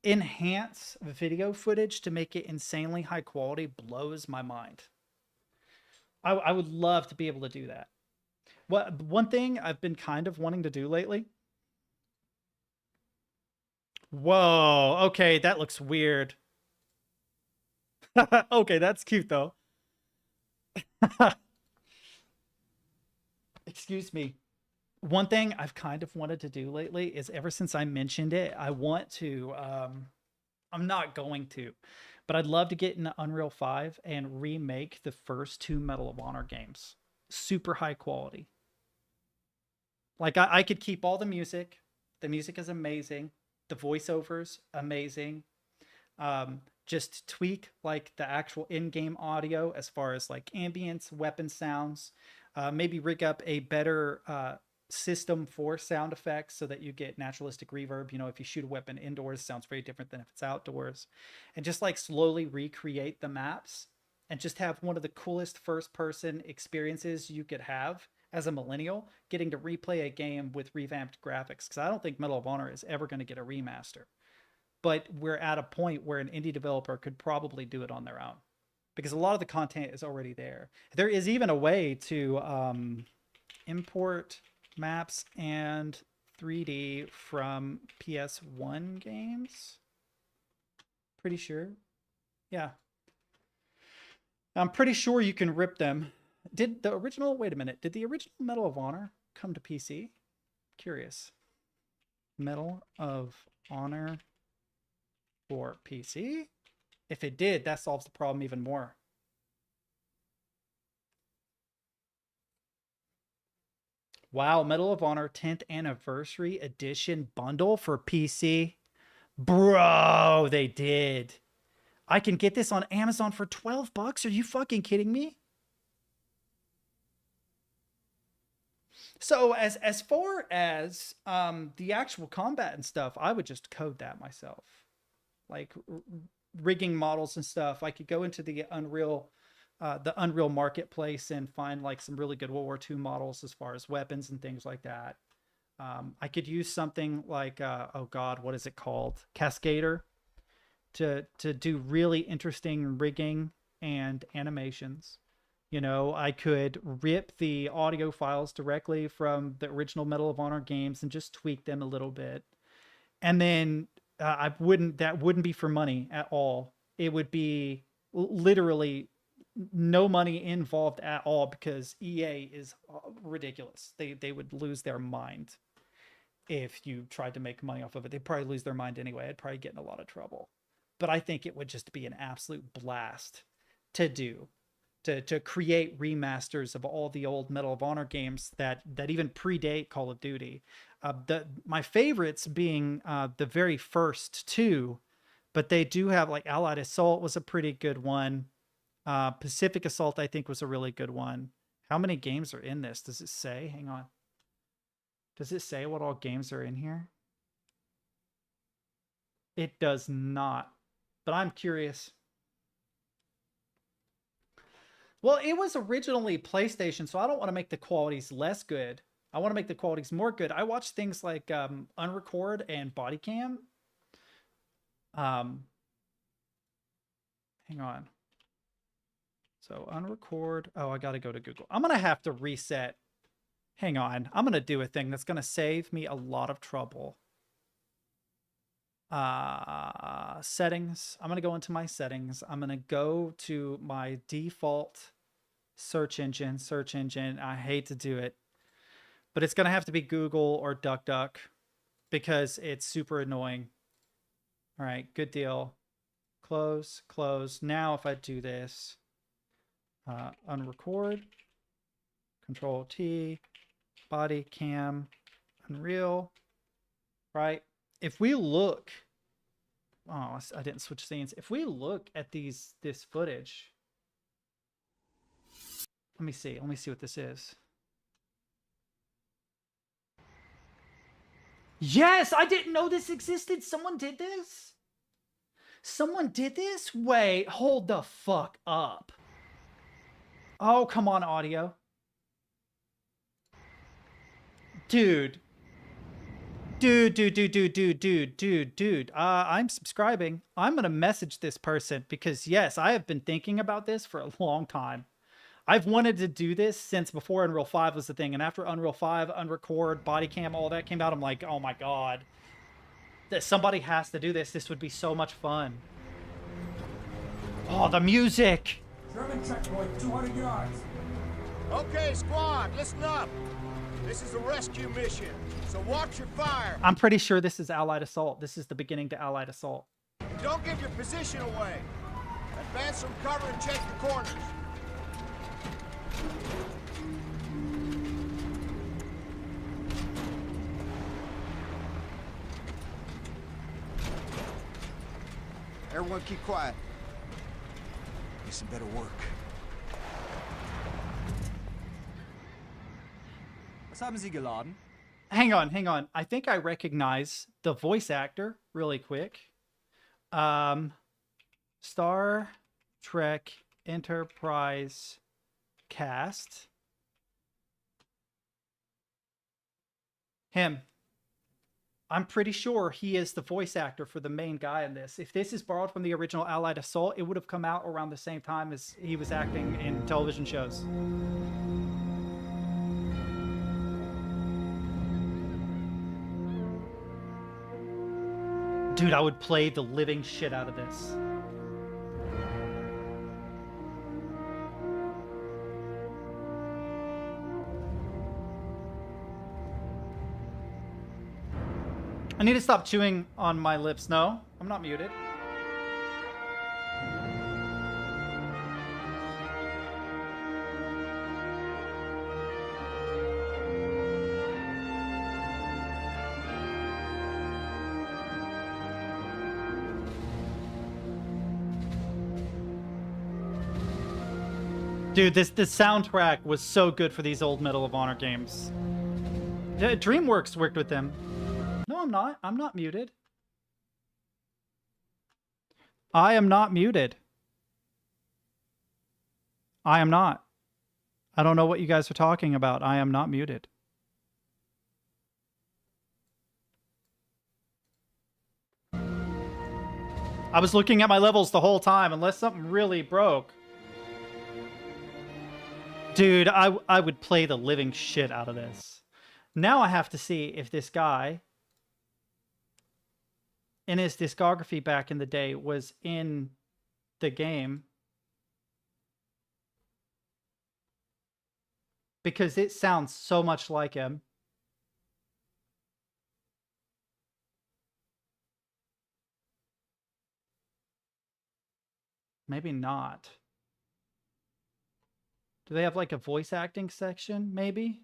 enhance video footage to make it insanely high quality blows my mind. I would love to be able to do that. One thing I've been kind of wanting to do lately. Whoa, okay, that looks weird. Okay, that's cute though. Excuse me. One thing I've kind of wanted to do lately is, ever since I mentioned it, I want to, I'm not going to, but I'd love to get into Unreal 5 and remake the first 2 Medal of Honor games. Super high quality. Like, I could keep all the music. The music is amazing. The voiceovers, amazing. Just tweak like the actual in-game audio as far as like ambience, weapon sounds. Maybe rig up a better system for sound effects so that you get naturalistic reverb. You know, if you shoot a weapon indoors, it sounds very different than if it's outdoors. And just like slowly recreate the maps and just have one of the coolest first-person experiences you could have as a millennial, getting to replay a game with revamped graphics. Because I don't think Medal of Honor is ever going to get a remaster. But we're at a point where an indie developer could probably do it on their own, because a lot of the content is already there. There is even a way to import maps and 3D from PS1 games. Pretty sure. Yeah. I'm pretty sure you can rip them. Did the original, wait a minute, did the original Medal of Honor come to PC? Curious. Medal of Honor for PC? If it did, that solves the problem even more. Wow, Medal of Honor 10th Anniversary Edition bundle for PC. Bro, they did. I can get this on Amazon for $12. Are you fucking kidding me? So as far as the actual combat and stuff, I would just code that myself. Like rigging models and stuff. I could go into the Unreal marketplace and find like some really good World War II models as far as weapons and things like that. I could use something like oh god, what is it called? Cascader to do really interesting rigging and animations. You know, I could rip the audio files directly from the original Medal of Honor games and just tweak them a little bit. And then that wouldn't be for money at all. It would be literally no money involved at all, because EA is ridiculous. They would lose their mind if you tried to make money off of it. They'd probably lose their mind anyway. I'd probably get in a lot of trouble. But I think it would just be an absolute blast to do. To create remasters of all the old Medal of Honor games that even predate Call of Duty. My favorites being the very first 2, but they do have like Allied Assault was a pretty good one. Pacific Assault, I think, was a really good one. How many games are in this? Does it say? Hang on. Does it say what all games are in here? It does not, but I'm curious. Well, it was originally PlayStation, so I don't want to make the qualities less good. I want to make the qualities more good. I watch things like Unrecord and Bodycam. Hang on. So Unrecord. Oh, I got to go to Google. I'm going to have to reset. Hang on. I'm going to do a thing that's going to save me a lot of trouble. Settings. I'm going to go into my settings. I'm going to go to my default search engine. I hate to do it, but it's going to have to be Google or DuckDuck because it's super annoying. All right, good deal. Close, close. Now if I do this, unrecord, Control T, body cam, Unreal, right? If we look, oh, I didn't switch scenes. If we look at this footage, let me see what this is. Yes, I didn't know this existed. Someone did this? Someone did this? Wait, hold the fuck up. Oh, come on, audio. Dude. I'm subscribing. I'm going to message this person because, yes, I have been thinking about this for a long time. I've wanted to do this since before Unreal 5 was the thing. And after Unreal 5, Unrecord, Bodycam, all that came out, I'm like, oh my God. That somebody has to do this. This would be so much fun. Oh, the music. German checkpoint, 200 yards. Okay, squad, listen up. This is a rescue mission, so watch your fire. I'm pretty sure this is Allied Assault. This is the beginning to Allied Assault. Don't give your position away. Advance from cover and check the corners. Everyone keep quiet. Need some better work. Was haben Sie geladen? Hang on. I think I recognize the voice actor really quick. Star Trek Enterprise cast. Him. I'm pretty sure he is the voice actor for the main guy in this. If this is borrowed from the original Allied Assault, it would have come out around the same time as he was acting in television shows. Dude, I would play the living shit out of this. I need to stop chewing on my lips. No, I'm not muted. Dude, this soundtrack was so good for these old Medal of Honor games. DreamWorks worked with them. No, I'm not. I'm not muted. I am not muted. I am not. I don't know what you guys are talking about. I am not muted. I was looking at my levels the whole time, unless something really broke. Dude, I would play the living shit out of this. Now I have to see if this guy, in his discography back in the day, was in the game. Because it sounds so much like him. Maybe not. Do they have like a voice acting section, maybe?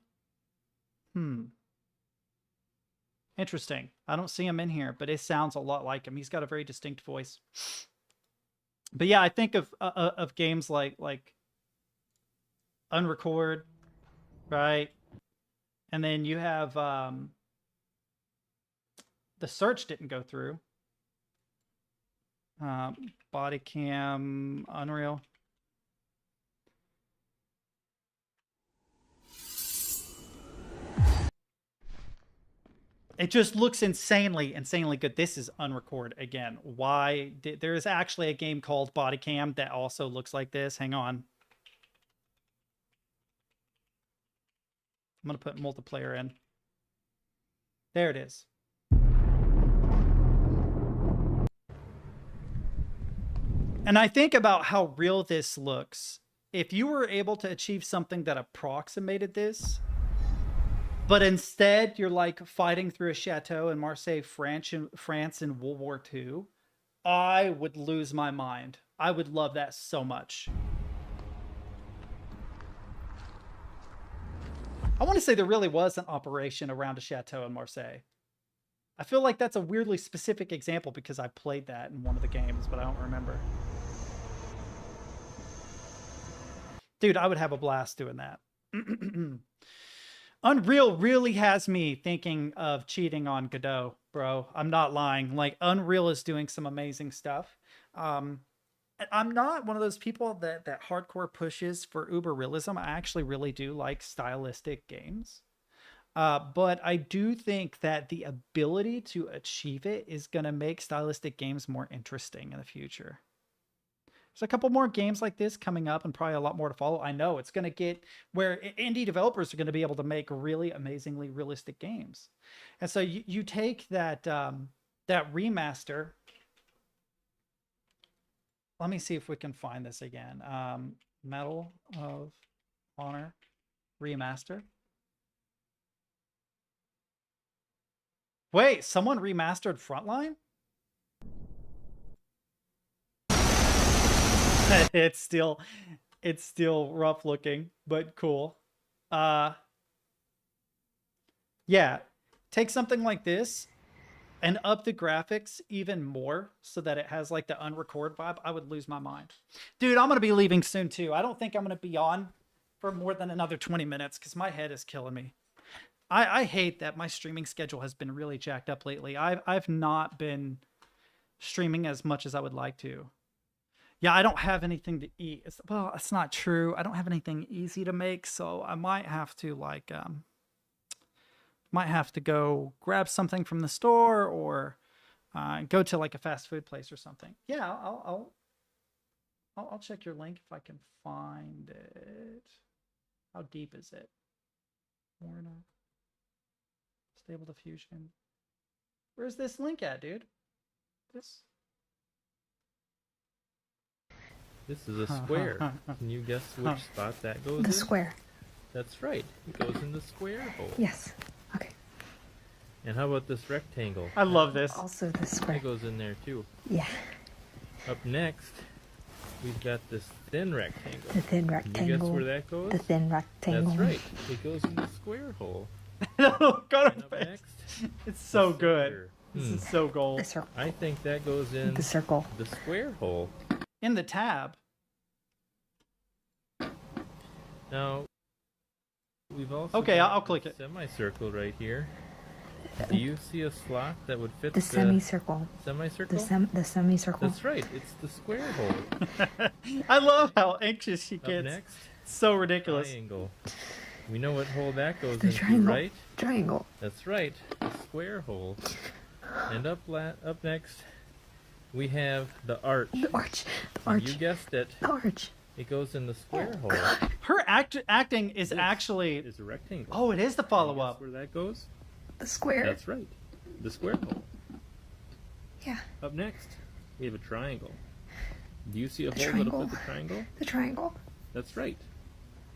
Interesting. I don't see him in here, but it sounds a lot like him. He's got a very distinct voice. But yeah, I think of games like Unrecord, right? And then you have the search didn't go through. Bodycam, Unreal. It just looks insanely good. This is unrecorded again. Why did there is actually a game called Body Cam that also looks like this. Hang on. I'm gonna put multiplayer in. There it is. And I think about how real this looks. If you were able to achieve something that approximated this, but instead you're like fighting through a chateau in Marseille, France in World War II, I would lose my mind. I would love that so much. I want to say there really was an operation around a chateau in Marseille. I feel like that's a weirdly specific example because I played that in one of the games, but I don't remember. Dude, I would have a blast doing that. Unreal really has me thinking of cheating on Godot, bro. I'm not lying. Like, Unreal is doing some amazing stuff. I'm not one of those people that hardcore pushes for uber realism. I actually really do like stylistic games. But I do think that the ability to achieve it is going to make stylistic games more interesting in the future. There's a couple more games like this coming up and probably a lot more to follow. I know it's going to get where indie developers are going to be able to make really amazingly realistic games. And so you take that, that remaster. Let me see if we can find this again. Medal of Honor remaster. Wait, someone remastered Frontline? it's still rough looking, but cool. Yeah, take something like this and up the graphics even more so that it has like the unrecord vibe. I would lose my mind. Dude, I'm going to be leaving soon too. I don't think I'm going to be on for more than another 20 minutes because my head is killing me. I hate that my streaming schedule has been really jacked up lately. I've not been streaming as much as I would like to. Yeah, I don't have anything to eat. Well, it's not true. I don't have anything easy to make, so I might have to like go grab something from the store or go to like a fast food place or something. Yeah, I'll check your link if I can find it. How deep is it? Warner. Stable diffusion. Where's this link at, dude? This is a square. Can you guess which spot that goes in? The square. That's right. It goes in the square hole. Yes. Okay. And how about this rectangle? I love this. Also the square. It goes in there too. Yeah. Up next, we've got this thin rectangle. The thin rectangle. Can you guess where that goes? The thin rectangle. That's right. It goes in the square hole. No, go to next. It's so good. This is so gold. I think that goes in the circle. The square hole. In the tab. Now, we've also okay. I'll click it. Semicircle right here. Do you see a slot that would fit the semicircle? Semicircle? The semicircle. That's right. It's the square hole. I love how anxious she Up gets. next, so ridiculous. Triangle. We know what hole that goes The into, triangle. right? Triangle. That's right. The square hole. And up next, we have the arch. The arch. The And arch. you guessed it. The arch. It goes in the square hole. Her acting is actually. It's a rectangle. Oh, it is the follow up. Where that goes? The square. That's right. The square hole. Yeah. Up next, we have a triangle. Do you see a The hole triangle. that'll fit the triangle? The triangle. That's right.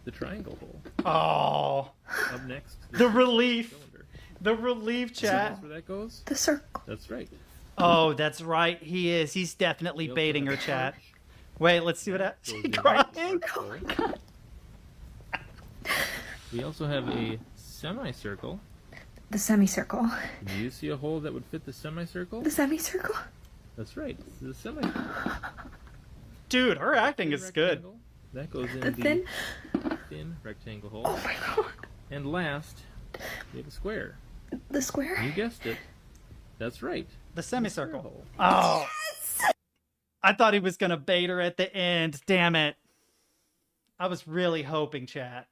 The triangle hole. Oh. Up next, The relief. cylinder. The relief, chat. That's where that goes? The circle. That's right. Oh, that's right. He is. He's definitely We also baiting have her, the chat. arch. Wait, let's see what happens. Goes She's in the crying. arch hole. We also have a semicircle. The semicircle. Do you see a hole that would fit the semicircle? The semicircle. That's right. It's the semicircle. Dude, her acting is good. Rectangle. That goes in The the thin rectangle hole. Oh my god. And last, we have a square. The square. You guessed it. That's right. The semicircle. hole. Oh. I thought he was going to bait her at the end. Damn it. I was really hoping, chat.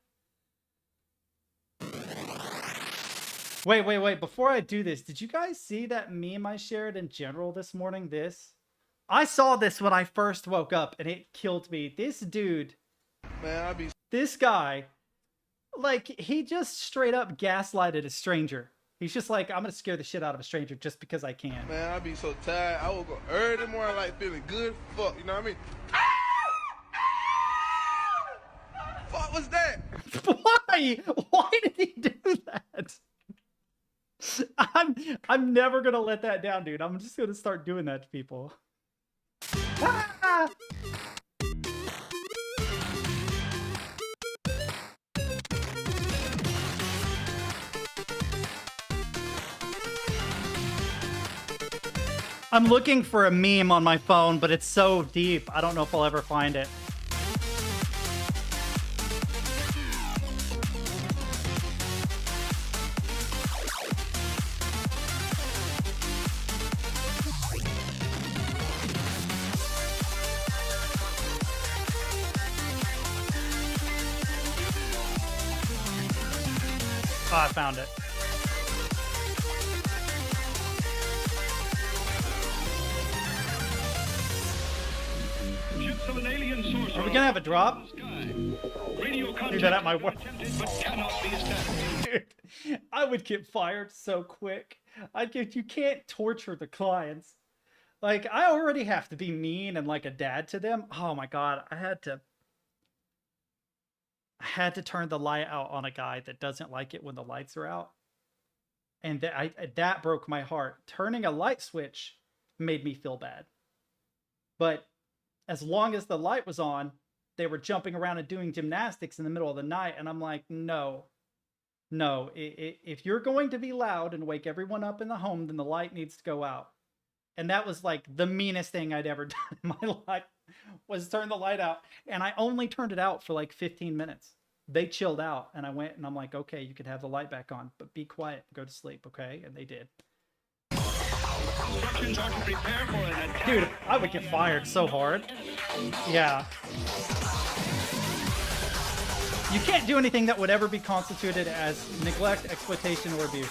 Wait. Before I do this, did you guys see that meme I shared in general this morning? I saw this when I first woke up and it killed me. This dude, Man, this guy, like, he just straight up gaslighted a stranger. He's just like, I'm gonna scare the shit out of a stranger just because I can. Man, I be so tired. I woke up early morning like feeling good. Fuck, you know what I mean? Fuck was that? Why? Why did he do that? I'm never gonna let that down, dude. I'm just gonna start doing that to people. Ah! I'm looking for a meme on my phone, but it's so deep. I don't know if I'll ever find it. Oh, I found it. Are we gonna have a drop? Do that at my work. Dude, I would get fired so quick. You can't torture the clients. Like, I already have to be mean and like a dad to them. Oh my god, I had to turn the light out on a guy that doesn't like it when the lights are out. And that broke my heart. Turning a light switch made me feel bad. But as long as the light was on, they were jumping around and doing gymnastics in the middle of the night. And I'm like, no. If you're going to be loud and wake everyone up in the home, then the light needs to go out. And that was like the meanest thing I'd ever done in my life, was turn the light out. And I only turned it out for like 15 minutes. They chilled out and I went and I'm like, okay, you can have the light back on, but be quiet, go to sleep, okay? And they did. Dude, I would get fired so hard. Yeah. You can't do anything that would ever be constituted as neglect, exploitation, or abuse.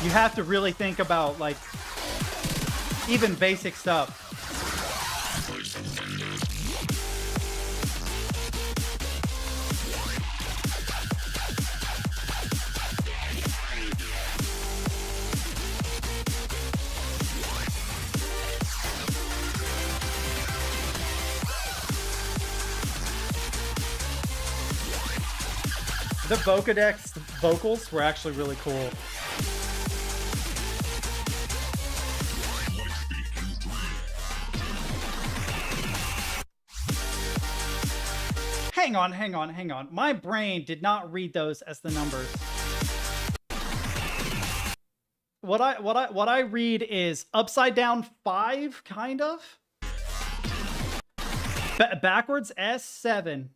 You have to really think about, like, even basic stuff. The Vocadex vocals were actually really cool. Hang on. My brain did not read those as the numbers. What I read is upside down 5, kind of. Backwards S7.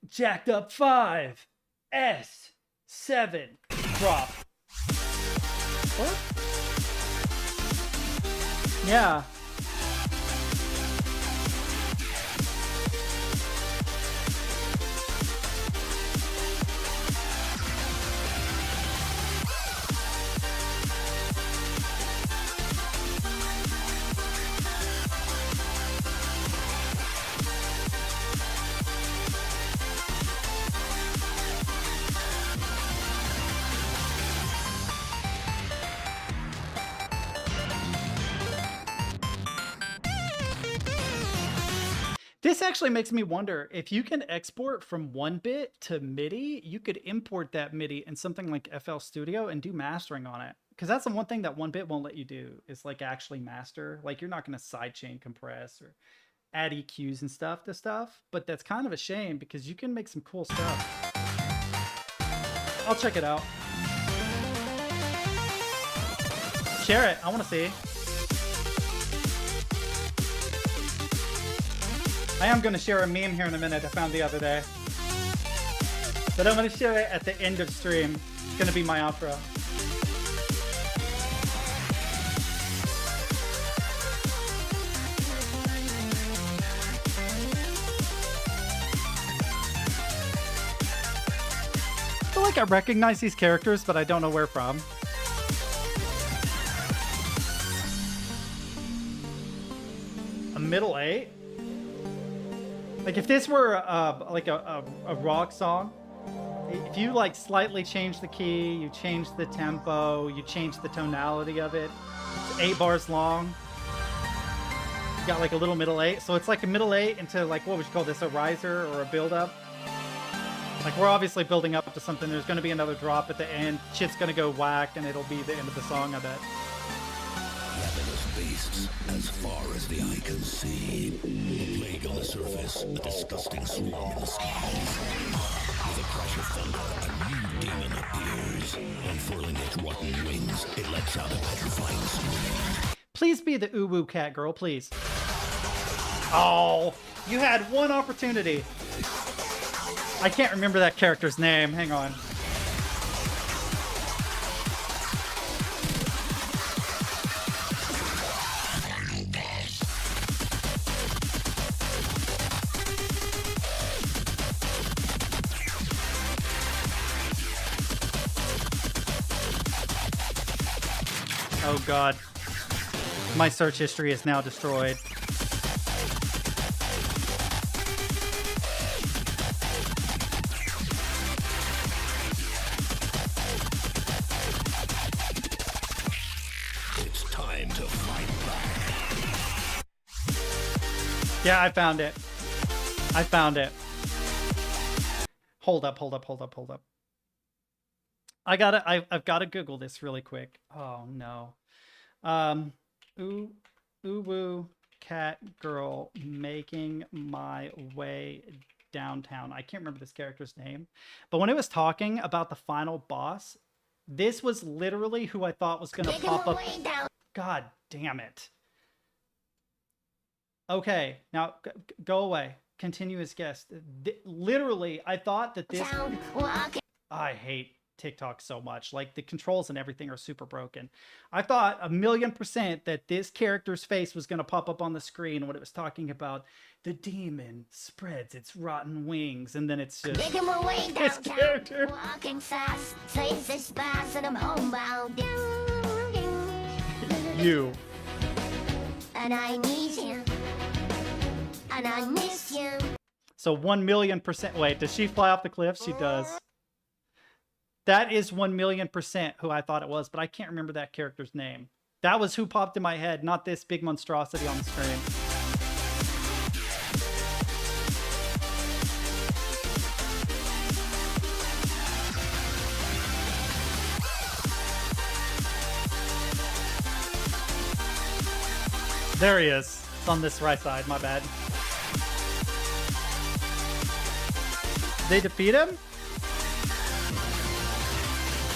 Jacked up 5. S7. Drop. What? Yeah. This actually makes me wonder, if you can export from 1-bit to MIDI, you could import that MIDI in something like FL Studio and do mastering on it. Because that's the one thing that 1-bit won't let you do, is like actually master. Like, you're not going to sidechain compress or add EQs and stuff to stuff. But that's kind of a shame because you can make some cool stuff. I'll check it out. Share it. I want to see. I am going to share a meme here in a minute I found the other day. But I'm going to share it at the end of stream. It's going to be my outro. like I recognize these characters, but I don't know where from. A middle 8? Like if this were like a rock song, if you like slightly change the key, you change the tempo, you change the tonality of it, it's 8 bars long. You got like a little middle 8, so it's like a middle 8 into like, what would you call this, a riser or a build up? Like we're obviously building up to something. There's going to be another drop at the end. Shit's going to go whack, and it'll be the end of the song, I bet. Ravenous beasts as far as the eye can see. A plague on the surface, a disgusting swarm in the skies. With a crash of thunder, a new demon appears. Unfurling its rotten wings, it lets out a petrifying scream. Please be the uwu cat girl, please. Oh, you had one opportunity. I can't remember that character's name. Hang on. Oh god. My search history is now destroyed. It's time to fight back. Yeah, I found it. I found it. Hold up. I've gotta Google this really quick. Oh no. Uwu cat girl making my way downtown. I can't remember this character's name, but when it was talking about the final boss, this was literally who I thought was gonna pop up. God damn it. Okay, now go away. Continuous guest. Literally, I thought that this. I hate TikTok so much. Like the controls and everything are super broken. I thought 1,000,000% that this character's face was going to pop up on the screen when it was talking about the demon spreads its rotten wings, and then it's just Making my way this downtown, character. walking fast, saves this fast, and I'm homebound. You. And I need you, and I miss you. So 1,000,000%. Wait, does she fly off the cliff? She does. That is 1,000,000% who I thought it was, but I can't remember that character's name. That was who popped in my head, not this big monstrosity on the screen. There he is. It's on this right side, my bad. Did they defeat him?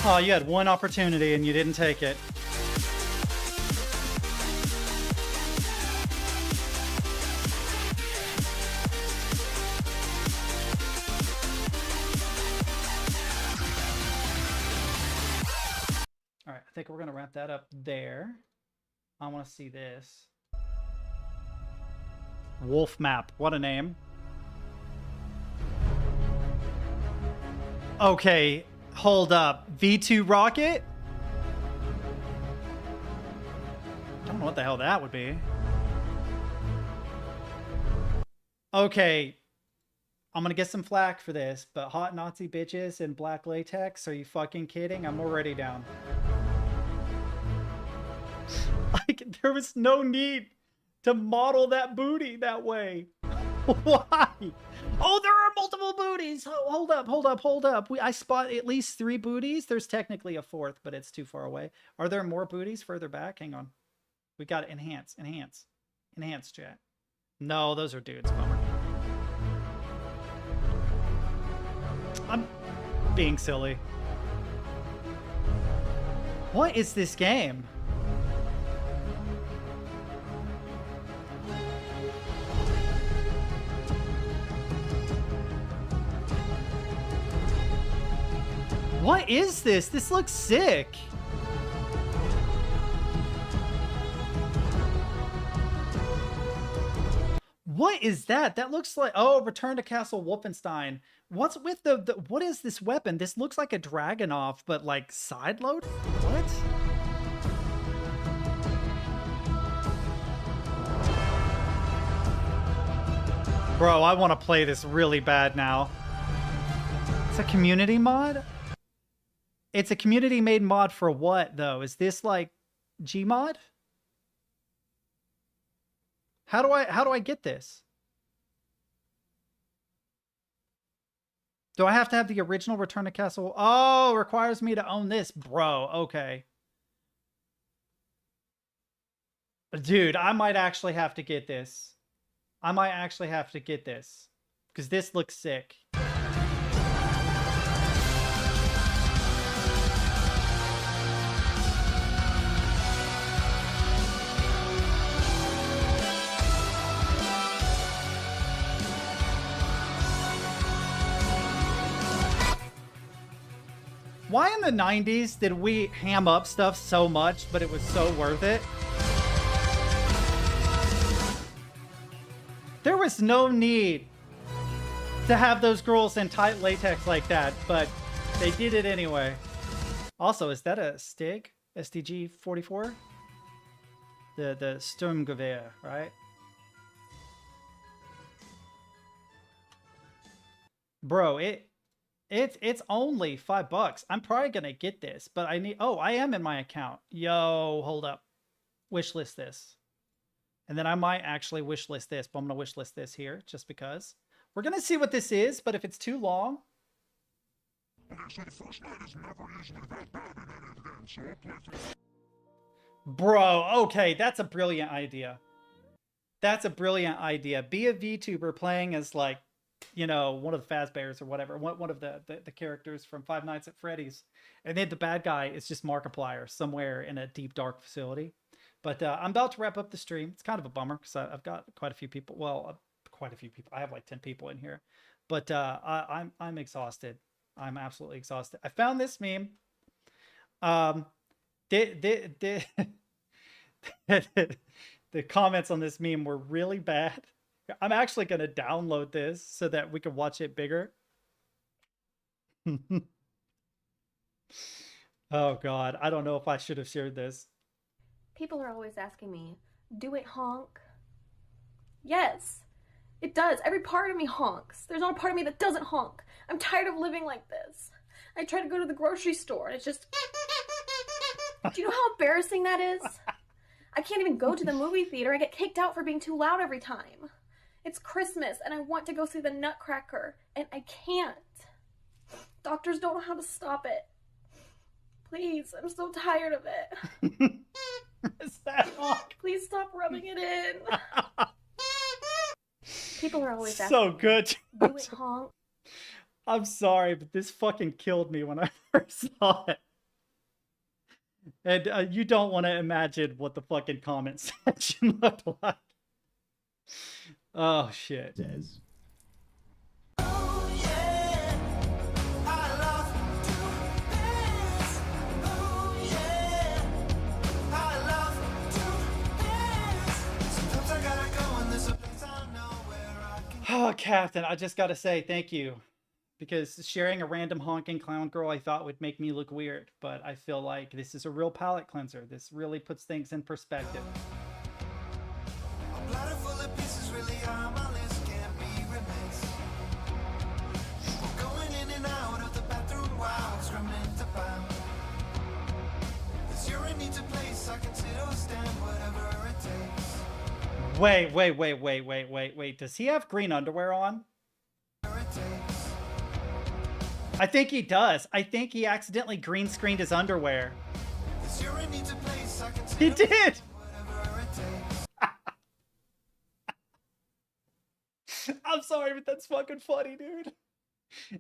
Oh, you had one opportunity and you didn't take it. All right, I think we're going to wrap that up there. I want to see this. Wolf map. What a name. Okay. Hold up. V2 rocket? I don't know what the hell that would be. Okay. I'm gonna get some flack for this, but hot Nazi bitches in black latex? Are you fucking kidding? I'm already down. Like, there was no need to model that booty that way. Why? Oh, there are multiple booties. Oh, hold up. I spot at least 3 booties. There's technically a 4th, but it's too far away. Are there more booties further back? Hang on. We got to enhance, chat. No, those are dudes. Bummer. I'm being silly. What is this game? What is this? This looks sick. What is that? That looks like, oh, Return to Castle Wolfenstein. What's with the what is this weapon? This looks like a Dragunov, but like sideload? What? Bro, I want to play this really bad now. It's a community mod? It's a community made mod for what though? Is this like Gmod? How do I get this? Do I have to have the original Return to Castle? Oh, requires me to own this, bro. Okay. Dude, I might actually have to get this. I might actually have to get this because this looks sick. Why in the 90s did we ham up stuff so much, but it was so worth it? There was no need to have those girls in tight latex like that, but they did it anyway. Also, is that a STIG? STG 44? The Sturmgewehr, right? Bro, it's only $5. I'm probably gonna get this, but I need, oh, I am in my account. Yo, hold up. Wishlist this. And then I might actually wishlist this, but I'm gonna wishlist this here just because. We're gonna see what this is, but if it's too long. Bro, okay, that's a brilliant idea. That's a brilliant idea. Be a VTuber playing as like, you know, one of the Fazbears or whatever, one of the characters from Five Nights at Freddy's. And then the bad guy is just Markiplier somewhere in a deep, dark facility. But I'm about to wrap up the stream. It's kind of a bummer because I've got quite a few people. Well, quite a few people. I have like 10 people in here. But I'm exhausted. I'm absolutely exhausted. I found this meme. The comments on this meme were really bad. I'm actually going to download this so that we can watch it bigger. Oh, God. I don't know if I should have shared this. People are always asking me, do it honk? Yes, it does. Every part of me honks. There's not a part of me that doesn't honk. I'm tired of living like this. I try to go to the grocery store and it's just... Do you know how embarrassing that is? I can't even go to the movie theater. I get kicked out for being too loud every time. It's Christmas and I want to go see the Nutcracker and I can't. Doctors don't know how to stop it. Please, I'm so tired of it. Is that honk? Please stop rubbing it in. People are always asking So good. do it honk? I'm sorry, but this fucking killed me when I first saw it. And you don't want to imagine what the fucking comment section looked like. Oh, shit. Oh, Captain, I just got to say thank you. Because sharing a random honking clown girl I thought would make me look weird. But I feel like this is a real palate cleanser. This really puts things in perspective. Wait. Does he have green underwear on? I think he does. I think he accidentally green screened his underwear. He did! I'm sorry, but that's fucking funny, dude.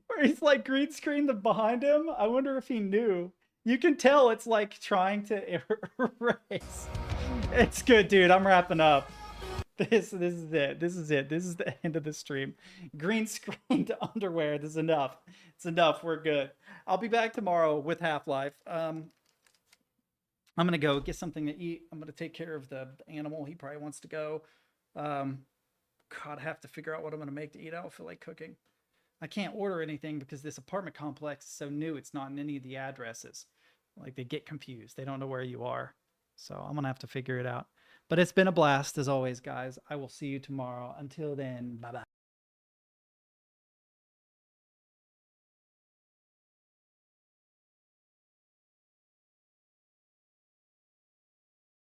Where he's like green screened the behind him. I wonder if he knew. You can tell it's like trying to erase. It's good, dude. I'm wrapping up. This is it. This is it. This is the end of the stream. Green screened underwear. This is enough. It's enough. We're good. I'll be back tomorrow with Half-Life. I'm gonna go get something to eat. I'm gonna take care of the animal. He probably wants to go. God, I have to figure out what I'm going to make to eat. I don't feel like cooking. I can't order anything because this apartment complex is so new. It's not in any of the addresses. Like, they get confused. They don't know where you are. So I'm going to have to figure it out. But it's been a blast as always, guys. I will see you tomorrow. Until then, bye-bye.